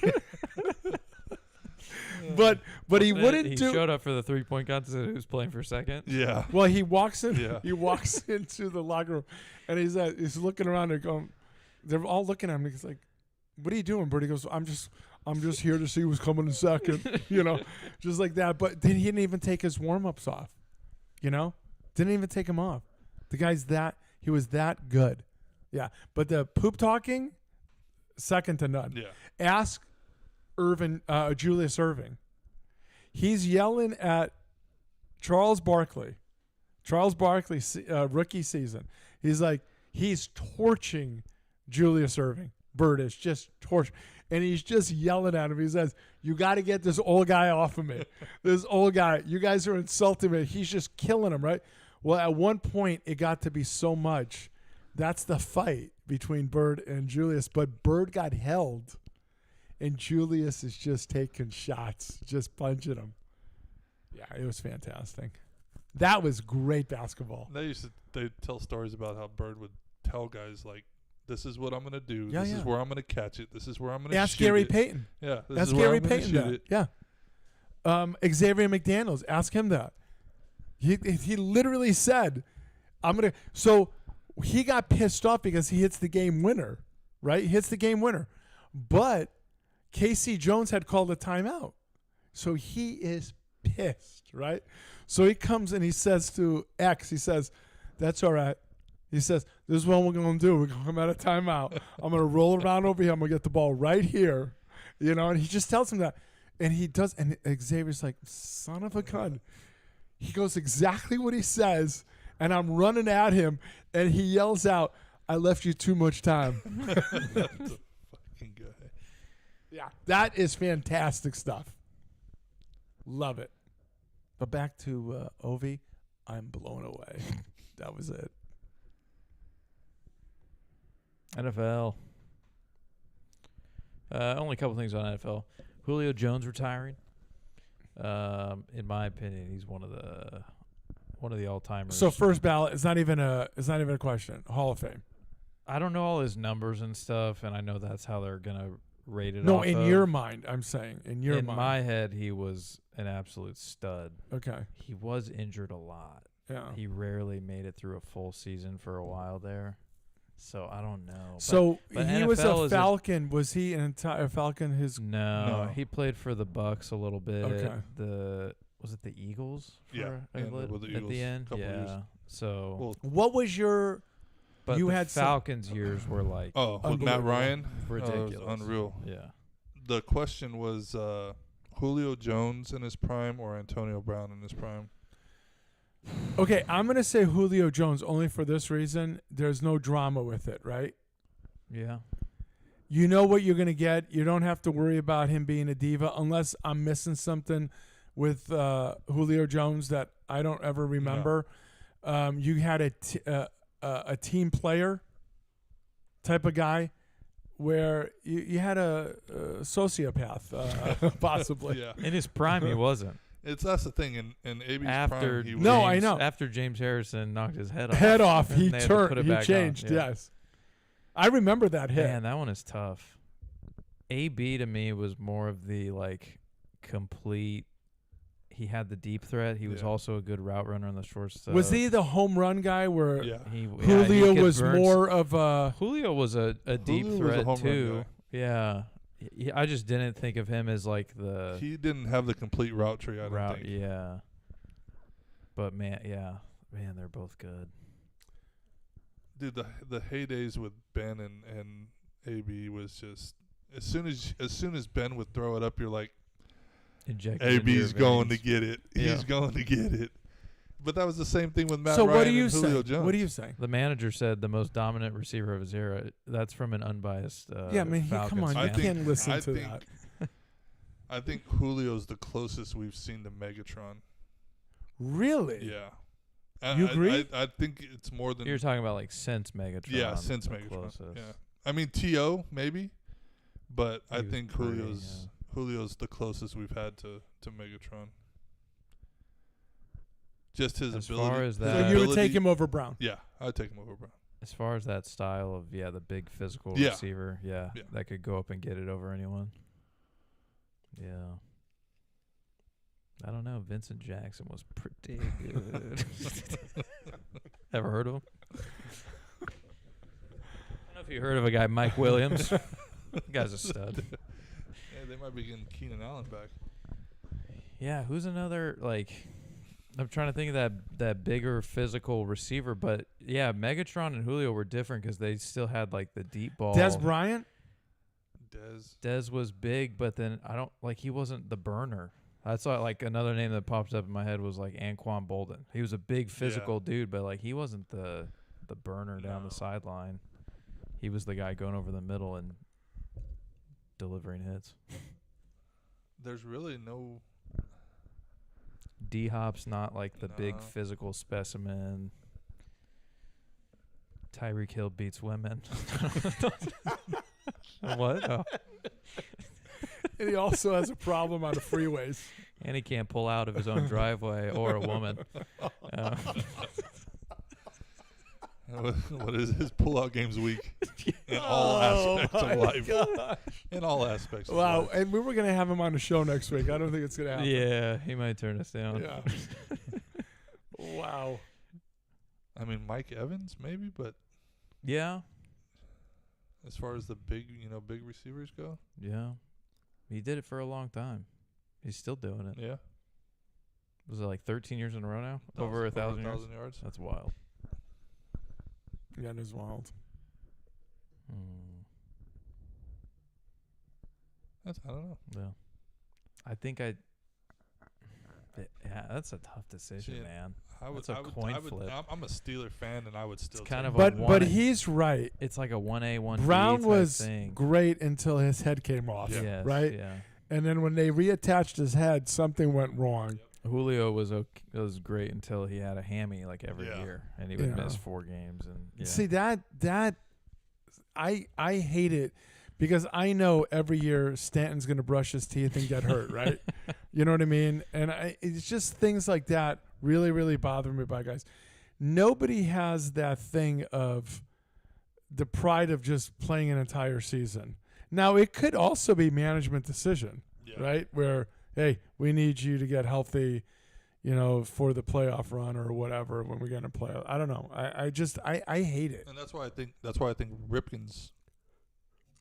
but he wouldn't He do. showed up for the 3-point contest. He was playing for second. Yeah. Well, he walks in. Yeah. He walks into the locker room, and he's looking around and going. They're all looking at him. He's like, "What are you doing, Bert?" He goes, "I'm just here to see who's coming in second." Just like that. But then he didn't even take his warm-ups off. Didn't even take him off. The guy's he was that good. Yeah. But the poop talking, second to none. Yeah. Ask Julius Irving. He's yelling at Charles Barkley. Charles Barkley, rookie season. He's torching Julius Irving. Bird is just torch. And he's just yelling at him. He says, "You got to get this old guy off of me. This old guy. You guys are insulting me." He's just killing him, right? Well, at one point, it got to be so much. That's the fight between Bird and Julius. But Bird got held, and Julius is just taking shots, just punching him. Yeah, it was fantastic. That was great basketball. They tell stories about how Bird would tell guys, like, this is what I'm going to do. Yeah, this yeah. is where I'm going to catch it. This is where I'm going to shoot Ask Gary it. Payton. Yeah. This Ask is where Gary I'm gonna Payton shoot that. it. Yeah. Xavier McDaniels, ask him that. He literally said, "I'm gonna." So he got pissed off because he hits the game winner, right? He hits the game winner, but Casey Jones had called a timeout, so he is pissed, right? So he comes and he says to X, he says, "That's all right." He says, "This is what we're going to do. We're going to come out of timeout. I'm going to roll around over here. I'm going to get the ball right here." And he just tells him that. And he does. And Xavier's like, son of a gun. He goes exactly what he says. And I'm running at him. And he yells out, "I left you too much time." That's a fucking guy. Yeah. That is fantastic stuff. Love it. But back to Ovi. I'm blown away. That was it. NFL. Only a couple things on NFL. Julio Jones retiring. In my opinion, he's one of the all-timers. So first ballot, it's not even a question. Hall of Fame. I don't know all his numbers and stuff, and I know that's how they're gonna rate it. No, off in of. your mind, I'm saying. In your in mind. my head, he was an absolute stud. Okay. He was injured a lot. Yeah. He rarely made it through a full season for a while there. So I don't know. So but he was NFL a is Falcon. Was he an entire Falcon? No, No. he played for the Bucks a little bit. Okay. Was it the Eagles? Yeah, at with the the Eagles, end. couple Yeah. years. So, Well, What was your? but you the had some- Falcons years were like with Matt Unbelievable. Ryan, ridiculous, it was unreal. Yeah. The question was Julio Jones in his prime or Antonio Brown in his prime. Okay, I'm gonna say Julio Jones only for this reason. There's no drama with it, right? Yeah. You know what you're gonna get. You don't have to worry about him being a diva unless I'm missing something with Julio Jones that I don't ever remember. You had a team player type of guy where you had a sociopath possibly. Yeah, In his prime, he wasn't. that's the thing. In AB's After prime, he was, No, I know. After James Harrison knocked his head off. Head off, and he they had to put turned, it he back on. changed. Yeah. Yes, I remember that hit. Man, that one is tough. AB to me was more of the complete. He had the deep threat. He was Yeah. also a good route runner on the short stuff. Was he the home run guy where Yeah, He, Julio could was burn more of a? Julio was a deep Julio was a threat home run too. guy. Yeah. I just didn't think of him as like the he didn't have the complete route tree. I don't route. think. Yeah. But man, they're both good. Dude, the heydays with Ben and AB was just as soon as Ben would throw it up, you're like, Injected into your AB's going to veins. get it. Yeah. He's going to get it. But that was the same thing with Matt So Ryan what do you and Julio say? Jones. What do you say? The manager said the most dominant receiver of his era. That's from an unbiased. Yeah, I mean, come Falcons on, I you fan. think- can't listen I to think- that. I think Julio's the closest we've seen to Megatron. Really? Yeah. You agree? I think it's more than You're talking about like since Megatron. yeah, since the Megatron. closest. Yeah. I mean T.O. maybe, but He I was think pretty, Julio's the closest we've had to Megatron. Just his As ability. far as his that- So you would ability- take him over Brown. Yeah, I'd take him over Brown. As far as that style of the big physical Yeah. receiver, Yeah. that could go up and get it over anyone. Yeah. I don't know. Vincent Jackson was pretty good. Ever heard of him? I don't know if you heard of a guy, Mike Williams. That guy's a stud. Yeah, they might be getting Keenan Allen back. Yeah, who's another I'm trying to think of that bigger physical receiver, but yeah, Megatron and Julio were different because they still had the deep ball. Des Bryant? Dez was big, but then he wasn't the burner. That's like another name that pops up in my head was like Anquan Bolden. He was a big physical dude, but like he wasn't the burner down the sideline. He was the guy going over the middle and delivering hits. There's really no. D-Hop's not like the big physical specimen. Tyreek Hill beats women. What? Oh. And he also has a problem on the freeways. And he can't pull out of his own driveway or a woman. What is his pull-out games week in all aspects of life? Gosh. In all aspects of Wow. life. And we were going to have him on the show next week. I don't think it's going to happen. Yeah, he might turn us down. Yeah. Wow. I mean, Mike Evans maybe, but Yeah. as far as the big receivers go, Yeah. He did it for a long time. He's still doing it. yeah. Was it like 13 years in a row now? That Over was 1,000 yards? yards. That's wild. Yeah, it is wild. I don't know. Yeah. I think yeah, that's a tough decision, See, man. That's a coin flip. I'm a Steeler fan, and I would still. It's kind of But a but one- he's right. It's like a 1A, 1B Brown type was thing. great until his head came off. Yes, Right? Yeah. And then when they reattached his head, something went wrong. Julio was great until he had a hammy like every Yeah. year, and he would Yeah. miss 4 games. And yeah. See that I hate it because I know every year Stanton's going to brush his teeth and get hurt, right? You know what I mean? And it's just things like that really, really bother me by guys. Nobody has that thing of the pride of just playing an entire season. Now, it could also be management decision, right? Where, hey, we need you to get healthy, for the playoff run or whatever when we get in a playoff. I don't know. I hate it. And that's why I think Ripken's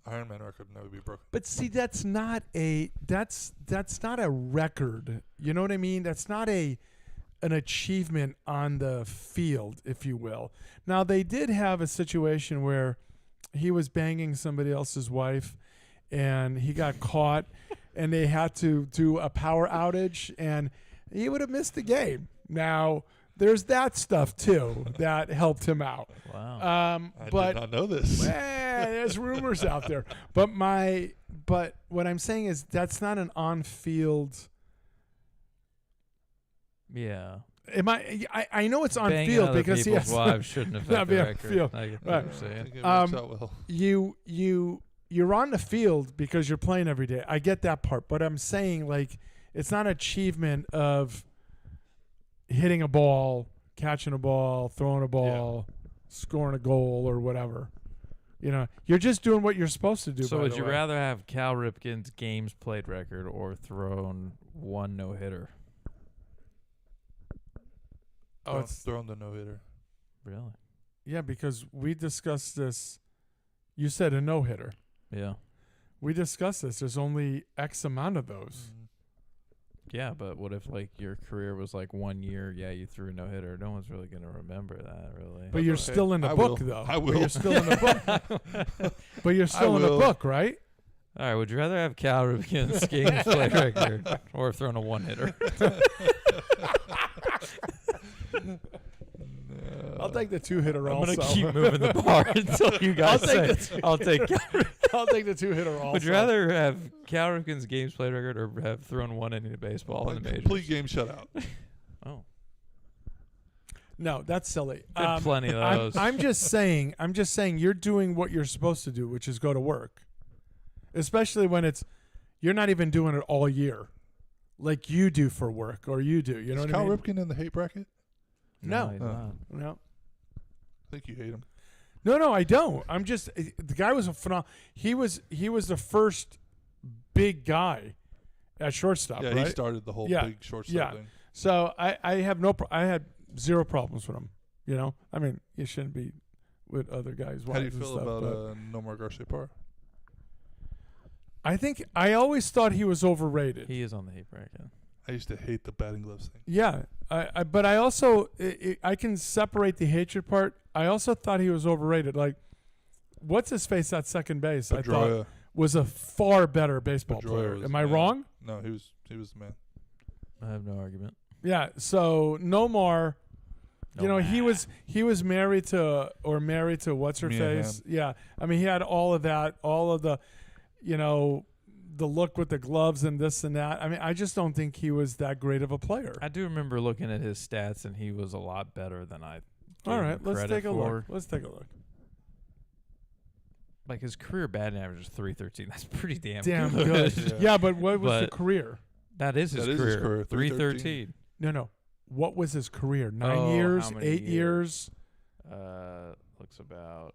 Ironman record would never be broken. But see, that's not a record. You know what I mean? That's not an achievement on the field, if you will. Now, they did have a situation where he was banging somebody else's wife and he got caught and they had to do a power outage and he would have missed the game. Now, there's that stuff too that helped him out. Wow. I But did not know this. there's rumors out there. But what I'm saying is that's not an on-field. Yeah. I know it's on Banging field other because he people's has wives shouldn't not affect be the on record. field. I get Right. what you're saying. I think it works out well. you're on the field because you're playing every day. I get that part, but I'm saying like it's not an achievement of hitting a ball, catching a ball, throwing a ball, scoring a goal or whatever. You're just doing what you're supposed to do. So by would the you way. rather have Cal Ripken's games played record or thrown 1 no-hitter? Oh, it's throwing the no-hitter. Really? yeah, because we discussed this. You said a no-hitter. Yeah. We discussed this. There's only X amount of those. Yeah, but what if like your career was like 1 year? Yeah, you threw a no-hitter. No one's really going to remember that, really. But you're okay. still in the I book, will. though. I will. But you're still in the book. But you're still in the will. book, right? All right, would you rather have Cal Ripken's games played record or thrown a 1-hitter? I'll take the 2-hitter I'm also. going to keep moving the bar until you guys say, I'll take Cal I'll take the 2-hitter also. Would you rather have Cal Ripken's games played record or have thrown 1 inning of baseball in the majors? Complete game shutout. Oh, No, that's silly. been plenty of those. I'm just saying you're doing what you're supposed to do, which is go to work. Especially when you're not even doing it all year. Like you do for work or you do. You know Is what I Cal mean? Ripken in the hate bracket? No. he's not. No. I think you hate him. No, I don't. I'm just the guy was a phenomenal. He was the first big guy at shortstop, Yeah, right? he started the whole Yeah, big shortstop yeah. thing. So I have I had 0 problems with him. I mean, you shouldn't be with other guys. How do you wives and feel stuff, about but Nomar Garcia-Parra? I think I always thought he was overrated. He is on the hate bracket. I used to hate the batting gloves thing. Yeah, but I also I can separate the hatred part. I also thought he was overrated. Like, what's his face at second base? I Pedroia. thought was a far better baseball Pedroia player. was Am the I man. wrong? No, he was the man. I have no argument. Yeah. So Nomar, you know, he was married to what's her Mia face? Yeah. I mean, he had all of that, all of the, you know, the look with the gloves and this and that. I mean, I just don't think he was that great of a player. I do remember looking at his stats, and he was a lot better than I. All gave right, him let's credit take a for. look. Let's take a look. Like his career batting average is .313. That's pretty damn Good. Yeah. Yeah, but what was the But- career? That is his That is his career. career, 313. No. What was his career? 9 Oh, years? how many 8 years? Looks about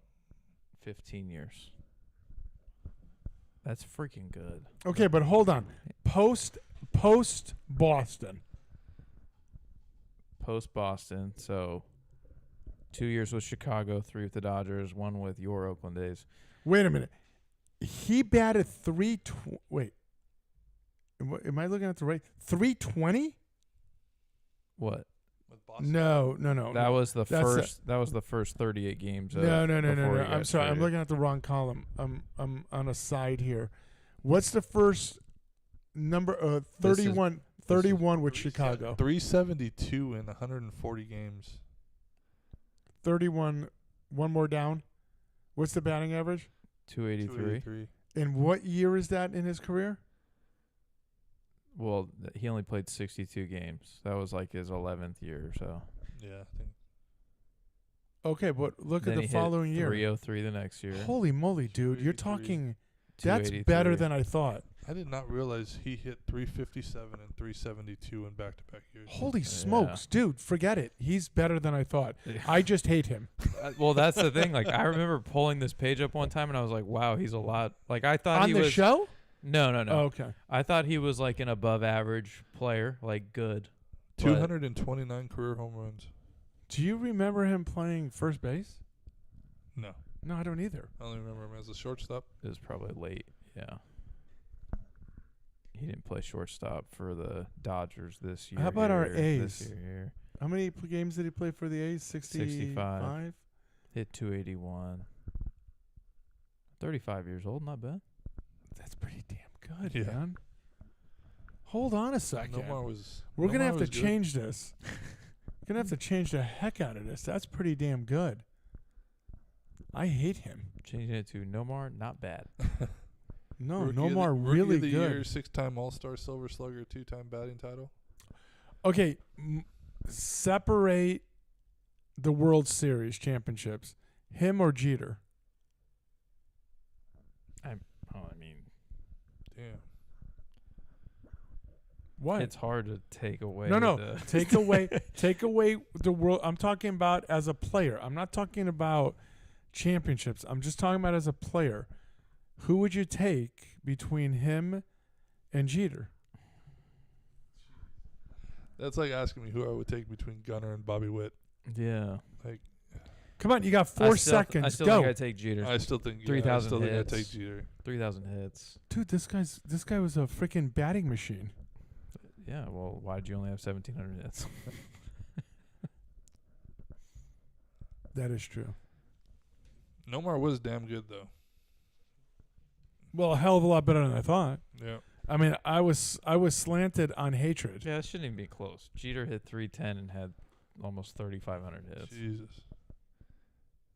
15 years. That's freaking good. Okay, but hold on. Post Boston. Post Boston, so 2 years with Chicago, 3 with the Dodgers, 1 with your Oakland A's. Wait a minute. He batted wait. Am I looking at the right? 320? What? With Boston? No. That was the That's first. That was the first 38 games. No. before he I'm got sorry. I'm traded. looking at the wrong column. I'm on a side here. What's the first number? 31 with Chicago. 372 in 140 games. 31. One more down. What's the batting average? 283. 283. And what year is that in his career? Well, he only played 62 games. That was like his 11th year or so. Yeah, I think. Okay, but look Then at the he hit following year. 303 the next year. Holy moly, dude. You're 283. talking. That's 283. better than I thought. I did not realize he hit 357 and 372 in back-to-back years. Holy smokes, dude. Forget it. He's better than I thought. I just hate him. Well, that's the thing. Like, I remember pulling this page up one time, and I was like, "Wow, he's a lot." Like, I thought On he the was. show? No. Oh, okay. I thought he was like an above-average player, like good. But 229 career home runs. Do you remember him playing first base? No, No, I don't either. I only remember him as a shortstop. it was probably late. Yeah. He didn't play shortstop for the Dodgers this year. How about our This A's? year. How many games did he play for the A's? 65? Hit 281. 35 years old, not bad. That's pretty damn good, Yeah. man. Hold on a second. We're going to Nomar have to was good. change this. We're going to have to change the heck out of this. That's pretty damn good. I hate him. Changing it to Nomar, not bad. No, Rookie Nomar of the, really Rookie of the good. Year, 6-time All-Star, Silver Slugger, 2-time batting title. Okay, separate the World Series championships. Him or Jeter? I mean, Damn. What? it's hard to take away. No. the- Take away the world. I'm talking about as a player. I'm not talking about championships. I'm just talking about as a player. Who would you take between him and Jeter? That's like asking me who I would take between Gunnar and Bobby Witt. Yeah. Like, Come on, you got I 4 still- seconds. I still Go, think I'd take Jeter. I still think 3,000 I still think I'd hits. take Jeter. 3,000 hits. dude. This guy was a freaking batting machine. Yeah, well, why did you only have 1,700 hits? That is true. Nomar was damn good though. Well, a hell of a lot better than I thought. Yeah. I mean, I was slanted on hatred. Yeah, it shouldn't even be close. Jeter hit 310 and had almost 3,500 hits. Jesus.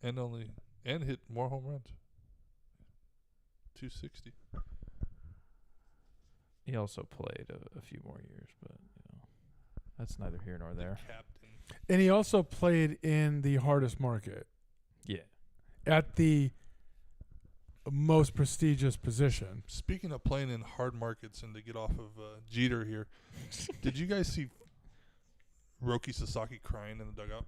And hit more home runs. 260. He also played a few more years, but that's neither here nor there. Captain. And he also played in the hardest market Yeah. at the most prestigious position. Speaking of playing in hard markets and to get off of Jeter here, did you guys see Roki Sasaki crying in the dugout?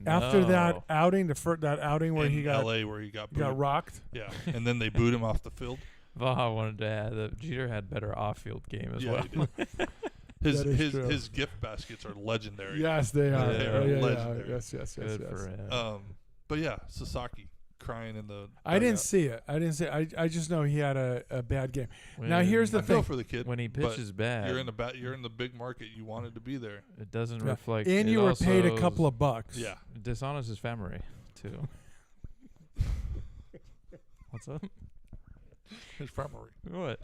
After that No. outing, that outing where in he got L.A. where he got booed. rocked. Yeah, and then they booed him off the field. Vaha wanted to add that Jeter had better off-field game as well. He did. His true. his gift baskets are legendary. Yes, they are. They Oh, are yeah, legendary. Yes. Good for him. But yeah, Sasaki crying in the. I didn't dugout. see it. I just know he had a bad game. Now When- here's the I feel thing. for the kid. when he but pitches bad, You're in the big market. You wanted to be there. it doesn't Yeah. reflect. And it you were paid a also couple of bucks. Yeah. dishonors his family too. What's up? Infirmary. What?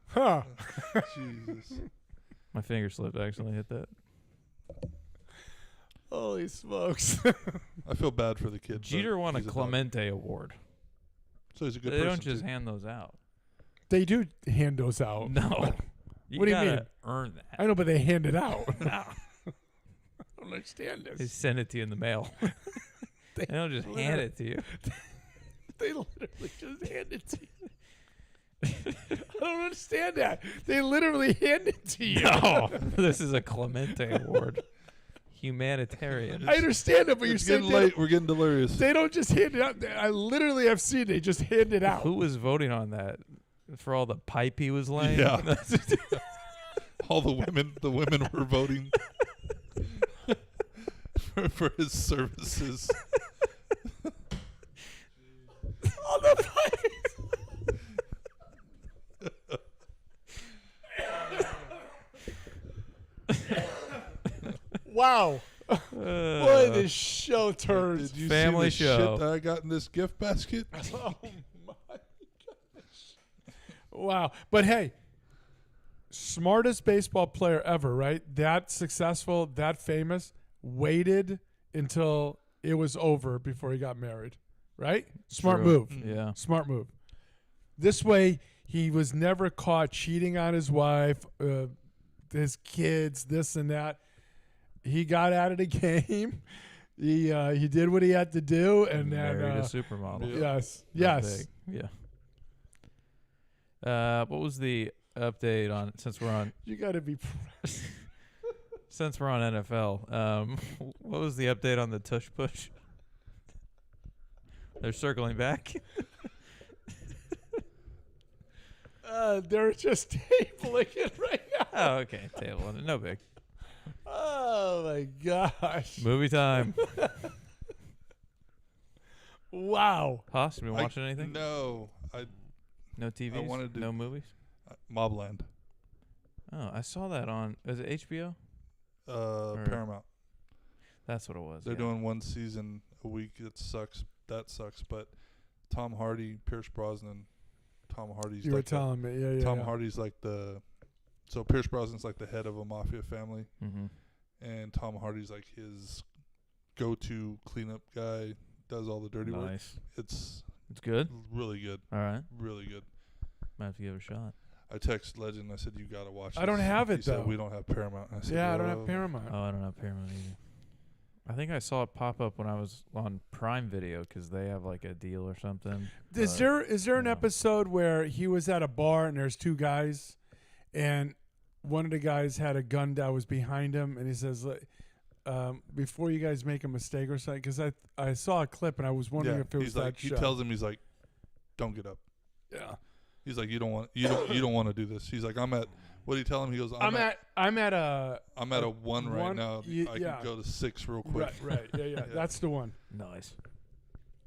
Huh. Jesus. My finger slipped. I accidentally hit that. Holy smokes. I feel bad for the kid. but Jeter won a he's dog. Clemente Award. So he's a good They person. don't just too. hand those out. They do hand those out. No. What do you gotta mean? earn that. I know, but they hand it out. No. I don't understand They this. send it to you in the mail. They don't just hand it to you. They literally just hand it to you. I don't understand that. They literally hand it to you. No. This is a Clemente Award. Humanitarian. I understand it, but you're It's saying getting late. We're getting delirious. they don't just hand it out. I literally have seen they just hand it out. Who was voting on that? For all the pipe he was laying? Yeah. All the women were voting for his services. All the pipes. Wow. Boy, this show turns. Did you Family see the show. shit that I got in this gift basket? Oh my gosh. Wow. But hey, smartest baseball player ever, right? That successful, that famous, waited until it was over before he got married, right? Smart True. move. Yeah. Smart move. This way, he was never caught cheating on his wife, his kids, this and that. He got out of the game. He did what he had to do, and then Married a supermodel. yes, That yes. big. Yeah. What was the update on since we're on You got to be. since we're on NFL? What was the update on the tush push? They're circling back. They're just tabling it right now. Oh, okay. Table on it. No big. Oh my gosh! Movie time. Wow. Haas, you been watching anything? No. No TVs? wanted to- No movies? Mobland. Oh, I saw that on. Is it HBO? Paramount. That's what it was. They're yeah. doing one season a week. It sucks. That sucks. But Tom Hardy, Pierce Brosnan, Tom Hardy's You were like telling me, yeah. Tom Hardy's like so Pierce Brosnan's like the head of a mafia family, Mm-hmm. and Tom Hardy's like his go-to cleanup guy, does all the dirty work. Nice. It's good. really good, All right. really good. Might have to give it a shot. I texted Legend. I said you gotta watch. I don't this." have it, He said, though. we don't have Paramount. I said, Yeah, I don't "Oh." have Paramount. Oh, I don't have Paramount either. I think I saw it pop up when I was on Prime Video because they have like a deal or something. Is there an yeah. episode where he was at a bar and there's two guys, and one of the guys had a gun that was behind him, and he says, "Before you guys make a mistake or something," because I saw a clip and I was wondering Yeah, if it was he's that like he show. tells him don't get up. Yeah. He's like you don't want you don't want to do this. He's like I'm at what do you tell him? He goes I'm at a a 1 right one- now. yeah. I can go to 6 real quick. right yeah that's the one. Nice.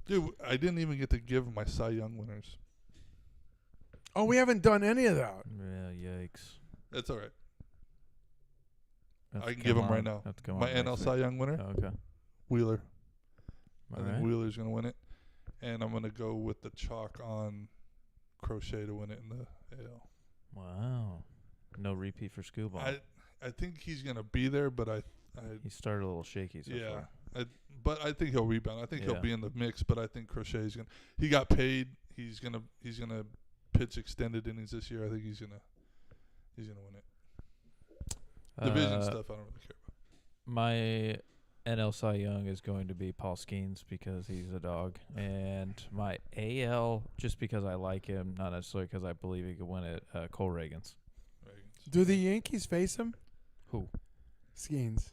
Dude, I didn't even get to give my Cy Young winners. Oh, we haven't done any of that. Yeah, yikes. That's all right. Have I to can give come them right on- now. have to come My on next NL week. Cy Young winner, Oh, okay. Wheeler. I All think right. Wheeler's going to win it. And I'm going to go with the chalk on Crochet to win it in the AL. Wow. No repeat for Scooball. I think he's going to be there, but He started a little shaky so yeah. far. But I think he'll rebound. I think he'll Yeah. be in the mix, but I think Crochet's going to he got paid. He's going to pitch extended innings this year. I think he's going to win it. Division stuff I don't really care about. My NL Cy Young is going to be Paul Skeens because he's a dog. And my AL, just because I like him, not necessarily because I believe he could win it, Cole Reagans. Do the Yankees face him? Who? Skeens.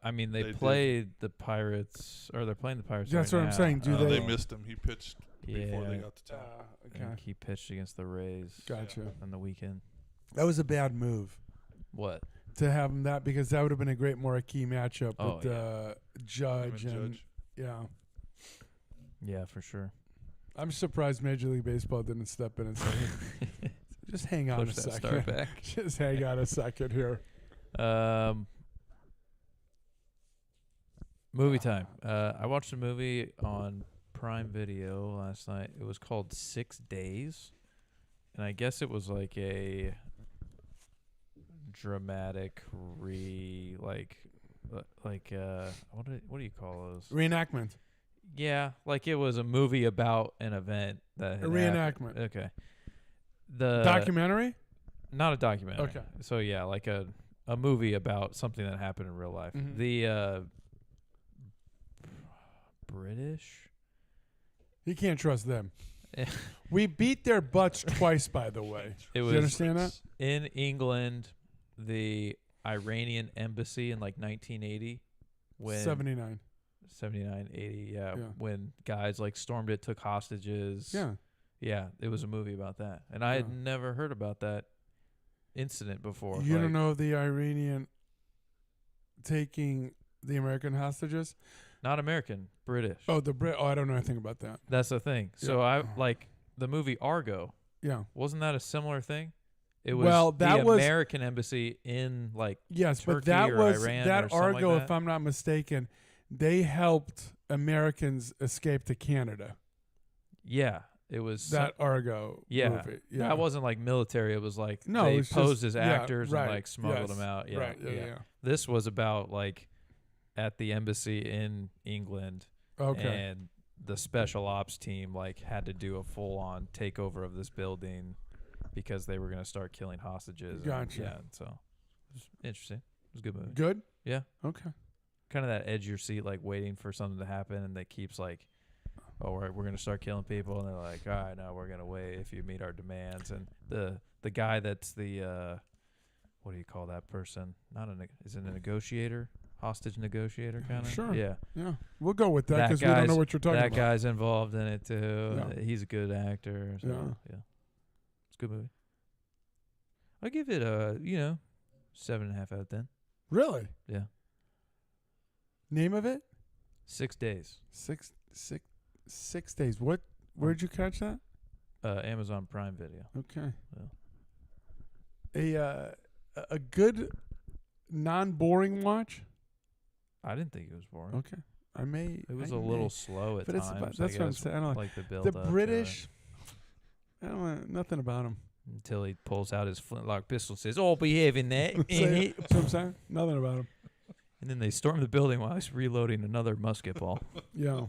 I mean, they They did. played the Pirates, or they're playing the Pirates. That's right what I'm now. saying. Do they- They missed him. He pitched before they Yeah. got to town. Okay. And he pitched against the Rays Gotcha. on the weekend. That was a bad move What? to have him that because that would have been a great marquee matchup Oh, with Him Judge and and Judge. yeah. Yeah, for sure. I'm surprised Major League Baseball didn't step in and say, just hang on Push a that second. start back. Just hang on a second here. Movie time. I watched a movie on Prime Video last night. It was called 6 Days, and I guess it was like a dramatic what do you call those? Reenactment. Yeah, like it was a movie about an event that had A reenactment. Okay. The Documentary? Not a documentary. Okay. So yeah, like a movie about something that happened in real life. Mhm. The British. You can't trust them. We beat their butts twice, by the way. It Do was you understand that? in England, the Iranian embassy in like 1980 when 79. 79, 80, Yeah. when guys like stormed it, took hostages. Yeah. Yeah, it was a movie about that. And I had Yeah. never heard about that incident before. You like, don't know the Iranian taking the American hostages? Not American, British. Oh, the Brit. Oh, I don't know anything about that. That's the thing. So Yeah. I like the movie Argo. Yeah. Wasn't that a similar thing? It was Well, that the was- American embassy in like Yes, but Turkey that or was Iran or that something Argo, like if that? I'm not mistaken, they helped Americans escape to Canada. yeah, it was That Argo yeah. movie. Yeah. That wasn't like military. It was like No, they it was posed just- as yeah, actors right, and like smuggled yes, them out. Yeah, right, yeah. This was about like at the embassy in England, Okay. and the special ops team like had to do a full on takeover of this building because they were going to start killing hostages. and, Gotcha. yeah, so it was interesting. It was a good movie. Good? Yeah. Okay. Kind of that edge of your seat, like waiting for something to happen, and they keeps like, oh, we're going to start killing people, and they're like, all right, no, we're going to wait if you meet our demands. And the guy that's the what do you call that person? Is it a negotiator? Hostage negotiator kind of? Sure. Yeah. Yeah. We'll go with that because we don't know what you're talking that about. guy's involved in it too. Yeah. He's a good actor. So, Yeah. It's a good movie. I give it a 7.5 out of 10. Really? Yeah. Name of it? 6 days. 6 days. What? Where'd you catch that? Amazon Prime Video. Okay. Yeah. A good non-boring watch. I didn't think it was boring. Okay. I may. It was I a may. little slow at But times. it's about, I that's what I'm guess, saying. I don't like the build the up to it. British. I don't know nothing about them. Until he pulls out his flintlock pistol and says, "I'll be having that." That's what I'm saying. Nothing about them. And then they storm the building while he's reloading another musket ball. Yeah.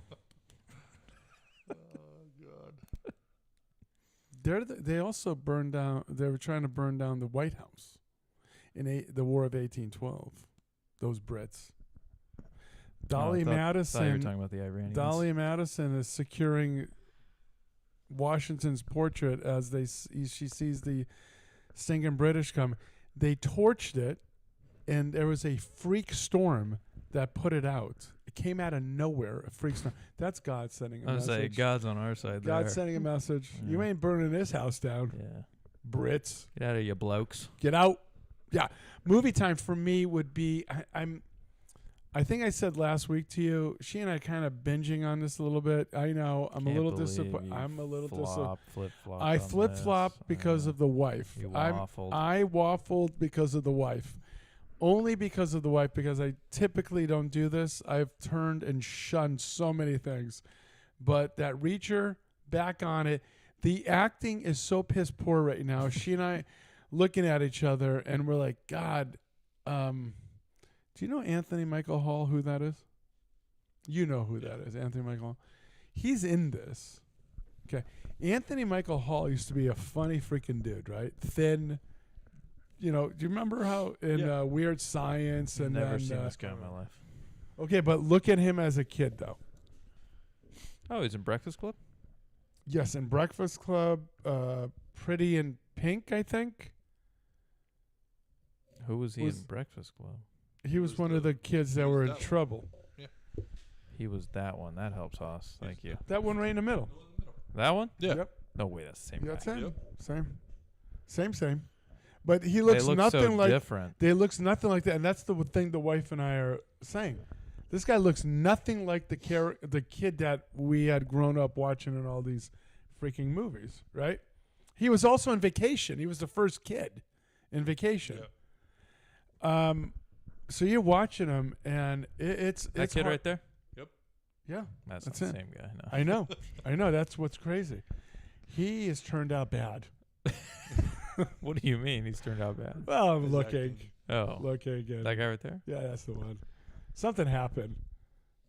They also burned down. They were trying to burn down the White House in the War of 1812. Those Brits. Dolly I thought you were Madison. talking about the Iranians. Dolly Madison is securing Washington's portrait as she sees the stinking British come. They torched it, and there was a freak storm that put it out. It came out of nowhere, a freak storm. That's God sending a I was message. saying, God's on our side there. God sending a message. You Yeah. ain't burning this house down, Yeah. Brits. Get out of you blokes. Get out. Yeah. Movie time for me would be I think I said last week to you, she and I kind of binging on this a little bit. I know I'm a little disappointed. I'm a little disappointed. Flip-flop I on flip flop this. because of the wife. You waffled. I waffled because of the wife. Only because of the wife, because I typically don't do this. I've turned and shunned so many things. But that Reacher, back on it. The acting is so piss poor right now. She and I looking at each other, and we're like, God, do you know Anthony Michael Hall, who that is? You know who that is, Anthony Michael Hall. He's in this. Okay. Anthony Michael Hall used to be a funny freaking dude, right? Thin. You know, do you remember how in Weird Science and Never then, seen this guy in my life. Okay, but look at him as a kid, though. Oh, he's in Breakfast Club? Yes, in Breakfast Club, Pretty in Pink, I think. Who was he in Breakfast Club? He was one of the kids that were in trouble. He was that one. That helps us. Thank you. That one right in the middle. That one? Yeah. Yep. No way, that's the same Yeah, guy. Same. But he looks They look nothing so like different. They looks nothing like that, and that's the thing the wife and I are saying. This guy looks nothing like the kid that we had grown up watching in all these freaking movies, right? He was also in Vacation. He was the first kid in Vacation. So you're watching him, and it's That it's kid hard. right there? Yeah, That's That's not it. the same guy, no. I know. That's what's crazy. He has turned out bad. What do you mean he's turned out bad? Well, I'm His looking, Oh, and that guy right there? yeah, that's the one. Something happened.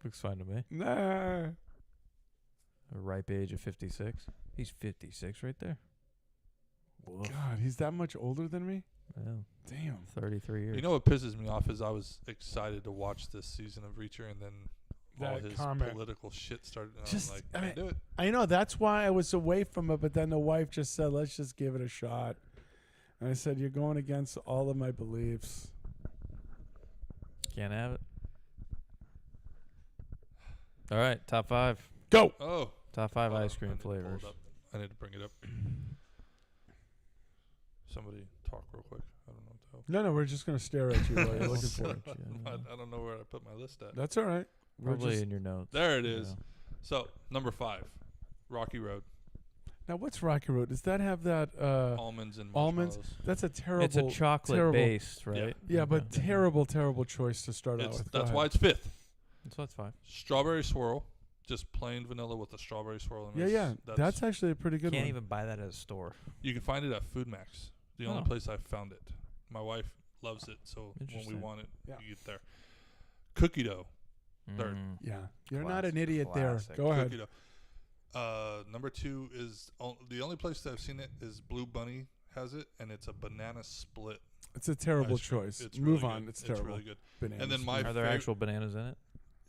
Looks fine to me. Nah. A ripe age of 56. He's 56 right there. Woof. God, he's that much older than me. Yeah, Damn. 33 years. You know what pisses me off is I was excited to watch this season of Reacher, and then all That his comment. political shit started. And Just- I'm like, I can't mean- do it. I know that's why I was away from it, but then the wife just said, "Let's just give it a shot." And I said, "You're going against all of my beliefs." Can't have it. All right, top 5. Go. Oh, Top 5 hold ice on, cream I need to pull it flavors. up. I need to bring it up. Somebody talk real quick. I don't know what the hell. No, we're just gonna stare at you while you're looking for it. I don't know where I put my list at. That's all right. We're Probably just- in your notes. There it is. Yeah. So number 5, Rocky Road, now, what's Rocky Road? Does that have that? almonds and almonds? marshmallows. That's a terrible. It's a chocolate terrible, based, right? Yeah, but Okay. terrible choice to start out It's, with. Go that's ahead. why it's 5th. So that's fine. Strawberry swirl, just plain vanilla with a strawberry swirl in it. Yeah. That's actually a pretty good Can't one. even buy that at a store. You can find it at Food Max. The only Oh. place I found it. My wife loves it, so when we Interesting. want it, Yeah. you get there. Cookie dough. Third. Mm. Yeah, you're not an Classic, idiot classic. there. Go ahead. Cookie dough. Number 2 is the only place that I've seen it is Blue Bunny has it, and it's a banana split. It's a terrible ice cream. choice. It's Move really on. good. It's terrible. really good. Bananas. And then my Are there favorite- actual bananas in it?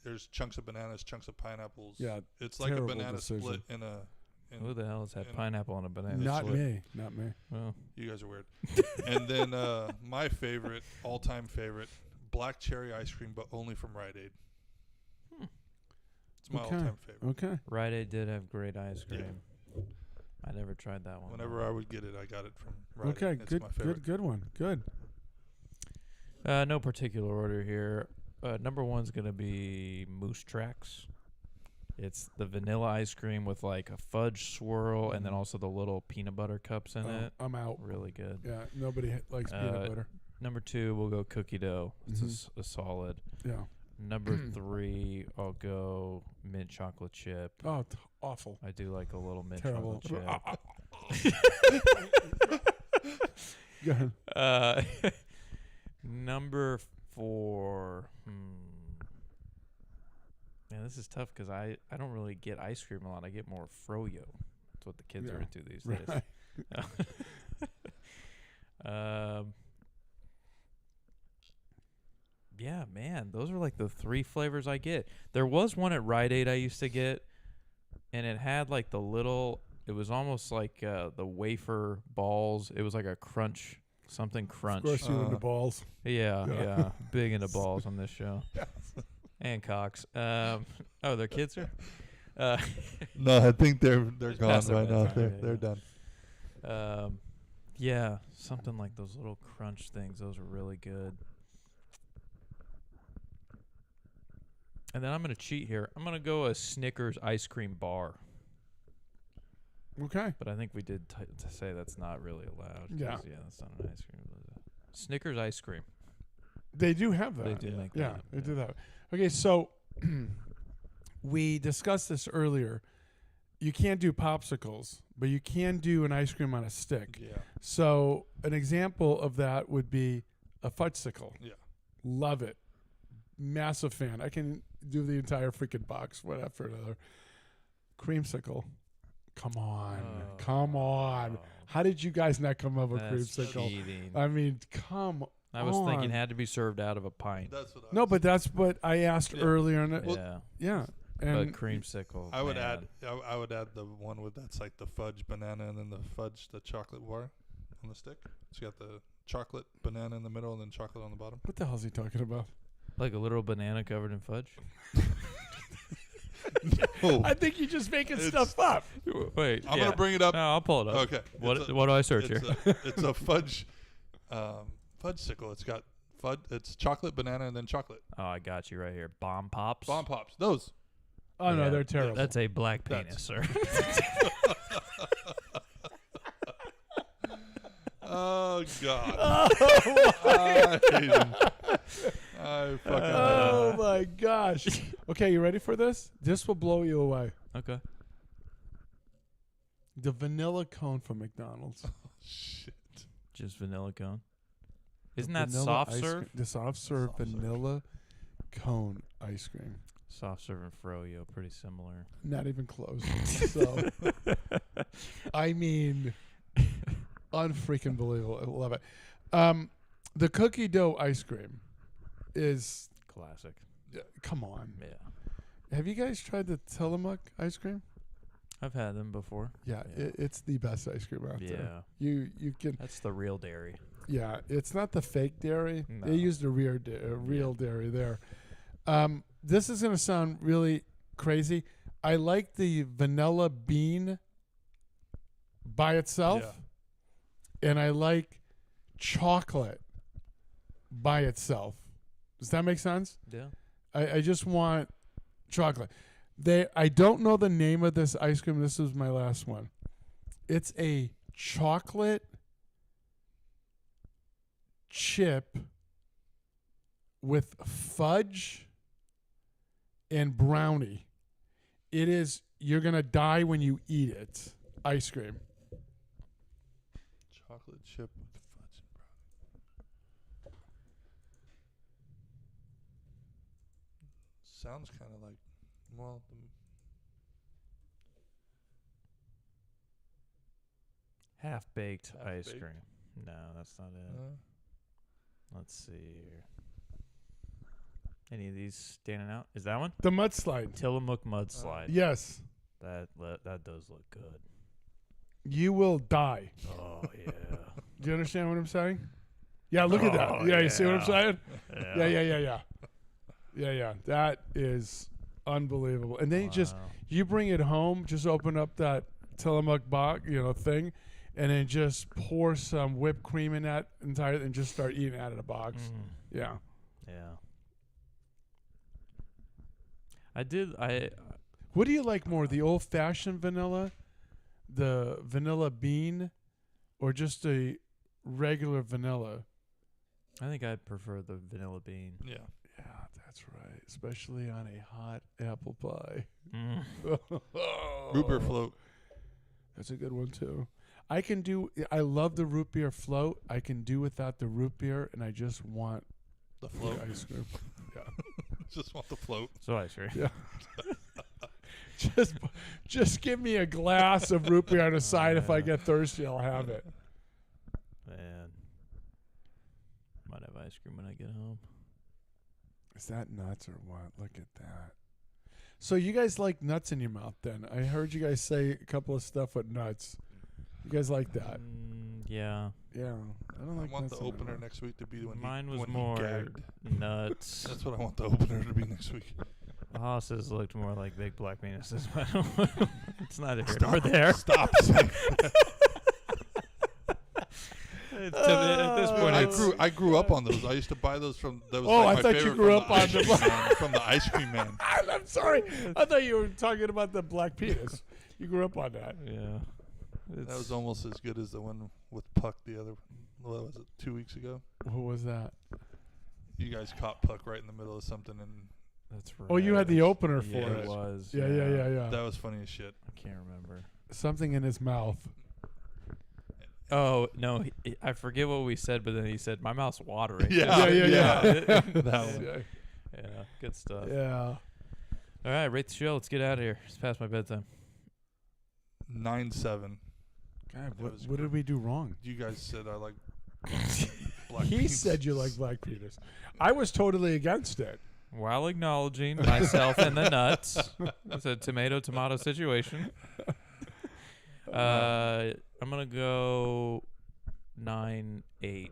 There's chunks of bananas, chunks of pineapples. Yeah, it's like a terrible banana decision. split in a. Who the hell has had and- pineapple on a banana? Not split. me. Not me. Well, You guys are weird. And then my favorite, all-time favorite, black cherry ice cream, but only from Rite Aid. It's my Okay. all-time favorite. Okay. Rite Aid did have great ice Yeah. cream. I never tried that one. Whenever I would get it, I got it from Rite Okay. Aid. It's Good. my favorite. Good one. Good. No particular order here. Number 1's gonna be Moose Tracks. It's the vanilla ice cream with like a fudge swirl and then also the little peanut butter cups in Oh, it. I'm out. Really good. Yeah. Nobody likes peanut butter. Number 2, we'll go cookie dough. It's Mhm. a solid. Yeah. Number 3, I'll go mint chocolate chip. Oh, awful. I do like a little mint Terrible. chocolate Go ahead. chip. Number 4. Man, this is tough because I don't really get ice cream a lot. I get more froyo. That's what the kids are Yeah. into these days. Right. Yeah, man, those are like the 3 flavors I get. There was one at Rite Aid I used to get, and it had like the little. It was almost like the wafer balls. It was like a crunch, something crunch. Of course, you into balls. Yeah, Yeah. yeah, big into balls on this show. And cocks. Their kids are. No, I think they're Just gone past their right now. bedtime, They're yeah. done. Yeah, something like those little crunch things. Those are really good. And then I'm gonna cheat here. I'm gonna go a Snickers ice cream bar, Okay. but I think we did to say that's not really allowed. 'cause, Yeah. yeah, that's not an ice cream. Snickers ice cream. They do have that. They do make Yeah, that. they do that. Okay, so we discussed this earlier. You can't do popsicles, but you can do an ice cream on a stick. Yeah. So an example of that would be a fudgesicle. Yeah. Love it. Massive fan. I can do the entire freaking box, one after another. Creamsicle. Come on. Come on. How did you guys not come up with That's creamsicle? cheating. I mean, come I was on. thinking it had to be served out of a pint. That's what I No, was but that's what I asked Yeah. earlier. And Yeah, yeah. but And creamsicle. I would man. I would add the one with that's like the fudge banana and then the chocolate bar on the stick. So you got the chocolate banana in the middle and then chocolate on the bottom. what the hell is he talking about? like a literal banana covered in fudge. I think you're just making stuff up. Wait, I'm gonna bring it up. No, I'll pull it up. Okay. What do I search here? It's a fudge fudgesicle. It's got fudge. It's chocolate banana and then chocolate. Oh, I got you right here. Bomb pops. Bomb pops. Those. Oh, no, Yeah, they're terrible. That's a black penis, sir. Oh God. I fucking Oh my gosh. Okay, you ready for this? This will blow you away. Okay. The vanilla cone from McDonald's. shit. Just vanilla cone. The Isn't that vanilla soft ice serve? cream- The soft serve Soft serve. vanilla cone ice cream. Soft serve and froyo, pretty similar. Not even close. So, I mean, unfreaking believable. I love it. The cookie dough ice cream is, Classic. come on. Yeah. Have you guys tried the Tillamook ice cream? I've had them before. Yeah, Yeah. It's the best ice cream out there. Yeah. You can. That's the real dairy. Yeah, it's not the fake dairy. No. They used the real dairy there. This is going to sound really crazy. I like the vanilla bean by itself, and I like chocolate by itself. Does that make sense? Yeah. I just want chocolate. I don't know the name of this ice cream. This is my last one. It's a chocolate chip with fudge and brownie. It is, you're going to die when you eat it. Ice cream. Chocolate chip with fudge and brownie. Sounds kind of like, well, Half-baked ice Half-baked? cream. No, that's not it. Let's see here. Any of these standing out? Is that one? The mudslide. Tillamook mudslide. Yes. That does look good. You will die. Oh yeah. Do you understand what I'm saying? Yeah, look at that. Oh, Yeah, you see what I'm yeah. saying? Yeah. That is unbelievable. And then you bring it home, just open up that Tillamook box, thing, and then just pour some whipped cream in that entire, and just start eating out of the box. Yeah. Yeah. I What do you like more, the old-fashioned vanilla, the vanilla bean, or just a regular vanilla? think I'd prefer the vanilla bean. yeah. Yeah, that's right. Especially on a hot apple pie. Root beer float. That's a good one too. I love the root beer float. I can do without the root beer, and I just want The the float. ice cream. Just want the float. So ice cream. Yeah. Just give me a glass of root beer on the side. If I get thirsty, I'll have it. Man. Might have ice cream when I get home. Is that nuts or what? Look at that. So you guys like nuts in your mouth then? I heard you guys say a couple of stuff with nuts. You guys like that? Yeah. Yeah. I don't I like want nuts the in my opener mouth. next week to be when Mine was when more he gagged. nuts. That's what I want the opener to be next week. Haas's looked more like big black penises, but it's neither here nor there. Stop saying At this point, I grew up on those. I used to buy those from. That was Oh, like I my thought you favorite grew from up the on ice the- cream man, from the ice cream man. I'm sorry. I thought you were talking about the black penis. You grew up on that. yeah. That was almost as good as the one with Puck the other. What was it? 2 weeks ago. What was that? You guys caught Puck right in the middle of something, and That's right. Oh, you had the opener for Yeah, it. it was. Yeah. that was funny as shit. I can't remember. Something in his mouth. Oh no, I forget what we said, but then he said my mouth's watering. Yeah. Yeah. That one. Yeah, good stuff. Yeah. All right, rate the show. Let's get out of here. It's past my bedtime. 9-7. God, That what was did we do wrong? You guys said I like. Black He penis. said you like black penis. I was totally against it. While acknowledging myself and the nuts, it's a tomato situation. I'm gonna go 9-8.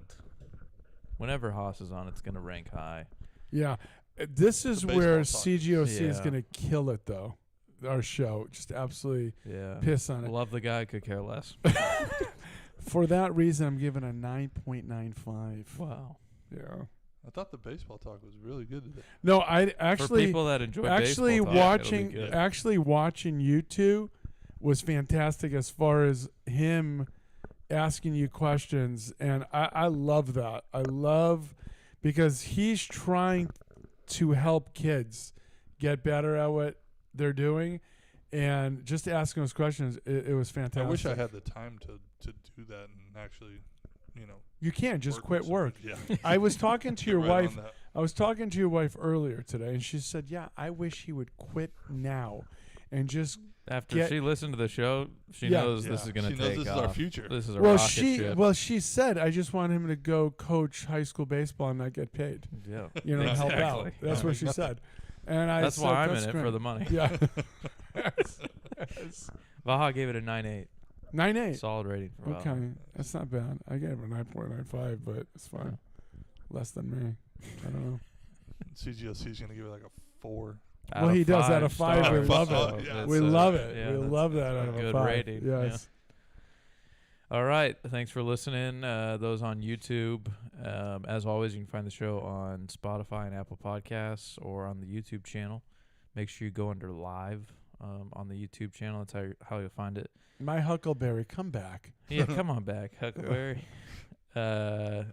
Whenever Haas is on, it's gonna rank high. Yeah. This is The where baseball talk. CGOC is Yeah. going to kill it, though. Our show. Just absolutely Yeah. piss on it. Love the guy, could care less. For that reason, I'm giving a 9.95. Wow. Yeah. I thought the baseball talk was really good today. No, I For actually people that enjoy actually baseball talk, watching watching you two was fantastic as far as him asking you questions, and I love that. I love because he's trying to help kids get better at what they're doing, and just asking those questions, it was fantastic. I wish I had the time to do that and actually, You can't just quit work. Yeah. I was talking to your Right wife. on that. I was talking to your wife earlier today, and she said, "Yeah, I wish he would quit now, and just." After she listened to the show, she Yeah. knows this is going to She take knows this off. is our future. This is a Well, rocket ship. she said, "I just want him to go coach high school baseball and not get paid, Yeah. and help out." Exactly. That's what she said, and I That's said, why I'm "That's in it great." for the money. Yeah. Yes. Vaha gave it a 9.8. 9.8. Solid rating for Vaha. Okay, that's not bad. I gave it a 9.95, but it's fine. Less than me. I don't know. CGOC is going to give it like a 4. Out Well, of he does out 5 of 5. We stars. love So it. yeah, We That's, love it. yeah, We that's- love that's that a out of a good 5. rating. Yeah. Yes. All right. Thanks for listening. Those on YouTube. As always, you can find the show on Spotify and Apple Podcasts or on the YouTube channel. Make sure you go under live on the YouTube channel. That's how you'll find it. My Huckleberry, come back. Yeah, come on back, Huckleberry. I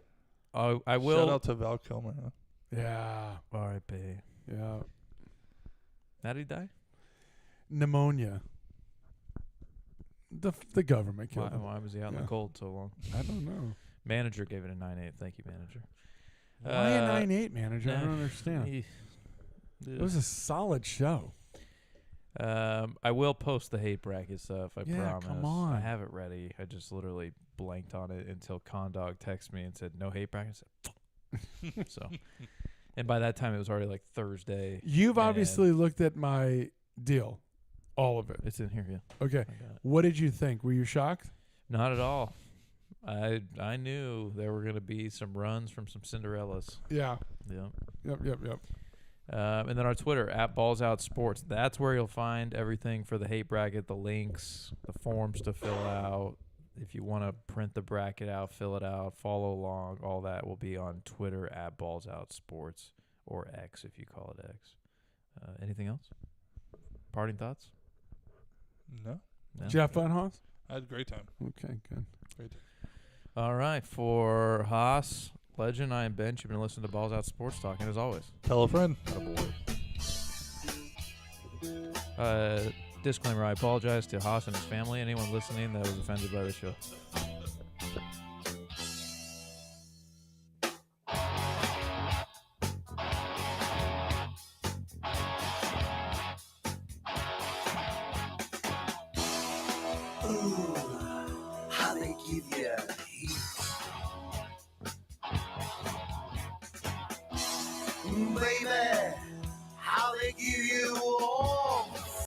will. Shout out to Val Kilmer. Huh? Yeah. R.I.P. Yeah. How did he die? Pneumonia. The government killed him. Why was he out in Yeah. the cold so long? I don't know. Manager gave it a 9.8. Thank you, manager. Why a 9.8, manager? I nah, don't understand. he- It was a solid show. I will post the hate bracket stuff. I Yeah, promise. come on. I have it ready. I just literally blanked on it until Condog texted me and said no hate bracket. I said, so, and by that time it was already like Thursday. You've and obviously looked at my deal, all of it. It's in here. Yeah. Okay. I got it. What did you think? Were you shocked? Not at all. I knew there were going to be some runs from some Cinderellas. Yeah. Yep. Yep. And then our Twitter, @BallsOutSports. That's where you'll find everything for the hate bracket, the links, the forms to fill out. If you want to print the bracket out, fill it out, follow along, all that will be on Twitter, @BallsOutSports, or X if you call it X. Anything else? Parting thoughts? No. No? Did you have fun, Hoss? I had a great time. Okay, good. Great time. All right. For Haas, Legend, I am Bench. You've been listening to Balls Out Sports Talk, and as always, Tell a friend. Disclaimer, I apologize to Haas and his family, anyone listening that was offended by the show. Ooh, how they give you heat. Baby,